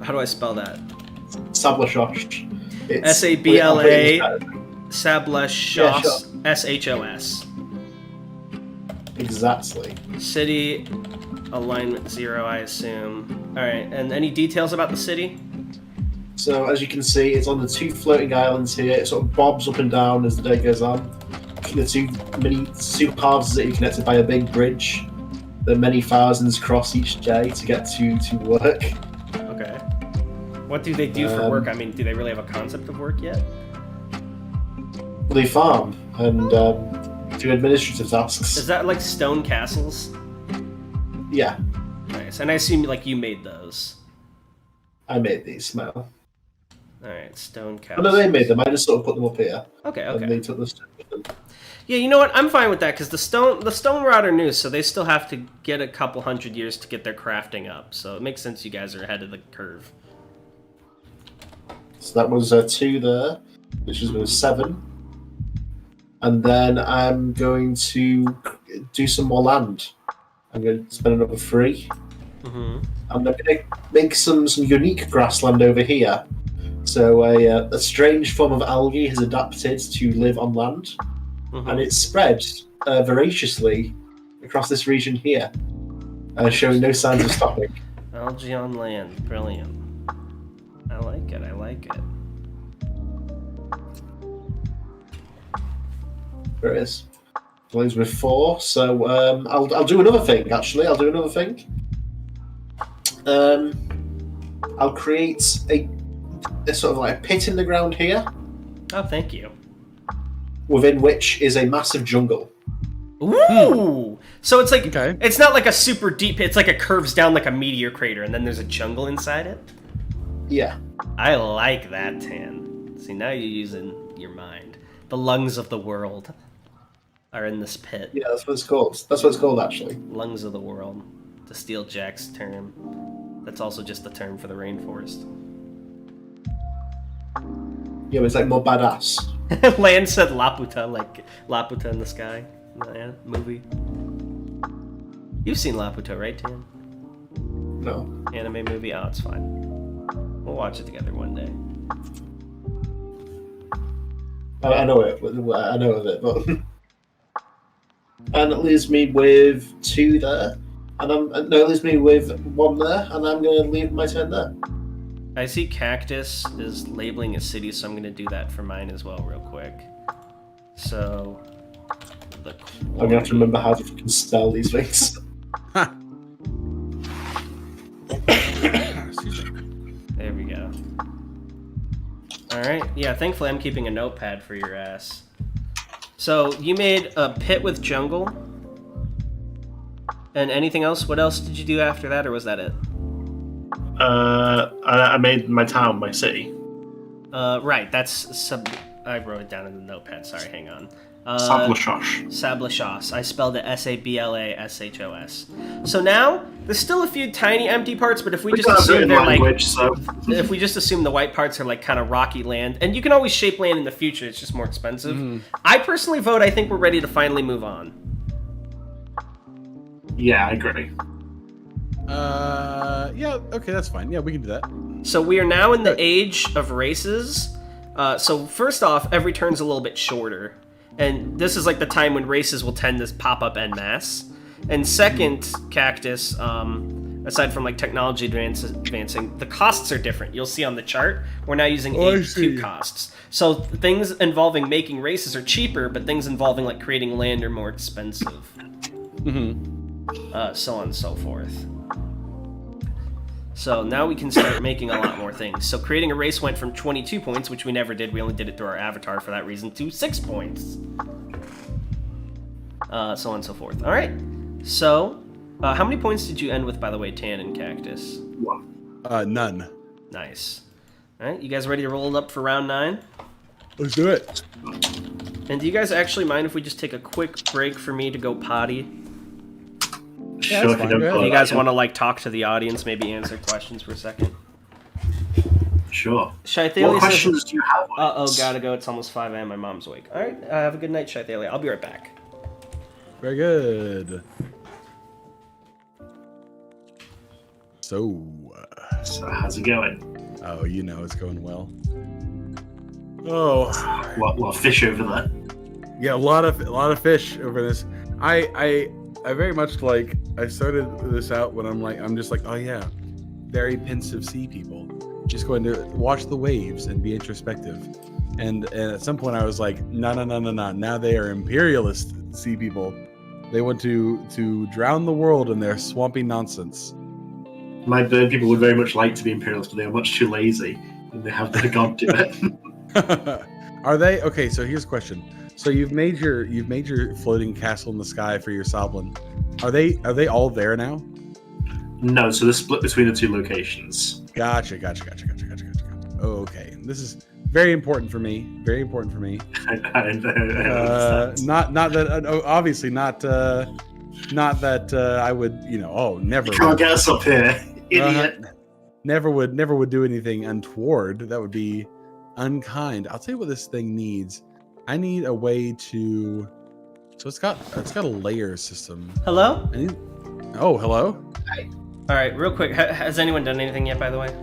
[SPEAKER 1] How do I spell that?
[SPEAKER 2] Sabloshos.
[SPEAKER 1] S-A-B-L-A Sabloshos. S-H-O-S.
[SPEAKER 2] Exactly.
[SPEAKER 1] City, alignment 0, I assume. Alright, and any details about the city?
[SPEAKER 2] So, as you can see, it's on the 2 floating islands here. It sort of bobs up and down as the day goes on. The 2 halves that are connected by a big bridge. There are many thousands cross each day to get to work.
[SPEAKER 1] Okay. What do they do for work? I mean, do they really have a concept of work yet?
[SPEAKER 2] They farm and do administrative tasks.
[SPEAKER 1] Is that like stone castles?
[SPEAKER 2] Yeah.
[SPEAKER 1] Nice. And I assume like you made those.
[SPEAKER 2] I made these, Mel.
[SPEAKER 1] Alright, stone
[SPEAKER 2] Oh,
[SPEAKER 1] castles.
[SPEAKER 2] no, they made them. I just sort of put them up here.
[SPEAKER 1] Okay.
[SPEAKER 2] And they took the stuff with them.
[SPEAKER 1] Yeah, you know what? I'm fine with that because the stone rod are new, so they still have to get a couple hundred years to get their crafting up. So it makes sense you guys are ahead of the curve.
[SPEAKER 2] So that was 2 there, which was 7. And then I'm going to do some more land. I'm going to spend another 3.
[SPEAKER 1] Mm-hmm.
[SPEAKER 2] I'm going to make some unique grassland over here. So a strange form of algae has adapted to live on land, and it's spread voraciously across this region here, showing no signs of stopping.
[SPEAKER 1] Algae on land, brilliant. I like it.
[SPEAKER 2] There it is. Leaves with 4. So I'll do another thing. Actually, I'll do another thing. I'll create a sort of like a pit in the ground here.
[SPEAKER 1] Oh, thank you.
[SPEAKER 2] Within which is a massive jungle.
[SPEAKER 1] Ooh! So it's like
[SPEAKER 3] Okay.
[SPEAKER 1] It's not like a super deep pit. It's like it curves down like a meteor crater, and then there's a jungle inside it.
[SPEAKER 2] Yeah.
[SPEAKER 1] I like that, Tan. See, now you're using your mind. The lungs of the world are in this pit.
[SPEAKER 2] Yeah, that's what it's called. That's what it's called, actually.
[SPEAKER 1] Lungs of the world. To steal Jack's term. That's also just the term for the rainforest.
[SPEAKER 2] Yeah, but it's like more badass.
[SPEAKER 1] Lan said Laputa, like Laputa in the sky. In the movie. You've seen Laputa, right, Tan?
[SPEAKER 2] No.
[SPEAKER 1] Anime movie? Oh, it's fine. We'll watch it together one day.
[SPEAKER 2] I know it. I know of it, but and it leaves me with 2 there, and it leaves me with 1 there, and I'm going to leave my turn there.
[SPEAKER 1] I see Kaktus is labeling a city, so I'm going to do that for mine as well real quick. So,
[SPEAKER 2] I'm going to have to remember how to fucking spell these things.
[SPEAKER 1] There we go. Alright, yeah, thankfully I'm keeping a notepad for your ass. So, you made a pit with jungle. And anything else? What else did you do after that, or was that it?
[SPEAKER 2] I made my town, my city.
[SPEAKER 1] Right, that's I wrote it down in the notepad, sorry, hang on.
[SPEAKER 2] Sablashos.
[SPEAKER 1] Sablashos. I spelled it Sablashos. So now, there's still a few tiny empty parts, but if we just assume they're
[SPEAKER 2] language,
[SPEAKER 1] if we just assume the white parts are like kind of rocky land, and you can always shape land in the future, it's just more expensive. I personally vote, I think we're ready to finally move on.
[SPEAKER 2] Yeah, I agree.
[SPEAKER 3] Yeah, okay, that's fine. Yeah, we can do that.
[SPEAKER 1] So we are now in the age of races. So first off, every turn's a little bit shorter. And this is like the time when races will tend to pop up en masse. And second, Kaktus, aside from like technology advancing, the costs are different. You'll see on the chart, we're now using Age 2 costs. So things involving making races are cheaper, but things involving like creating land are more expensive. So on and so forth. So now we can start making a lot more things. So creating a race went from 22 points, which we never did. We only did it through our avatar for that reason, to 6 points. So on and so forth. All right. So how many points did you end with, by the way, Tan and Kaktus?
[SPEAKER 2] 1.
[SPEAKER 3] None.
[SPEAKER 1] Nice. All right. You guys ready to roll it up for round 9?
[SPEAKER 3] Let's do it.
[SPEAKER 1] And do you guys actually mind if we just take a quick break for me to go potty?
[SPEAKER 3] Yeah,
[SPEAKER 2] Sure,
[SPEAKER 3] that's fine.
[SPEAKER 1] If you guys want to like talk to the audience, maybe answer questions for a second.
[SPEAKER 2] Sure.
[SPEAKER 1] Shaithalia
[SPEAKER 2] What questions do you have?
[SPEAKER 1] gotta go. It's almost 5 a.m. My mom's awake. All right. Have a good night, Shaithalia. I'll be right back.
[SPEAKER 3] Very good. So,
[SPEAKER 2] So how's it going?
[SPEAKER 3] oh, you know it's going well. Oh,
[SPEAKER 2] What fish over there?
[SPEAKER 3] yeah, a lot of fish over this. I very much like. I started this out when I'm just like, oh yeah, very pensive sea people, just going to watch the waves and be introspective. And at some point I was like, no. Now they are imperialist sea people. They want to drown the world in their swampy nonsense.
[SPEAKER 2] My bird people would very much like to be imperialists, but they are much too lazy, and they have their god do it.
[SPEAKER 3] Are they okay? So here's a question. So you've made your floating castle in the sky for your Soblin. Are they all there now?
[SPEAKER 2] No, so they're split between the 2 locations.
[SPEAKER 3] Gotcha. Oh, okay. This is Very important for me. Very important for me.
[SPEAKER 2] I
[SPEAKER 3] Not that obviously not that I would never.
[SPEAKER 2] You can't get us up here, idiot.
[SPEAKER 3] Never would do anything untoward. That would be unkind. I'll tell you what this thing needs. I need a way to. So it's got a layer system.
[SPEAKER 1] Hello?
[SPEAKER 3] Oh, hello.
[SPEAKER 1] All right, real quick. Has anyone done anything yet, by the way?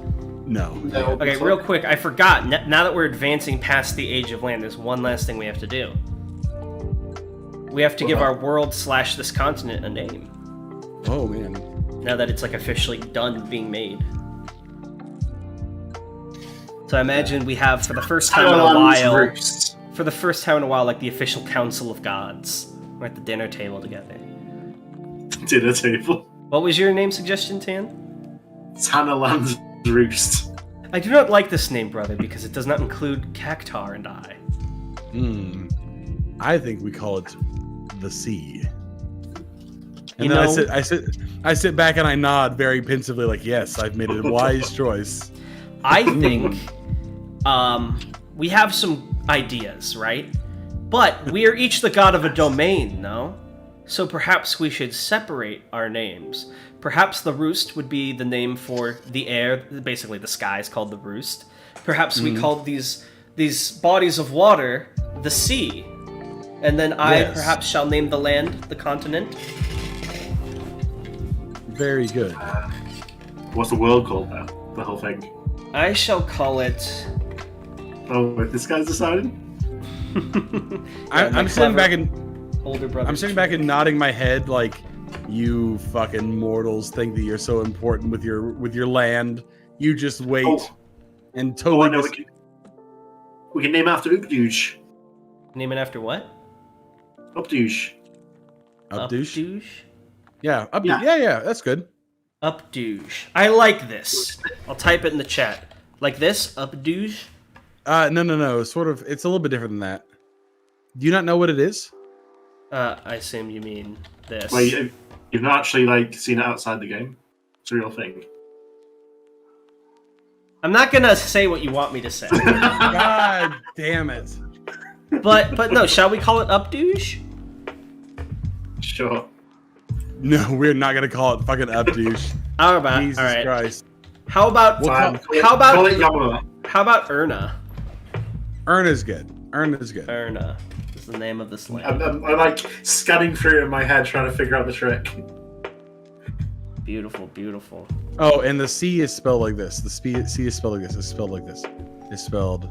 [SPEAKER 3] No.
[SPEAKER 1] Okay, real quick. I forgot. Now that we're advancing past the Age of Land, there's one last thing we have to do. We have to give our world / this continent a name.
[SPEAKER 3] Oh man.
[SPEAKER 1] Now that it's like officially done being made. So I imagine we have for the first time in a while. For the first time in a while, like the official Council of Gods. We're at the dinner table together.
[SPEAKER 2] Dinner table.
[SPEAKER 1] What was your name suggestion, Tan?
[SPEAKER 2] Tanhony's Roost.
[SPEAKER 1] I do not like this name, brother, because it does not include Cactar and I.
[SPEAKER 3] I think we call it the sea. And
[SPEAKER 1] You
[SPEAKER 3] then
[SPEAKER 1] know-
[SPEAKER 3] I sit back and I nod very pensively, like, yes, I've made a wise choice.
[SPEAKER 1] I think we have some ideas, right? But we are each the god of a domain, no? So perhaps we should separate our names. Perhaps the roost would be the name for the air, basically the sky is called the roost. Perhaps we called these bodies of water the sea. And then I perhaps shall name the land the continent.
[SPEAKER 3] Very good.
[SPEAKER 2] What's the world called now? The whole thing.
[SPEAKER 1] I shall call it...
[SPEAKER 2] Oh, wait, this guy's deciding?
[SPEAKER 3] I'm sitting back and
[SPEAKER 1] older brother.
[SPEAKER 3] I'm sitting back and nodding my head like, you fucking mortals think that you're so important with your land. You just wait and totally.
[SPEAKER 2] I know we can name it after Updoosh.
[SPEAKER 1] Name it after what?
[SPEAKER 2] Updoosh.
[SPEAKER 3] Updoosh? Yeah, yeah, that's good.
[SPEAKER 1] Updoosh. I like this. I'll type it in the chat. Like this? Updoosh?
[SPEAKER 3] No. Sort of. It's a little bit different than that. Do you not know what it is?
[SPEAKER 1] I assume you mean this.
[SPEAKER 2] Wait, you've not actually seen it outside the game? It's a real thing.
[SPEAKER 1] I'm not gonna say what you want me to say.
[SPEAKER 3] God damn it.
[SPEAKER 1] But no, shall we call it Updoosh?
[SPEAKER 2] Sure.
[SPEAKER 3] No, we're not gonna call it fucking Updoosh.
[SPEAKER 1] How about
[SPEAKER 3] Jesus
[SPEAKER 1] all right?
[SPEAKER 3] Christ.
[SPEAKER 1] How about
[SPEAKER 2] Fine,
[SPEAKER 1] how
[SPEAKER 2] call it Yama.
[SPEAKER 1] about Erna?
[SPEAKER 3] Erna's good. Erna's good.
[SPEAKER 1] Erna is the name of this land.
[SPEAKER 2] I'm scanning through it in my head trying to figure out the trick.
[SPEAKER 1] Beautiful, beautiful.
[SPEAKER 3] Oh, and the C is spelled like this. The C is spelled like this. It's spelled like this. It's spelled.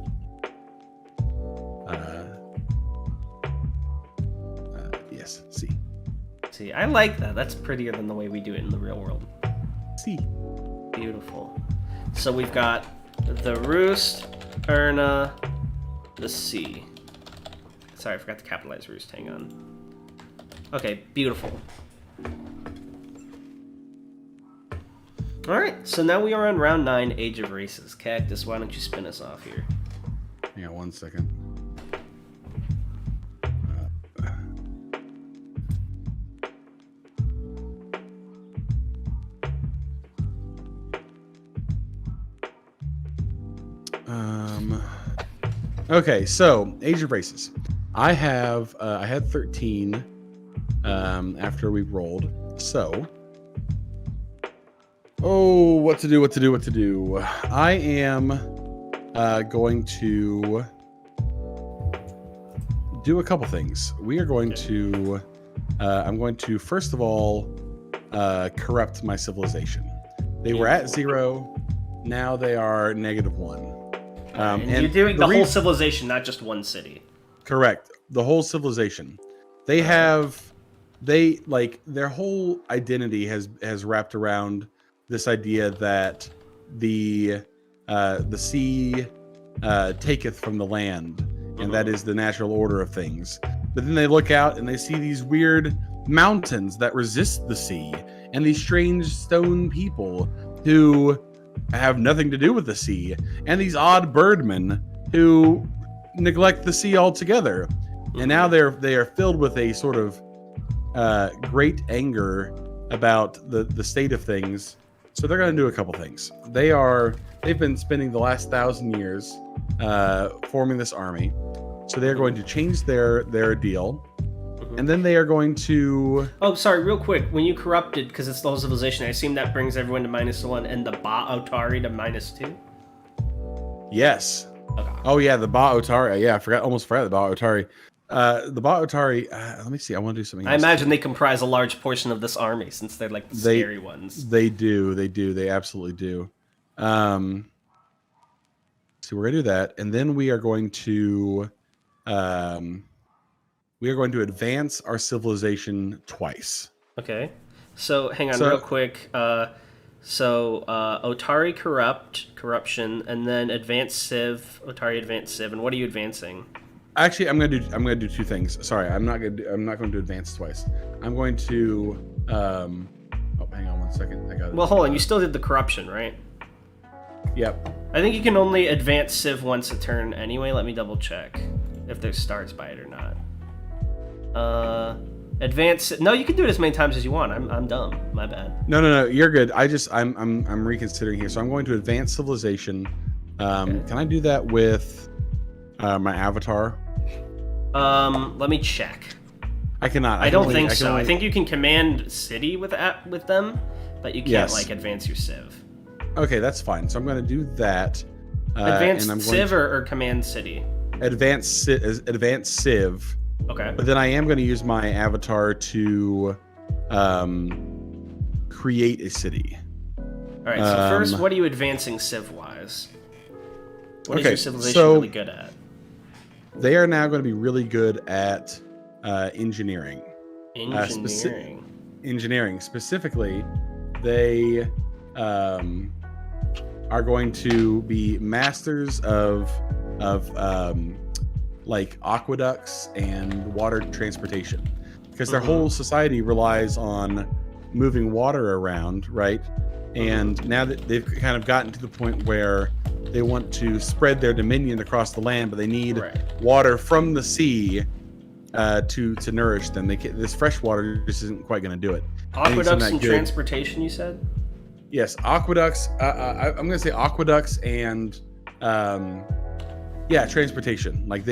[SPEAKER 3] Yes, C.
[SPEAKER 1] See, I like that. That's prettier than the way we do it in the real world.
[SPEAKER 3] C.
[SPEAKER 1] Beautiful. So we've got the roost, Erna, the sea. Sorry, I forgot to capitalize roost. Hang on. Okay, beautiful. Alright, so now we are on round 9, Age of Races. Cactus, why don't you spin us off here?
[SPEAKER 3] Hang on 1 second. Okay, so Age of Races. I had 13 after we rolled. So, what to do? I am going to do a couple things. We are going to I'm going to first of all corrupt my civilization. They were at 0, now they are -1.
[SPEAKER 1] And you're doing the whole civilization, not just one city.
[SPEAKER 3] Correct. The whole civilization. They have, their whole identity has wrapped around this idea that the sea taketh from the land, and that is the natural order of things. But then they look out and they see these weird mountains that resist the sea, and these strange stone people who have nothing to do with the sea, and these odd birdmen who neglect the sea altogether. And now they are filled with a sort of great anger about the state of things. So they're going to do a couple things. They've been spending the last 1,000 years forming this army. So they're going to change their deal,
[SPEAKER 1] Mhm.
[SPEAKER 3] and then they are going to.
[SPEAKER 1] Oh, sorry, real quick. When you corrupted, because it's the whole civilization, I assume that brings everyone to -1 and the Otari to -2?
[SPEAKER 3] Yes.
[SPEAKER 1] Okay.
[SPEAKER 3] Oh yeah, the Otari. Yeah, almost forgot the Otari. The Otari. Let me see. I want to do something
[SPEAKER 1] I
[SPEAKER 3] else.
[SPEAKER 1] imagine they comprise a large portion of this army, since they're like the scary ones.
[SPEAKER 3] They do. They absolutely do. So we're gonna do that, and then we are going to advance our civilization twice.
[SPEAKER 1] Okay. So hang on,
[SPEAKER 3] So-
[SPEAKER 1] real quick. Otari corruption, and then advanced civ. Otari advanced civ, and what are you advancing?
[SPEAKER 3] Actually, I'm gonna do two things. Sorry, I'm not going to advance twice. I'm going to. Oh, hang on 1 second. I got it.
[SPEAKER 1] Well, hold on. You still did the corruption, right?
[SPEAKER 3] Yep.
[SPEAKER 1] I think you can only advance civ once a turn anyway. Let me double check if there's stars by it or not. Advance. No, you can do it as many times as you want. I'm dumb. My bad.
[SPEAKER 3] No. You're good. I'm reconsidering here. So I'm going to advance civilization. Can I do that with my avatar?
[SPEAKER 1] Let me check.
[SPEAKER 3] I cannot.
[SPEAKER 1] I don't think so. I think you can command city with them, but you can't
[SPEAKER 3] Yes.
[SPEAKER 1] like advance your civ.
[SPEAKER 3] Okay, that's fine. So I'm going to do that.
[SPEAKER 1] Advance
[SPEAKER 3] and I'm
[SPEAKER 1] civ or command city.
[SPEAKER 3] advance civ.
[SPEAKER 1] Okay.
[SPEAKER 3] But then I am going to use my avatar to create a city.
[SPEAKER 1] All right. So first, what are you advancing civ wise? What is
[SPEAKER 3] okay,
[SPEAKER 1] your civilization
[SPEAKER 3] so-
[SPEAKER 1] really good at?
[SPEAKER 3] They are now going to be really good at engineering.
[SPEAKER 1] Engineering.
[SPEAKER 3] Engineering specifically, they are going to be masters of like aqueducts and water transportation, because their whole society relies on moving water around, right? And now that they've kind of gotten to the point where they want to spread their dominion across the land, but they need water from the sea to nourish them. This fresh water just isn't quite going to do it.
[SPEAKER 1] Aqueducts and transportation, you said?
[SPEAKER 3] Yes, aqueducts. I'm going to say aqueducts and transportation. Like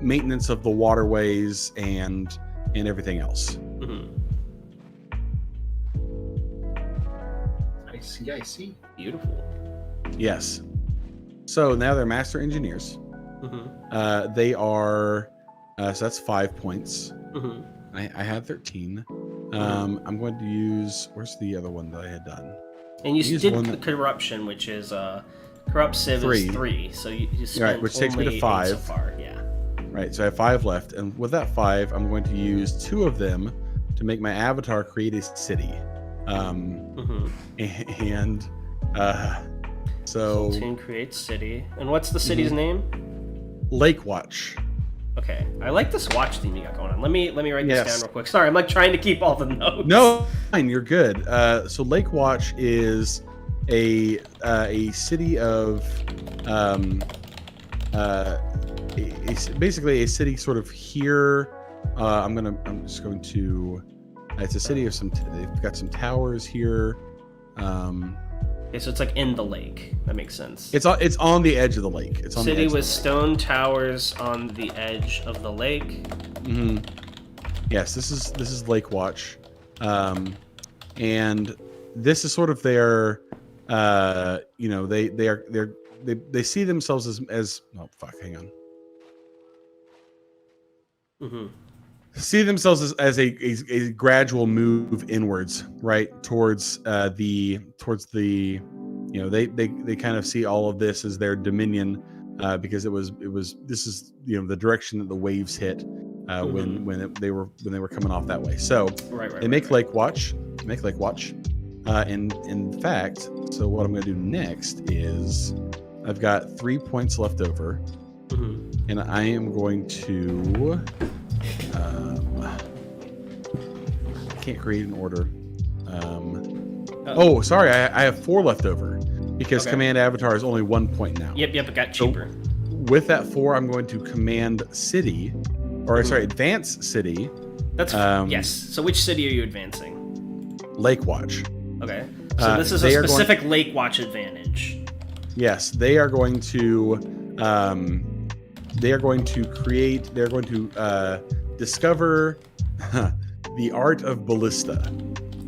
[SPEAKER 3] maintenance of the waterways and everything else.
[SPEAKER 1] Mm-hmm.
[SPEAKER 2] I see.
[SPEAKER 1] Beautiful.
[SPEAKER 3] Yes. So now they're master engineers.
[SPEAKER 1] Mm-hmm.
[SPEAKER 3] They are. So that's 5 points.
[SPEAKER 1] Mm-hmm.
[SPEAKER 3] I had 13. I'm going to use. Where's the other one that I had done?
[SPEAKER 1] And you did the corruption, which is corrupt civ is 3. So you spent
[SPEAKER 3] right, which takes me to
[SPEAKER 1] only
[SPEAKER 3] 5
[SPEAKER 1] 8 so far. Yeah.
[SPEAKER 3] Right. So I have 5 left, and with that 5, I'm going to use 2 of them to make my avatar create a city. And so
[SPEAKER 1] Tune creates city. And what's the city's name?
[SPEAKER 3] Lake Watch.
[SPEAKER 1] Okay, I like this watch theme you got going on. Let me write this down real quick. Sorry, I'm like trying to keep all the notes.
[SPEAKER 3] No, fine, you're good. So Lake Watch is a city of basically a city sort of here. I'm just going to. It's a city of they've got some towers here.
[SPEAKER 1] Okay, so it's like in the lake. That makes sense.
[SPEAKER 3] It's on the edge of the lake. It's on
[SPEAKER 1] city
[SPEAKER 3] the edge
[SPEAKER 1] with
[SPEAKER 3] of the
[SPEAKER 1] stone towers on the edge of the lake.
[SPEAKER 3] Mm-hmm. Yes, this is Lake Watch, and this is sort of their, they see themselves as oh fuck, hang on.
[SPEAKER 1] Mm-hmm.
[SPEAKER 3] See themselves as a gradual move inwards, right, towards the they kind of see all of this as their dominion, because this is the direction that the waves hit when they were coming off that way. So they make Lake Watch, and in fact, so what I'm going to do next is I've got 3 points left over, and I am going to. I can't create an order. Sorry, I have 4 left over because command avatar is only 1 point now.
[SPEAKER 1] Yep, it got cheaper.
[SPEAKER 3] So with that 4, I'm going to command city, advance city.
[SPEAKER 1] That's yes. So which city are you advancing?
[SPEAKER 3] Lake Watch.
[SPEAKER 1] Okay. So this is a specific Lake Watch advantage.
[SPEAKER 3] Yes, they are going to discover the art of ballista.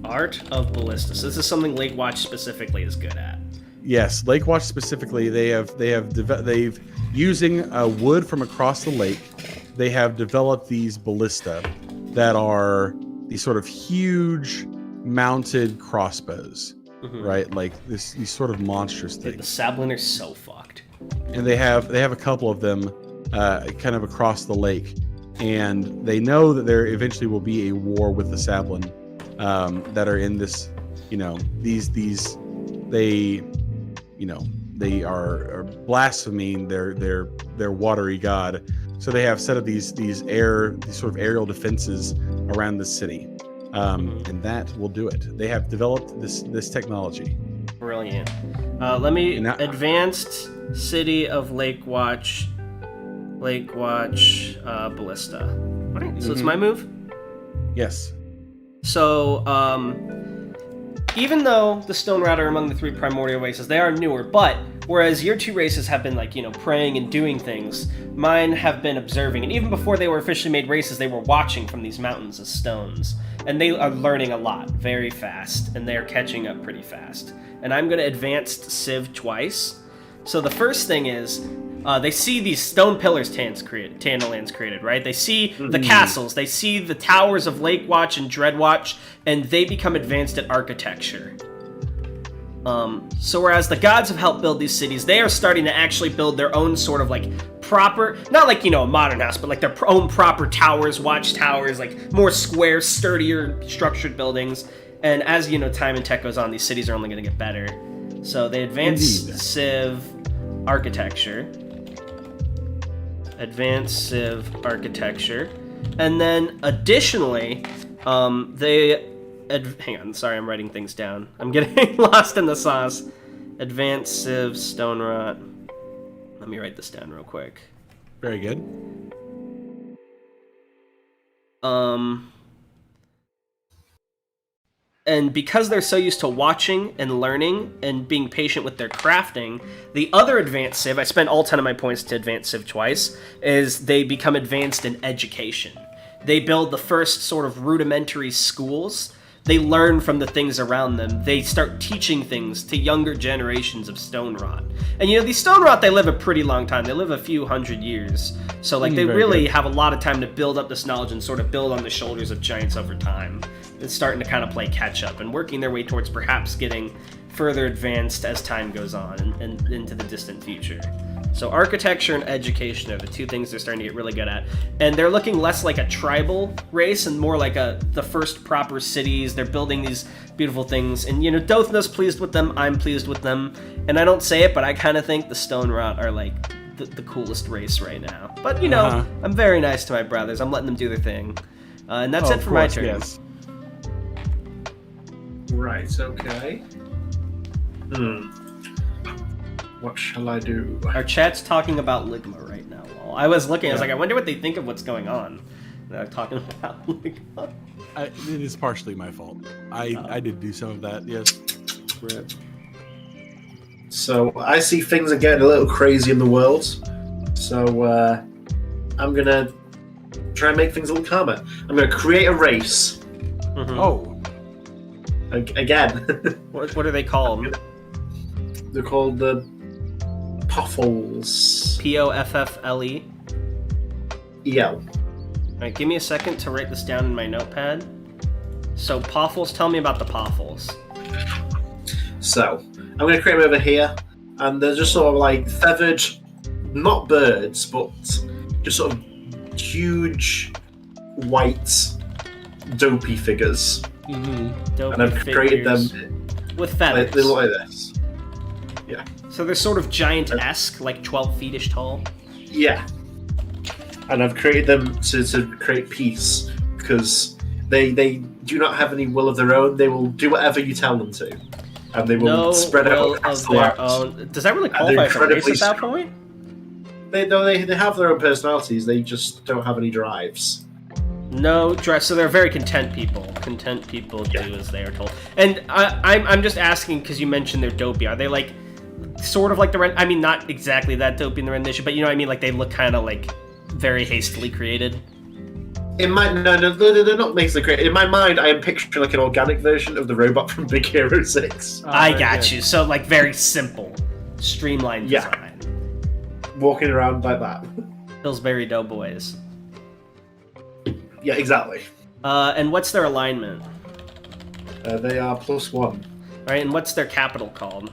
[SPEAKER 1] Art of ballista. So this is something Lake Watch specifically is good at.
[SPEAKER 3] Yes, Lake Watch specifically, they've using wood from across the lake, they have developed these ballista that are these sort of huge mounted crossbows, right? Like these sort of monstrous things.
[SPEAKER 1] Dude, the Sablin are so fucked.
[SPEAKER 3] And they have a couple of them kind of across the lake, and they know that there eventually will be a war with the Sablin that are in this, they are blaspheming their watery god. So they have set up these sort of aerial defenses around the city, and that will do it. They have developed this technology.
[SPEAKER 1] Brilliant. Let me advanced city of Lake Watch ballista. All right, so it's my move.
[SPEAKER 3] Yes.
[SPEAKER 1] So, even though the Stone Rat are among the 3 primordial races, they are newer, but whereas your 2 races have been, praying and doing things, mine have been observing. And even before they were officially made races, they were watching from these mountains of stones. And they are learning a lot very fast, and they are catching up pretty fast. And I'm going to advanced Civ twice. So the first thing is, they see these stone pillars Tanhony's created, right? They see the castles, they see the towers of Lake Watch and Dreadwatch, and they become advanced at architecture. So whereas the gods have helped build these cities, they are starting to actually build their own sort of proper, not a modern house, but their own proper towers, watchtowers, more square, sturdier, structured buildings. And as time and tech goes on, these cities are only going to get better. So they advance Civ architecture. Advanced Civ architecture. And then additionally, hang on, sorry, I'm writing things down. I'm getting lost in the sauce. Advanced Civ Stone Rot. Let me write this down real quick.
[SPEAKER 3] Very good.
[SPEAKER 1] And because they're so used to watching and learning and being patient with their crafting, the other advanced Civ, I spent all 10 of my points to advanced Civ twice, is they become advanced in education. They build the first sort of rudimentary schools. They learn from the things around them. They start teaching things to younger generations of Stone Rot. And these Stone Rot, they live a pretty long time. They live a few hundred years. So they really have a lot of time to build up this knowledge and sort of build on the shoulders of giants over time. It's starting to kind of play catch up and working their way towards perhaps getting further advanced as time goes on and into the distant future. So architecture and education are the 2 things they're starting to get really good at. And they're looking less like a tribal race and more like the first proper cities. They're building these beautiful things. And, Dothna's pleased with them. I'm pleased with them. And I don't say it, but I kind of think the Stone Rot are the coolest race right now. But, I'm very nice to my brothers. I'm letting them do their thing. And that's it for my turn.
[SPEAKER 3] Yes.
[SPEAKER 2] Right, okay. What shall I do?
[SPEAKER 1] Our chat's talking about Ligma right now. While I was looking, I was I wonder what they think of what's going on. They're talking about Ligma.
[SPEAKER 3] It is partially my fault. I did do some of that, yes.
[SPEAKER 2] So, I see things are getting a little crazy in the world. So, I'm going to try and make things a little calmer. I'm going to create a race.
[SPEAKER 1] Mm-hmm.
[SPEAKER 3] Oh.
[SPEAKER 2] Again.
[SPEAKER 1] What are they called?
[SPEAKER 2] They're called the Poffles.
[SPEAKER 1] Poffle.
[SPEAKER 2] EL.
[SPEAKER 1] Alright, give me a second to write this down in my notepad. So, Poffles, tell me about the Poffles.
[SPEAKER 2] So, I'm going to create them over here, and they're just sort of feathered, not birds, but just sort of huge, white, dopey figures.
[SPEAKER 1] Mm-hmm. Dopey
[SPEAKER 2] and I've created them
[SPEAKER 1] with feathers.
[SPEAKER 2] They look like this. Yeah.
[SPEAKER 1] So they're sort of giant-esque, 12 feet-ish tall.
[SPEAKER 2] Yeah. And I've created them to create peace, because they do not have any will of their own. They will do whatever you tell them to. And they will spread out across the land.
[SPEAKER 1] Does that really qualify for a race at that point?
[SPEAKER 2] They have their own personalities. They just don't have any drives.
[SPEAKER 1] No drive, so they're very content people. Content people do as they are told. And I'm just asking because you mentioned they're dopey. Are they sort of like the I mean, not exactly that dope in the rendition, but you know what I mean. Like they look kind of like very hastily created.
[SPEAKER 2] No, they're not hastily created. In my mind, I am picturing like an organic version of the robot from Big Hero 6.
[SPEAKER 1] I got you. So like very simple, streamlined design.
[SPEAKER 2] Walking around like that.
[SPEAKER 1] Pillsbury Doughboys.
[SPEAKER 2] Yeah, exactly.
[SPEAKER 1] And what's their alignment?
[SPEAKER 2] They are +1.
[SPEAKER 1] All right, and what's their capital called?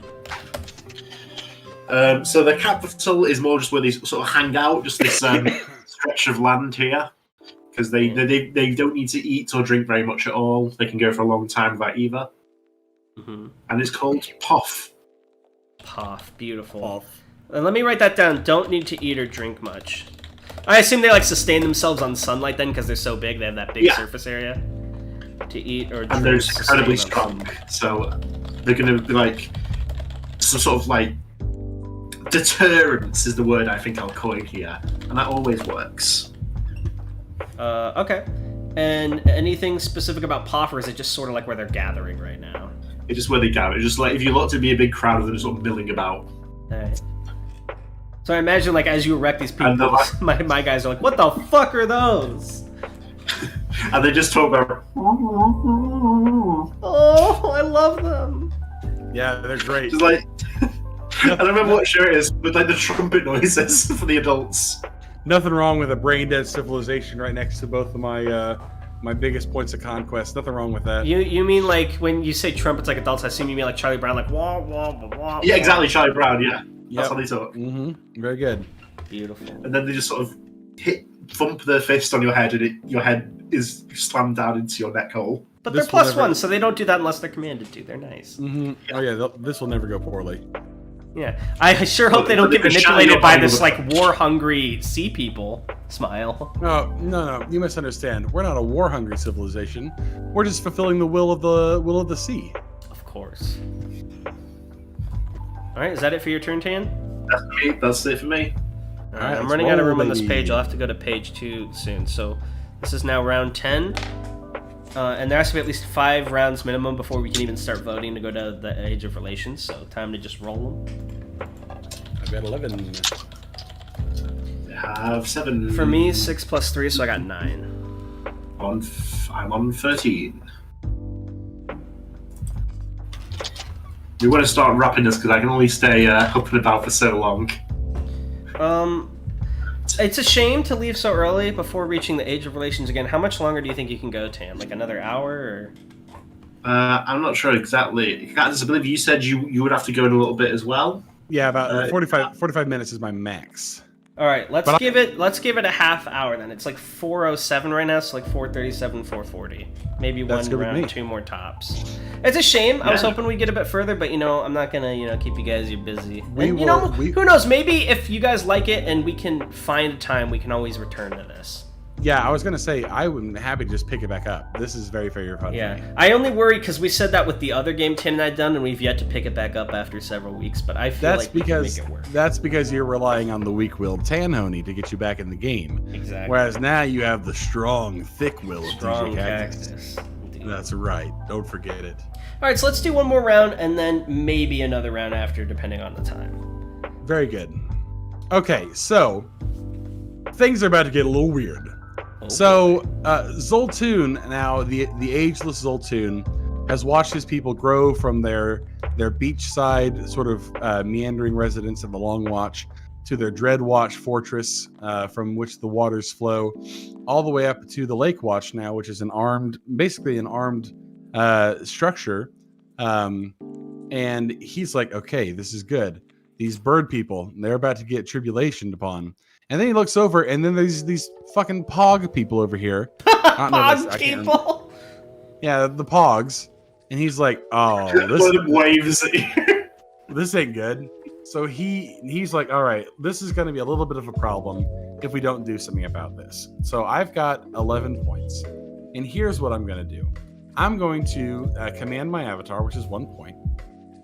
[SPEAKER 2] So the capital is more just where they sort of hang out, just this stretch of land here, because they don't need to eat or drink very much at all. They can go for a long time without either.
[SPEAKER 1] Mm-hmm.
[SPEAKER 2] And it's called Poff.
[SPEAKER 1] Poff, beautiful. Poff. And let me write that down. Don't need to eat or drink much. I assume they like sustain themselves on sunlight then, because they're so big. They have that big surface area to eat or drink.
[SPEAKER 2] And they're incredibly strong, so they're going to be like some sort of like deterrence is the word I think I'll coin here, and that always works.
[SPEAKER 1] Okay. And anything specific about Poff, or is it just sort of like where they're gathering right now?
[SPEAKER 2] It's just where they gather. It's just like if you look to be a big crowd of them sort of milling about.
[SPEAKER 1] Alright. So I imagine like as you erect these people,
[SPEAKER 2] like,
[SPEAKER 1] my guys are like, what the fuck are those?
[SPEAKER 2] And they just talk about
[SPEAKER 1] oh, I love them.
[SPEAKER 3] Yeah, they're great.
[SPEAKER 2] Just like I don't remember what show it is, but like the trumpet noises for the adults.
[SPEAKER 3] Nothing wrong with a brain dead civilization right next to both of my my biggest points of conquest. Nothing wrong with that.
[SPEAKER 1] You mean like when you say trumpets like adults, I assume you mean like Charlie Brown, like wah wah wah wah.
[SPEAKER 2] Yeah, exactly, Charlie Brown. Yeah, that's
[SPEAKER 3] Yep.
[SPEAKER 2] how they talk.
[SPEAKER 3] Mm-hmm. Very good.
[SPEAKER 1] Beautiful.
[SPEAKER 2] And then they just sort of thump their fist on your head, and your head is slammed down into your neck hole.
[SPEAKER 1] But they're +1, so they don't do that unless they're commanded to. They're nice.
[SPEAKER 3] Mm-hmm. Yeah. Oh yeah, this will never go poorly.
[SPEAKER 1] Yeah, I sure hope they don't get manipulated by this like war-hungry sea people. Smile.
[SPEAKER 3] No, you misunderstand. We're not a war-hungry civilization. We're just fulfilling the will of the sea.
[SPEAKER 1] Of course. All right, is that it for your turn, Tan?
[SPEAKER 2] That's it for me.
[SPEAKER 1] All right, I'm running out of room on this page. I'll have to go to page 2 soon. So this is now round 10. And there has to be at least 5 rounds minimum before we can even start voting to go to the Age of Relations. So time to just roll them.
[SPEAKER 3] I've got 11.
[SPEAKER 2] I have 7.
[SPEAKER 1] For me, 6 plus 3, so I got 9.
[SPEAKER 2] I'm on 13. We want to start wrapping this because I can only stay up and about for so long.
[SPEAKER 1] It's a shame to leave so early before reaching the Age of Relations again. How much longer do you think you can go, Tam? Like another hour? Or?
[SPEAKER 2] I'm not sure exactly. I believe you said you would have to go in a little bit as well.
[SPEAKER 3] Yeah, about 45 minutes is my max.
[SPEAKER 1] All right, let's give it a half hour then. It's like 4:07 right now, so like 4:37, 4:40. Maybe one round, 2 more tops. It's a shame. Yeah. I was hoping we'd get a bit further, but I'm not gonna keep you guys busy. Who knows? Maybe if you guys like it and we can find a time, we can always return to this.
[SPEAKER 3] Yeah, I was gonna say I would be happy to just pick it back up. This is very fun.
[SPEAKER 1] Yeah, I only worry because we said that with the other game Tim and I done, and we've yet to pick it back up after several weeks. But I feel like we can make it work.
[SPEAKER 3] That's because you're relying on the weak-willed Tanhony to get you back in the game.
[SPEAKER 1] Exactly.
[SPEAKER 3] Whereas now you have the strong, thick-willed
[SPEAKER 1] djkaktus.
[SPEAKER 3] That's right. Don't forget it.
[SPEAKER 1] All right, so let's do one more round and then maybe another round after, depending on the time.
[SPEAKER 3] Very good. Okay, so things are about to get a little weird. So, Zoltun, now the ageless Zoltun, has watched his people grow from their beachside sort of meandering residence of the Long Watch to their Dreadwatch fortress, from which the waters flow, all the way up to the Lake Watch now, which is basically an armed structure. And he's like, okay, this is good. These bird people, they're about to get tribulationed upon. And then he looks over, and then there's these fucking Pog people over here.
[SPEAKER 1] Pog people?
[SPEAKER 3] Yeah, the Pogs. And he's like, oh, this ain't good. So he's like, all right, this is going to be a little bit of a problem if we don't do something about this. So I've got 11 points. And here's what I'm going to do. I'm going to command my avatar, which is 1 point.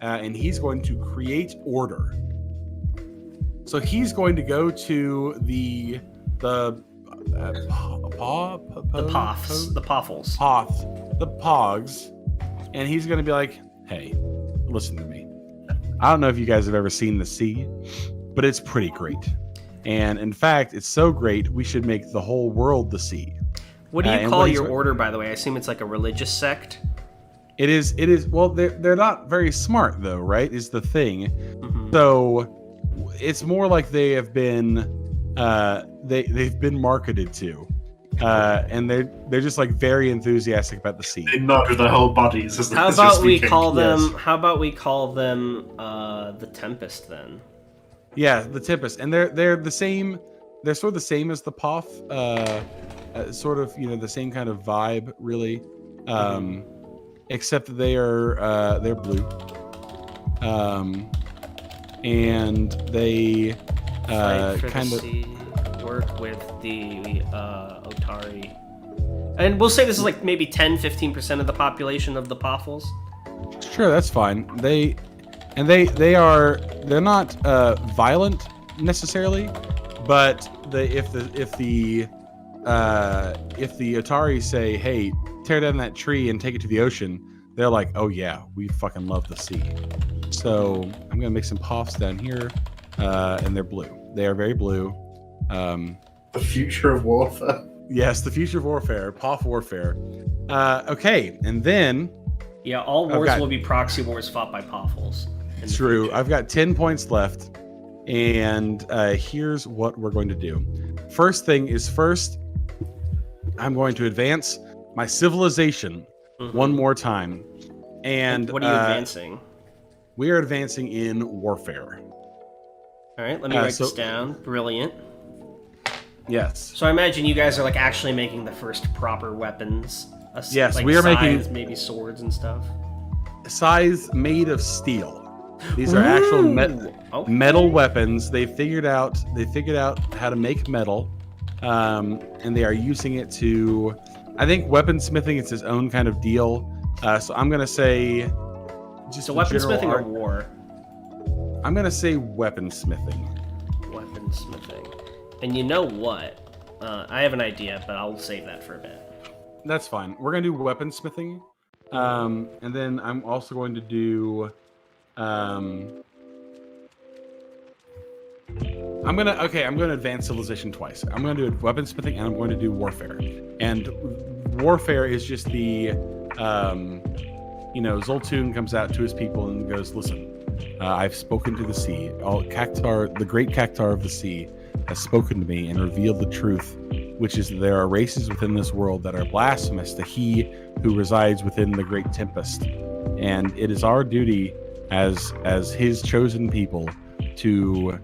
[SPEAKER 3] And he's going to create order. So he's going to go to the Pogs, and he's going to be like, hey, listen to me. I don't know if you guys have ever seen the sea, but it's pretty great. And in fact, it's so great, we should make the whole world the sea.
[SPEAKER 1] What do you call your order, by the way? I assume it's like a religious sect?
[SPEAKER 3] It is. Well, they're not very smart, though, right? Is the thing.
[SPEAKER 1] Mm-hmm.
[SPEAKER 3] So it's more like they have been, they've been marketed to. And they're just like very enthusiastic about the sea.
[SPEAKER 2] They nod with their whole bodies.
[SPEAKER 1] How about we call them the Tempest then?
[SPEAKER 3] Yeah, the Tempest, and they're the same. They're sort of the same as the Poth, sort of the same kind of vibe, really, except that they're blue, and they kind of
[SPEAKER 1] work with the Otari, and we'll say this is like maybe 10-15% of the population of the Pothles.
[SPEAKER 3] Sure, that's fine. They're not violent necessarily, but if the Otari say, hey, tear down that tree and take it to the ocean, they're like, oh yeah, we fucking love the sea. So I'm gonna make some Poths down here, and they're blue. They are very blue.
[SPEAKER 2] The future of warfare.
[SPEAKER 3] Yes, the future of warfare, Poth warfare. Okay, and then
[SPEAKER 1] all wars will be proxy wars fought by Pothles.
[SPEAKER 3] True. I've got 10 points left, and here's what we're going to do. First thing is first, I'm going to advance my civilization one more time. And
[SPEAKER 1] what are you advancing?
[SPEAKER 3] We are advancing in warfare.
[SPEAKER 1] All right, let me write this down. Brilliant.
[SPEAKER 3] Yes.
[SPEAKER 1] So I imagine you guys are like actually making the first proper weapons.
[SPEAKER 3] Yes,
[SPEAKER 1] like
[SPEAKER 3] we are
[SPEAKER 1] making maybe swords and stuff.
[SPEAKER 3] Scythes made of steel. These are actual metal weapons. They figured out how to make metal, and they are using it to. I think weaponsmithing is its own kind of deal. So I'm gonna say,
[SPEAKER 1] just weaponsmithing or war.
[SPEAKER 3] I'm gonna say weaponsmithing.
[SPEAKER 1] Weaponsmithing, and you know what? I have an idea, but I'll save that for a bit.
[SPEAKER 3] That's fine. We're gonna do weaponsmithing, and then I'm also going to do. I'm gonna advance civilization twice. I'm gonna do weaponsmithing and I'm going to do warfare. And warfare is just the Zoltun comes out to his people and goes, listen, I've spoken to the sea. The great Cactar of the sea has spoken to me and revealed the truth, which is that there are races within this world that are blasphemous to he who resides within the great tempest. And it is our duty as his chosen people to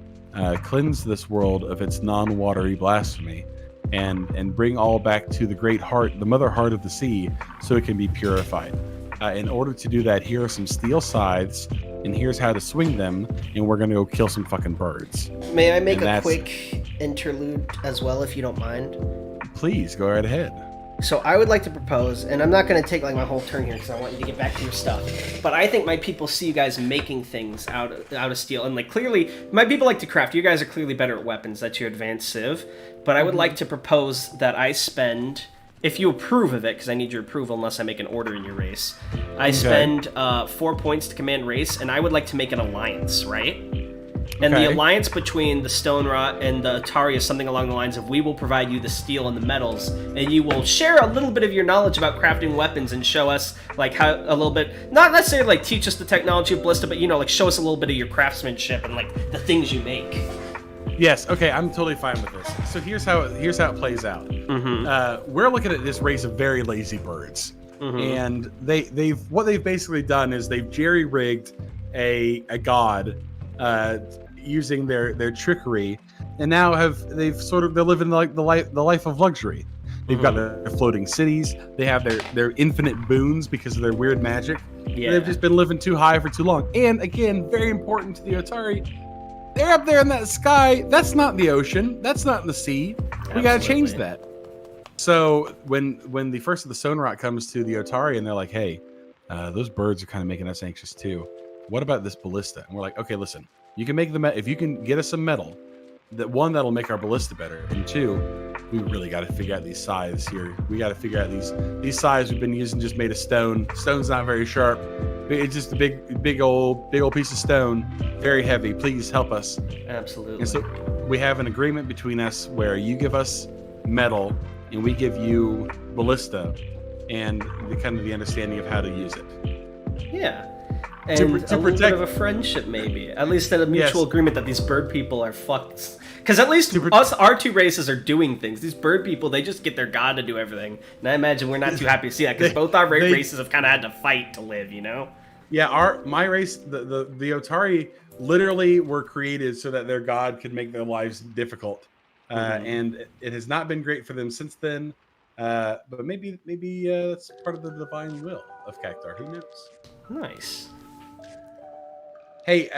[SPEAKER 3] cleanse this world of its non-watery blasphemy and bring all back to the great heart, the mother heart of the sea, so it can be purified. In order to do that, here are some steel scythes, and here's how to swing them, and we're gonna go kill some fucking birds.
[SPEAKER 1] May I make a quick interlude as well, if you don't mind?
[SPEAKER 3] Please, go right ahead.
[SPEAKER 1] So I would like to propose, and I'm not going to take like my whole turn here because I want you to get back to your stuff, but I think my people see you guys making things out of steel, and like clearly, my people like to craft. You guys are clearly better at weapons. That's your advanced civ. But I would like to propose that I spend, if you approve of it, because I need your approval unless I make an order in your race, I spend 4 points to command race, and I would like to make an alliance, right? And the alliance between the Stone Rot and the Otari is something along the lines of, we will provide you the steel and the metals, and you will share a little bit of your knowledge about crafting weapons and show us, like, how a little bit, not necessarily, like, teach us the technology of Ballista, but, like, show us a little bit of your craftsmanship and, like, the things you make.
[SPEAKER 3] Yes, okay, I'm totally fine with this. So here's how it plays out. We're looking at this race of very lazy birds. And what they've basically done is they've jerry-rigged a god, using their trickery, and now they're living like the life of luxury. They've got their floating cities. They have their infinite boons because of their weird magic. Yeah. They've just been living too high for too long. And again, very important to the Otari, they're up there in that sky. That's not the ocean. That's not in the sea. Absolutely. We got to change that. So when the first of the Stone Rot comes to the Otari and they're like, hey, those birds are kind of making us anxious too. What about this ballista? And we're like, okay, listen. You can make if you can get us some metal, that'll make our ballista better, and two, we really got to figure out these scythes here. We got to figure out these scythes we've been using just made of stone. Stone's not very sharp. It's just a big old piece of stone, very heavy. Please help us.
[SPEAKER 1] Absolutely.
[SPEAKER 3] And so we have an agreement between us where you give us metal and we give you ballista, and the understanding of how to use it.
[SPEAKER 1] Yeah. And
[SPEAKER 3] To
[SPEAKER 1] a little
[SPEAKER 3] protect-
[SPEAKER 1] bit of a friendship, maybe. At least a mutual agreement that these bird people are fucked. Because at least our two races are doing things. These bird people, they just get their god to do everything. And I imagine we're not too happy to see that, because both our races have kind of had to fight to live, you know?
[SPEAKER 3] Yeah, my race, the Otari, literally were created so that their god could make their lives difficult. And it has not been great for them since then. But maybe that's part of the divine will of Cactar. Who knows?
[SPEAKER 1] Nice.
[SPEAKER 3] Hey,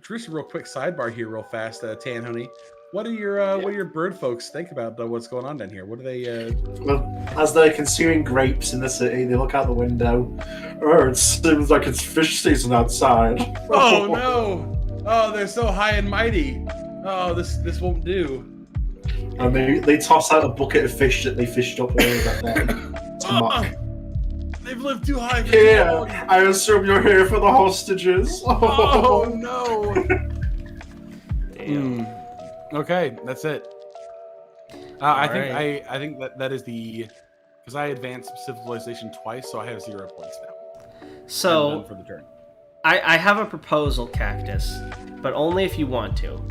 [SPEAKER 3] just a real quick sidebar here, real fast, Tanhony. What do your bird folks think about what's going on down here? What do they?
[SPEAKER 2] Well, as they're consuming grapes in the city, they look out the window. Oh, it seems like it's fish season outside.
[SPEAKER 3] Oh no! Oh, they're so high and mighty. Oh, this won't do.
[SPEAKER 2] And they toss out a bucket of fish that they fished up earlier that day to mock.
[SPEAKER 3] They've lived too high for
[SPEAKER 2] Here,
[SPEAKER 3] too long.
[SPEAKER 2] I assume you're here for the hostages.
[SPEAKER 3] Oh no!
[SPEAKER 1] Damn.
[SPEAKER 3] Okay, that's it. I think
[SPEAKER 1] right.
[SPEAKER 3] that is because I advanced civilization twice, so I have 0 points now. I'm
[SPEAKER 1] So,
[SPEAKER 3] done for the turn.
[SPEAKER 1] I have a proposal, Cactus, but only if you want to.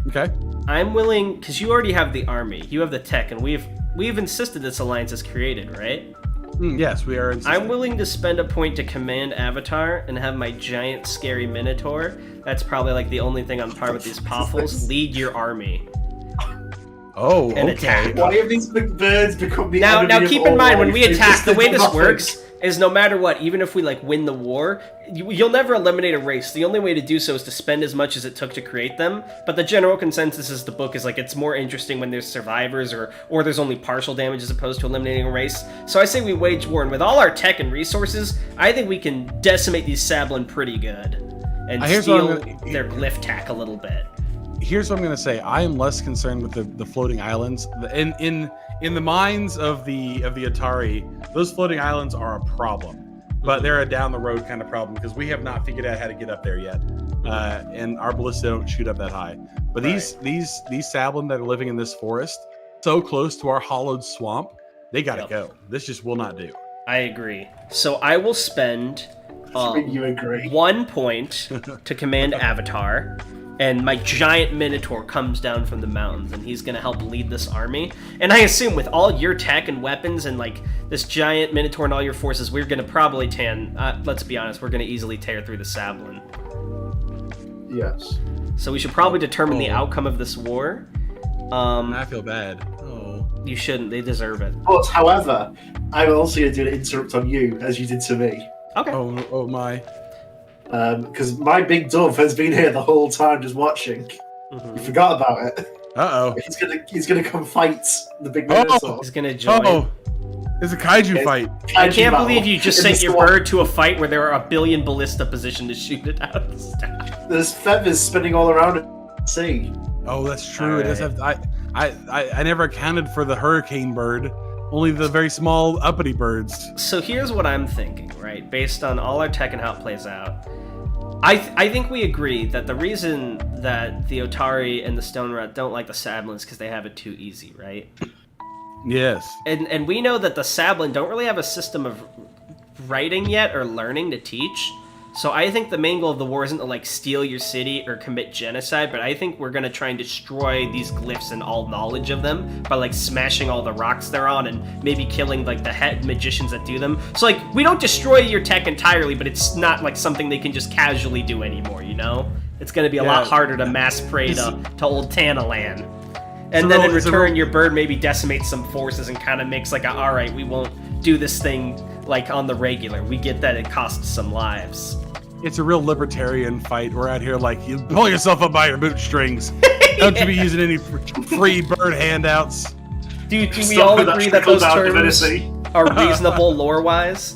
[SPEAKER 3] Okay.
[SPEAKER 1] I'm willing, because you already have the army, you have the tech, and we've insisted this alliance is created, right?
[SPEAKER 3] Yes, we are.
[SPEAKER 1] I'm willing to spend a point to command Avatar and have my giant scary Minotaur. That's probably like the only thing on par with these Poffles. Lead your army.
[SPEAKER 3] Oh,
[SPEAKER 1] and
[SPEAKER 3] okay.
[SPEAKER 1] attack.
[SPEAKER 2] Why have these big birds become the
[SPEAKER 1] Now
[SPEAKER 2] enemy of
[SPEAKER 1] keep in
[SPEAKER 2] all
[SPEAKER 1] mind, when
[SPEAKER 2] life?
[SPEAKER 1] we
[SPEAKER 2] They
[SPEAKER 1] attack,
[SPEAKER 2] just
[SPEAKER 1] the way
[SPEAKER 2] did
[SPEAKER 1] this
[SPEAKER 2] nothing.
[SPEAKER 1] works is no matter what, even if we like win the war, you'll never eliminate a race. The only way to do so is to spend as much as it took to create them. But the general consensus is the book is like it's more interesting when there's survivors or there's only partial damage as opposed to eliminating a race. So I say we wage war, and with all our tech and resources, I think we can decimate these Sablin pretty good and steal their glyph tack a little bit.
[SPEAKER 3] Here's what I'm going to say. I am less concerned with the floating islands. In the minds of the Otari, those floating islands are a problem, but they're a down the road kind of problem because we have not figured out how to get up there yet, and our ballista don't shoot up that high. But these Sablin that are living in this forest, so close to our hollowed swamp, they gotta go. This just will not do.
[SPEAKER 1] I agree. So I will spend
[SPEAKER 2] You agree.
[SPEAKER 1] 1 point to command Avatar. And my giant Minotaur comes down from the mountains, and he's gonna help lead this army. And I assume with all your tech and weapons and like this giant Minotaur and all your forces, we're gonna probably let's be honest, we're gonna easily tear through the Sablin.
[SPEAKER 2] Yes.
[SPEAKER 1] So we should probably determine the outcome of this war.
[SPEAKER 3] I feel bad. Oh,
[SPEAKER 1] You shouldn't, they deserve it.
[SPEAKER 2] But, however, I'm also going to do an interrupt on you, as you did to me.
[SPEAKER 1] Okay.
[SPEAKER 3] oh my.
[SPEAKER 2] Because my big dove has been here the whole time just watching. You forgot about it.
[SPEAKER 3] Uh-oh.
[SPEAKER 2] He's gonna come fight the big Minotaur.
[SPEAKER 1] He's gonna join.
[SPEAKER 3] Oh, it's a kaiju fight.
[SPEAKER 1] I can't believe you just
[SPEAKER 2] In the
[SPEAKER 1] sent your
[SPEAKER 2] swamp.
[SPEAKER 1] bird to a fight where there are a billion ballista positioned to shoot it out.
[SPEAKER 2] There's feathers spinning all around it. See.
[SPEAKER 3] Oh, that's true.
[SPEAKER 1] All
[SPEAKER 3] It does have. I never accounted for the hurricane bird. Only the very small uppity birds.
[SPEAKER 1] So here's what I'm thinking, right? Based on all our tech and how it plays out. I think we agree that the reason that the Otari and the Stone Rat don't like the Sablins because they have it too easy, right?
[SPEAKER 3] Yes.
[SPEAKER 1] And we know that the Sablin don't really have a system of writing yet or learning to teach. So I think the main goal of the war isn't to like steal your city or commit genocide, but I think we're gonna try and destroy these glyphs and all knowledge of them by like smashing all the rocks they're on and maybe killing like the head magicians that do them. So like we don't destroy your tech entirely, but it's not like something they can just casually do anymore, you know? It's gonna be a lot harder to mass prey to old Tanalan. And then in return, your bird maybe decimates some forces and kind of makes like all right, we won't do this thing like on the regular. We get that it costs some lives.
[SPEAKER 3] It's a real libertarian fight. We're out here like you pull yourself up by your bootstrings. Don't you be using any free bird handouts.
[SPEAKER 1] Do we all agree that those terms are reasonable lore-wise?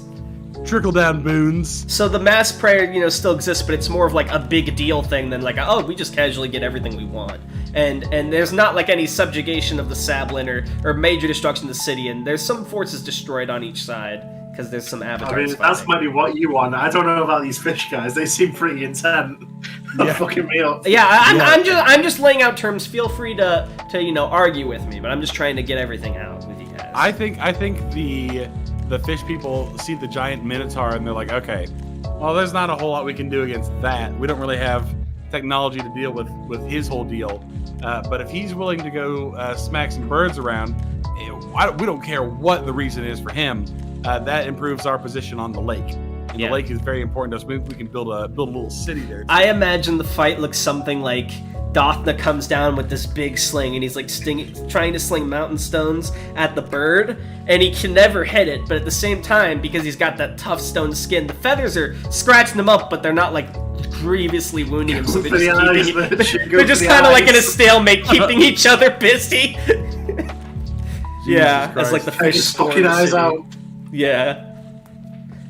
[SPEAKER 3] Trickle down boons.
[SPEAKER 1] So the mass prayer, still exists, but it's more of like a big deal thing than like, we just casually get everything we want. and there's not like any subjugation of the Sablin or major destruction of the city, and there's some forces destroyed on each side because there's some avatars.
[SPEAKER 2] I mean, that's maybe what you want. I don't know about these fish guys. They seem pretty intent on fucking me up.
[SPEAKER 1] Yeah, I'm just laying out terms. Feel free to argue with me, but I'm just trying to get everything out with you guys.
[SPEAKER 3] I think the fish people see the giant minotaur and they're like, okay, well, there's not a whole lot we can do against that. We don't really have technology to deal with his whole deal. But if he's willing to go smack some birds around, we don't care what the reason is for him. That improves our position on the lake. And the lake is very important to us. Maybe we can build a little city there.
[SPEAKER 1] I imagine the fight looks something like Dothna comes down with this big sling, and he's like trying to sling mountain stones at the bird, and he can never hit it. But at the same time, because he's got that tough stone skin, the feathers are scratching him up, but they're not like grievously wounding him. So they're just kind of like in a stalemate, keeping each other busy. Yeah, as like the fish
[SPEAKER 2] fucking eyes out.
[SPEAKER 1] Yeah.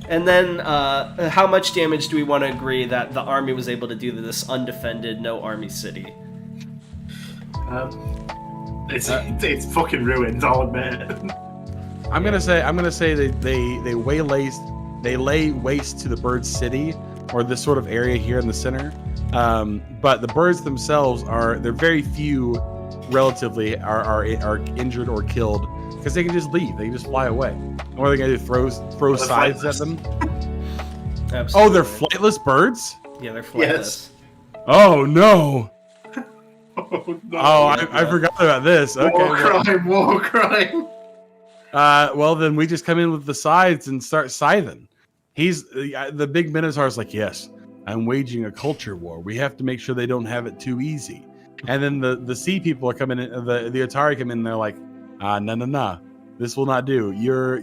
[SPEAKER 1] And then, how much damage do we want to agree that the army was able to do to this undefended, no army city?
[SPEAKER 2] It's fucking ruined. I'll admit.
[SPEAKER 3] I'm gonna say they lay waste to the bird city, or this sort of area here in the center. But the birds themselves they're very few, relatively, are injured or killed. Because they can just leave. They can just fly away. What are they going to do? Throw scythes at them?
[SPEAKER 1] Absolutely.
[SPEAKER 3] Oh, they're flightless birds?
[SPEAKER 1] Yeah, they're flightless.
[SPEAKER 2] Yes.
[SPEAKER 3] Oh, no.
[SPEAKER 2] Oh, no.
[SPEAKER 3] I forgot about this. Okay.
[SPEAKER 2] War crime.
[SPEAKER 3] Well, then we just come in with the scythes and start scything. The big Minotaur's like, yes, I'm waging a culture war. We have to make sure they don't have it too easy. And then the sea people are coming in, the Otari come in, and they're like, no. This will not do. You're.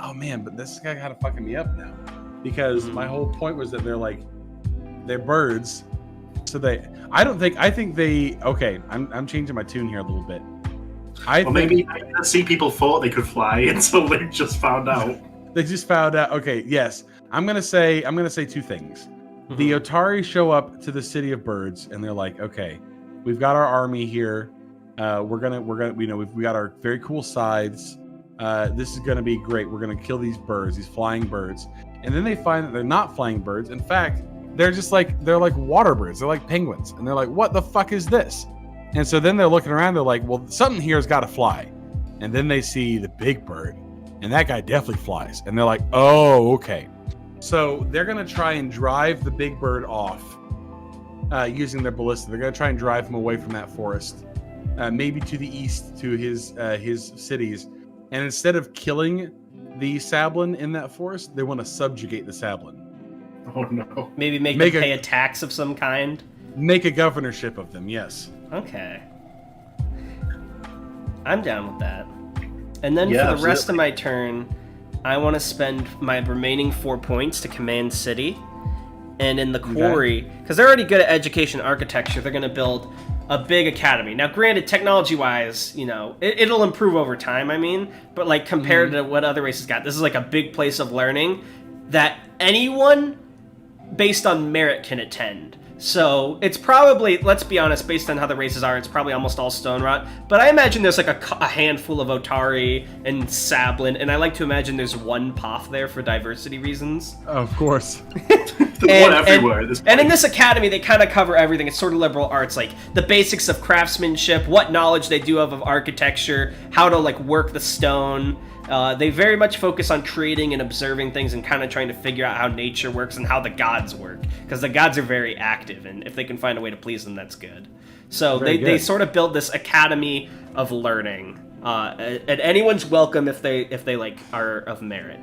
[SPEAKER 3] Oh man, but this guy kind of fucking me up now, because my whole point was that they're birds. So I think they. Okay, I'm changing my tune here a little bit.
[SPEAKER 2] Maybe the sea people thought they could fly until they just found out.
[SPEAKER 3] They just found out. Okay, yes. I'm gonna say two things. Mm-hmm. The Otari show up to the city of birds, and they're like, okay, we've got our army here. We're gonna, we got our very cool scythes. This is gonna be great. We're gonna kill these birds, these flying birds. And then they find that they're not flying birds. In fact, they're like water birds. They're like penguins. And they're like, what the fuck is this? And so then they're looking around. They're like, well, something here's got to fly. And then they see the big bird, and that guy definitely flies. And they're like, oh, okay. So they're gonna try and drive the big bird off using their ballista. They're gonna try and drive him away from that forest. Maybe to the east to his cities, and instead of killing the Sablin in that forest, they want to subjugate the Sablin.
[SPEAKER 2] Oh no!
[SPEAKER 1] Maybe make them pay a tax of some kind.
[SPEAKER 3] Make a governorship of them. Yes.
[SPEAKER 1] Okay. I'm down with that. And then for the rest of my turn, I want to spend my remaining 4 points to command city, and in the quarry, because they're already good at education and architecture, they're going to build a big academy. Now, granted, technology-wise, it'll improve over time, but like compared to what other races got, this is like a big place of learning that anyone based on merit can attend. So it's probably, let's be honest, based on how the races are, it's probably almost all stone rot. But I imagine there's like a handful of Otari and Sablin, and I like to imagine there's one Poth there for diversity reasons.
[SPEAKER 3] Of course.
[SPEAKER 2] One everywhere.
[SPEAKER 1] And in this academy, they kind of cover everything. It's sort of liberal arts, like the basics of craftsmanship, what knowledge they do of architecture, how to like work the stone. They very much focus on creating and observing things and kind of trying to figure out how nature works and how the gods work. Because the gods are very active, and if they can find a way to please them, that's good. So they sort of build this academy of learning. And anyone's welcome if they like are of merit.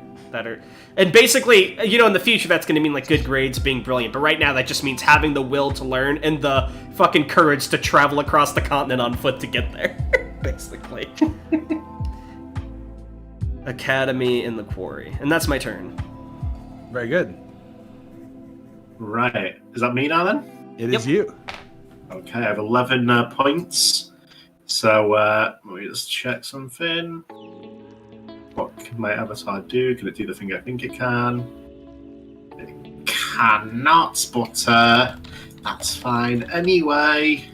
[SPEAKER 1] And basically, in the future, that's going to mean like good grades, being brilliant. But right now, that just means having the will to learn and the fucking courage to travel across the continent on foot to get there. Basically. Academy in the quarry. And that's my turn.
[SPEAKER 3] Very good.
[SPEAKER 2] Right. Is that me now then?
[SPEAKER 3] It is you.
[SPEAKER 2] Okay, I have 11 points. So, let me just check something. What can my avatar do? Can it do the thing I think it can? It cannot, but that's fine anyway.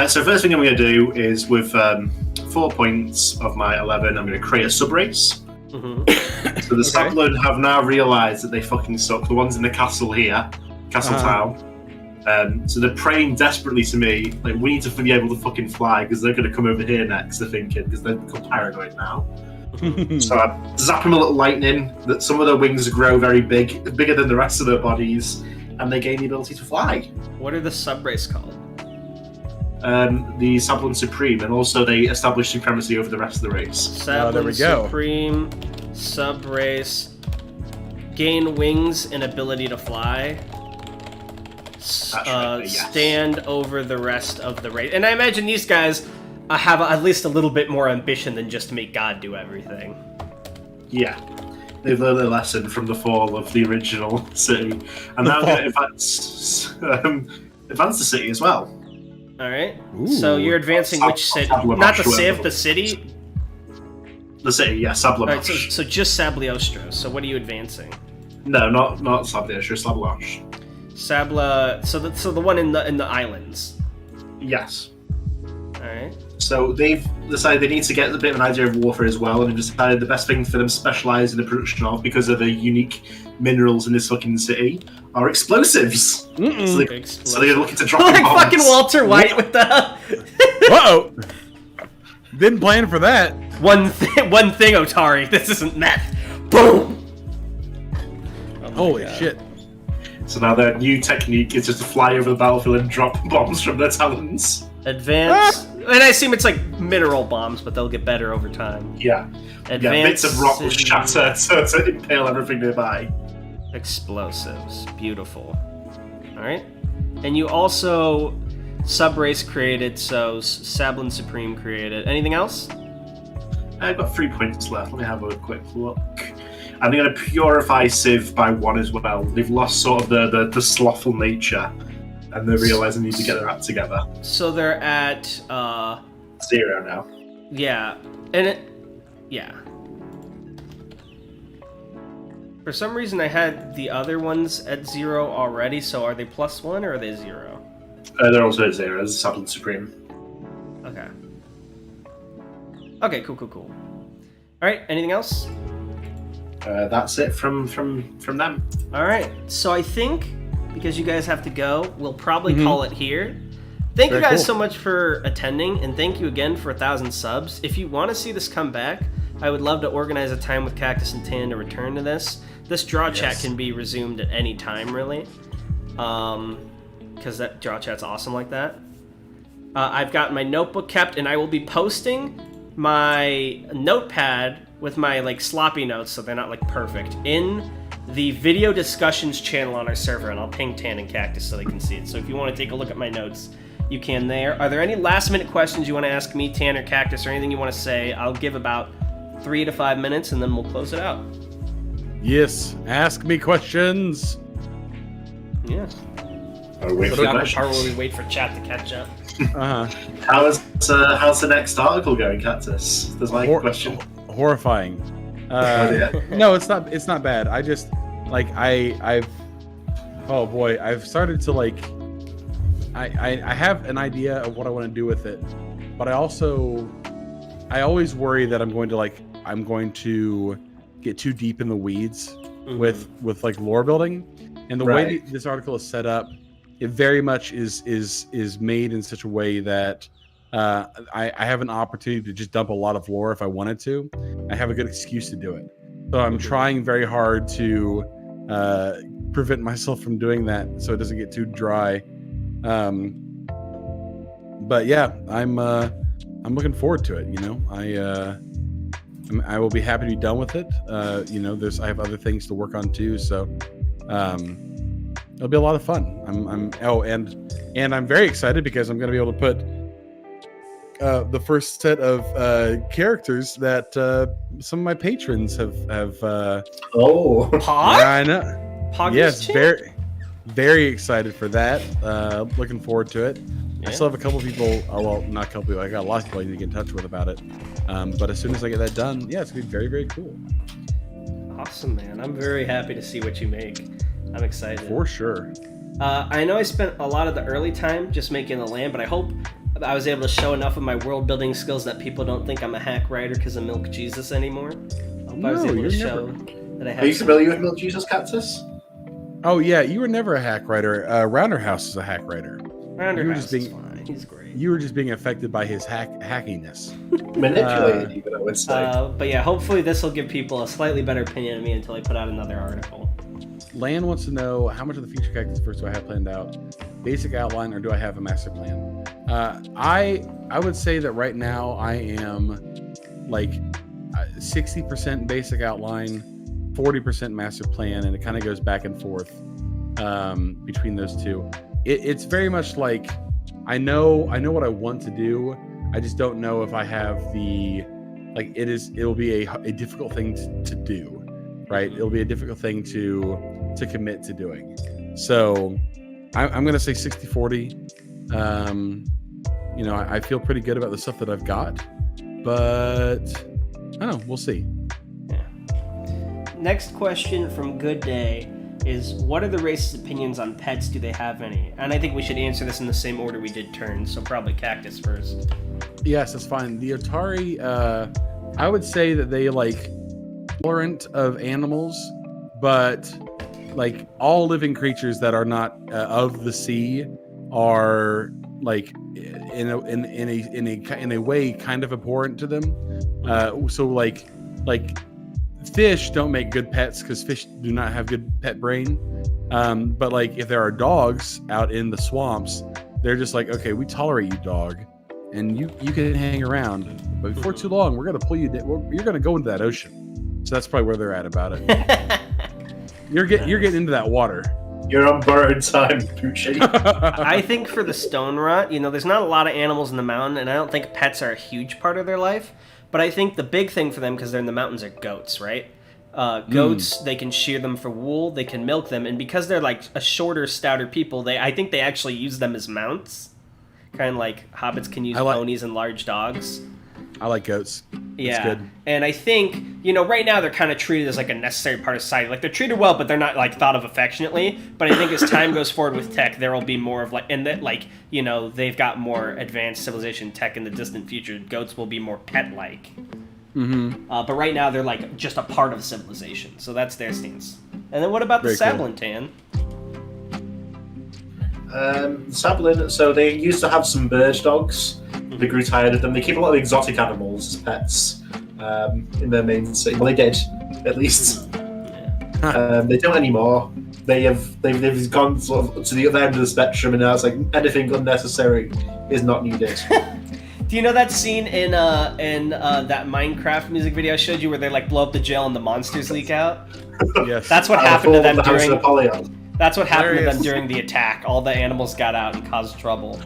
[SPEAKER 2] So first thing I'm going to do is with 4 points of my 11, I'm going to create a sub-race.
[SPEAKER 1] Mm-hmm.
[SPEAKER 2] So the Sablon have now realised that they fucking suck. The ones in the castle here, Castle Town. So they're praying desperately to me, like, we need to be able to fucking fly, because they're going to come over here next, they're thinking, because they've become paranoid now. So I zap them a little lightning, that some of their wings grow very big, bigger than the rest of their bodies, and they gain the ability to fly.
[SPEAKER 1] What are the sub-race called?
[SPEAKER 2] The Sablon Supreme, and also they establish supremacy over the rest of the race.
[SPEAKER 1] Sablon
[SPEAKER 3] there we go.
[SPEAKER 1] Supreme, sub-race, gain wings and ability to fly.
[SPEAKER 2] Yes.
[SPEAKER 1] Stand over the rest of the race. And I imagine these guys have at least a little bit more ambition than just to make God do everything.
[SPEAKER 2] Yeah. They've learned their lesson from the fall of the original city. And now they're going to advance the city as well.
[SPEAKER 1] Alright.
[SPEAKER 3] Ooh.
[SPEAKER 1] So you're advancing which city? Not the Civ, the city?
[SPEAKER 2] The city, yeah, Sablon.
[SPEAKER 1] Alright, so just Sabliostro. So what are you advancing?
[SPEAKER 2] No, not Sabliostro, Sablon.
[SPEAKER 1] Sabla. So the one in the islands.
[SPEAKER 2] Yes.
[SPEAKER 1] Alright.
[SPEAKER 2] So they've decided they need to get a bit of an idea of warfare as well, and they've decided the best thing for them to specialise in the production of, because of the unique minerals in this fucking city, are explosives. So they're looking to drop
[SPEAKER 1] like
[SPEAKER 2] bombs.
[SPEAKER 1] fucking Walter White with the.
[SPEAKER 3] Uh-oh. Didn't plan for that.
[SPEAKER 1] One thing, Otari. This isn't meth. Boom. Oh
[SPEAKER 3] Holy
[SPEAKER 1] God.
[SPEAKER 3] shit.
[SPEAKER 2] So now their new technique is just to fly over the battlefield and drop bombs from their talons.
[SPEAKER 1] Advance. And I assume it's like mineral bombs, but they'll get better over time.
[SPEAKER 2] Yeah.
[SPEAKER 1] Advance.
[SPEAKER 2] Yeah, bits of rock will shatter to impale everything nearby.
[SPEAKER 1] Explosives. Beautiful. Alright. And you also sub-race created, so Sablon Supreme created. Anything else?
[SPEAKER 2] I've got 3 points left. Let me have a quick look. I'm going to purify Civ by 1 as well. They've lost sort of the slothful nature, and they realise they need to get their act together.
[SPEAKER 1] So they're at
[SPEAKER 2] 0 now.
[SPEAKER 1] Yeah. And yeah. For some reason I had the other ones at 0 already, so are they +1 or are they 0?
[SPEAKER 2] They're also at 0 as Sablon Supreme.
[SPEAKER 1] Okay. Okay, cool. Alright, anything else?
[SPEAKER 2] That's it from them.
[SPEAKER 1] Alright, so I think, because you guys have to go, we'll probably call it here. Thank you
[SPEAKER 3] Very
[SPEAKER 1] guys
[SPEAKER 3] cool.
[SPEAKER 1] so much for attending, and thank you again for 1,000 subs. If you want to see this come back, I would love to organize a time with Cactus and Tan to return to this. This draw chat can be resumed at any time, really. Because that draw chat's awesome like that. I've got my notebook kept, and I will be posting my notepad with my like sloppy notes, so they're not like perfect, in the video discussions channel on our server, and I'll ping Tan and Cactus so they can see it. So if you want to take a look at my notes, you can there. Are there any last minute questions you want to ask me, Tan or Cactus, or anything you want to say? I'll give about 3 to 5 minutes, and then we'll close it out.
[SPEAKER 3] Yes, ask me questions.
[SPEAKER 1] Yeah.
[SPEAKER 2] Wait for
[SPEAKER 1] The
[SPEAKER 2] questions.
[SPEAKER 1] part where we wait for chat to catch up.
[SPEAKER 3] Uh-huh.
[SPEAKER 2] How's the next article going, Cactus? There's my question.
[SPEAKER 3] Horrifying.
[SPEAKER 2] Yeah.
[SPEAKER 3] No, it's not bad. I just like I've oh boy, I've started to like I have an idea of what I want to do with it, but I always worry that I'm going to get too deep in the weeds with like lore building, and the way this article is set up, it very much is made in such a way that I have an opportunity to just dump a lot of lore if I wanted to. I have a good excuse to do it. So I'm trying very hard to prevent myself from doing that so it doesn't get too dry. But yeah, I'm looking forward to it. You know, I will be happy to be done with it. You know, I have other things to work on too, so it'll be a lot of fun. And I'm very excited because I'm going to be able to put the first set of characters that some of my patrons have.
[SPEAKER 2] Oh,
[SPEAKER 1] Pog?
[SPEAKER 3] Yeah, I know.
[SPEAKER 1] Pog
[SPEAKER 3] Yes, very excited for that. Looking forward to it.
[SPEAKER 1] Yeah.
[SPEAKER 3] I still have a couple people. Well, not a couple people. I got a lot of people I need to get in touch with about it. But as soon as I get that done, yeah, it's gonna be very, very cool.
[SPEAKER 1] Awesome, man. I'm very happy to see what you make. I'm excited.
[SPEAKER 3] For sure.
[SPEAKER 1] I know I spent a lot of the early time just making the land, but I hope I was able to show enough of my world building skills that people don't think I'm a hack writer because of Milk Jesus anymore. I hope I was able to show that I have.
[SPEAKER 2] Are you familiar with Milk Jesus Cactus?
[SPEAKER 3] Oh yeah, you were never a hack writer. Rounderhouse is a hack writer.
[SPEAKER 1] Rounderhouse is fine. He's great.
[SPEAKER 3] You were just being affected by his hackiness.
[SPEAKER 2] Manipulated, even I would say.
[SPEAKER 1] But yeah, hopefully this will give people a slightly better opinion of me until I put out another article.
[SPEAKER 3] Lan wants to know how much of the future Cactus first do I have planned out? Basic outline, or do I have a master plan? I would say that right now I am like 60% basic outline, 40% master plan, and it kind of goes back and forth between those two. It's very much like I know what I want to do. I just don't know if I have the it'll be a difficult thing to do, right? It'll be a difficult thing to commit to doing. So I'm going to say 60-40. I feel pretty good about the stuff that I've got, but I don't know. We'll see.
[SPEAKER 1] Yeah. Next question from Good Day is, what are the race's opinions on pets? Do they have any? And I think we should answer this in the same order we did turns, so probably Cactus first.
[SPEAKER 3] Yes, that's fine. The Otari, I would say that they like tolerant of animals, but like all living creatures that are not of the sea are like in a way kind of abhorrent to them. So like fish don't make good pets because fish do not have good pet brain. But like if there are dogs out in the swamps, they're just like, okay, we tolerate you, dog, and you can hang around, but before too long, we're gonna pull you. You're gonna go into that ocean. So that's probably where they're at about it. You're getting into that water.
[SPEAKER 2] You're on borrowed time, Poochie.
[SPEAKER 1] I think for the stone rot, there's not a lot of animals in the mountain, and I don't think pets are a huge part of their life. But I think the big thing for them, because they're in the mountains, are goats, right? Goats, they can shear them for wool, they can milk them, and because they're like a shorter, stouter people, I think they actually use them as mounts. Kind of like hobbits can use ponies and large dogs.
[SPEAKER 3] I like goats.
[SPEAKER 1] Yeah,
[SPEAKER 3] good.
[SPEAKER 1] And I think, right now they're kind of treated as like a necessary part of society. Like they're treated well, but they're not like thought of affectionately. But I think as time goes forward with tech, there will be more of like, and that like, they've got more advanced civilization tech in the distant future. Goats will be more pet-like.
[SPEAKER 3] Mm-hmm.
[SPEAKER 1] But right now they're like just a part of civilization. So that's their stance. And then what about the Sablintan?
[SPEAKER 2] Sablin, so they used to have some bird dogs. They grew tired of them. They keep a lot of exotic animals as pets in their main city. Well, they did, at least. They don't anymore. They've gone sort of to the other end of the spectrum, and now it's like anything unnecessary is not needed.
[SPEAKER 1] Do you know that scene in that Minecraft music video I showed you where they like blow up the jail and the monsters leak out?
[SPEAKER 3] Yes.
[SPEAKER 1] That's what happened to them during. That's what happened to them
[SPEAKER 3] Hilarious.
[SPEAKER 1] during the attack. All the animals got out and caused trouble.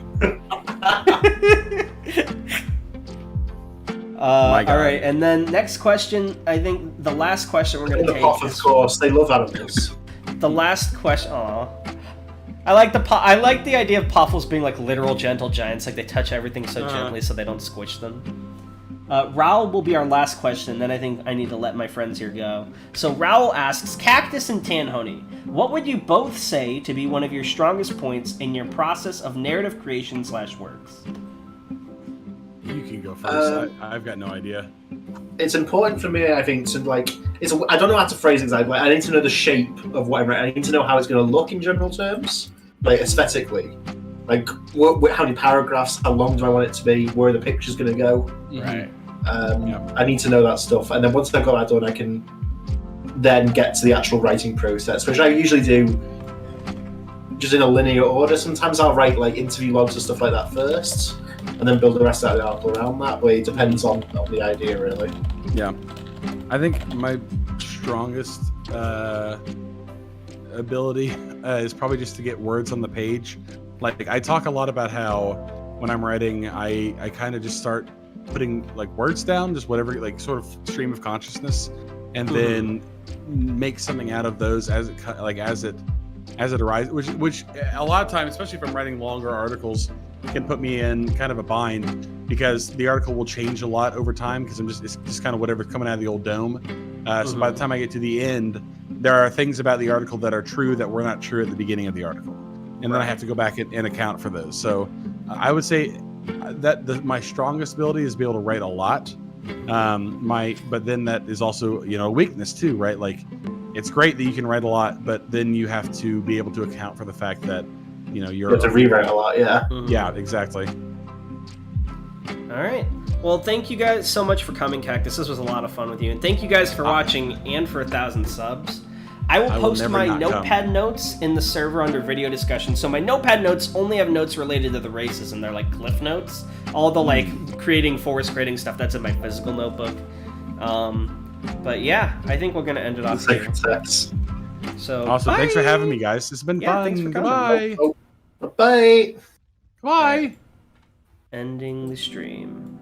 [SPEAKER 1] All right, and then next question. I think the last question we're going to take.
[SPEAKER 2] Of course, they love animals.
[SPEAKER 1] The last question. Aw, I like the idea of Puffles being like literal gentle giants. Like they touch everything so gently so they don't squish them. Raul will be our last question, then I think I need to let my friends here go. So Raul asks, Cactus and Tanhony, what would you both say to be one of your strongest points in your process of narrative creation / works?
[SPEAKER 3] You can go first. I've got no idea.
[SPEAKER 2] It's important for me, I think, to like. I don't know how to phrase it exactly. I need to know the shape of what I'm writing. I need to know how it's going to look in general terms, like aesthetically. Like, how many paragraphs? How long do I want it to be? Where are the pictures going to go?
[SPEAKER 1] Right.
[SPEAKER 2] I need to know that stuff, and then once I've got that done, I can then get to the actual writing process, which I usually do just in a linear order. Sometimes I'll write like interview logs and stuff like that first, and then build the rest of the article around that. But it depends on the idea, really.
[SPEAKER 3] Yeah, I think my strongest ability is probably just to get words on the page. Like I talk a lot about how when I'm writing, I kind of just start putting like words down, just whatever, like sort of stream of consciousness, and then make something out of those as it arises. Which a lot of times, especially if I'm writing longer articles, can put me in kind of a bind because the article will change a lot over time because it's just kind of whatever's coming out of the old dome. So by the time I get to the end, there are things about the article that are true that were not true at the beginning of the article, and then I have to go back and account for those. So I would say my strongest ability is to be able to write a lot. But then that is also, a weakness too, right? Like, it's great that you can write a lot, but then you have to be able to account for the fact that, you're...
[SPEAKER 2] You have to rewrite a lot, yeah.
[SPEAKER 1] Mhm.
[SPEAKER 3] Yeah, exactly.
[SPEAKER 1] All right. Well, thank you guys so much for coming, Cactus. This was a lot of fun with you. And thank you guys for watching and for 1,000 subs. I will post
[SPEAKER 3] never
[SPEAKER 1] my
[SPEAKER 3] not
[SPEAKER 1] notepad
[SPEAKER 3] come.
[SPEAKER 1] notes in the server under video discussion. So my notepad notes only have notes related to the races, and they're like cliff notes. All the creating forest creating stuff, that's in my physical notebook. But yeah, I think we're gonna end it off here.
[SPEAKER 2] Sacred sex.
[SPEAKER 1] So
[SPEAKER 3] Awesome.
[SPEAKER 1] bye!
[SPEAKER 3] Thanks for having me, guys. It's been fun.
[SPEAKER 1] Thanks for coming.
[SPEAKER 3] Goodbye.
[SPEAKER 2] Bye.
[SPEAKER 3] Bye.
[SPEAKER 1] Ending the stream.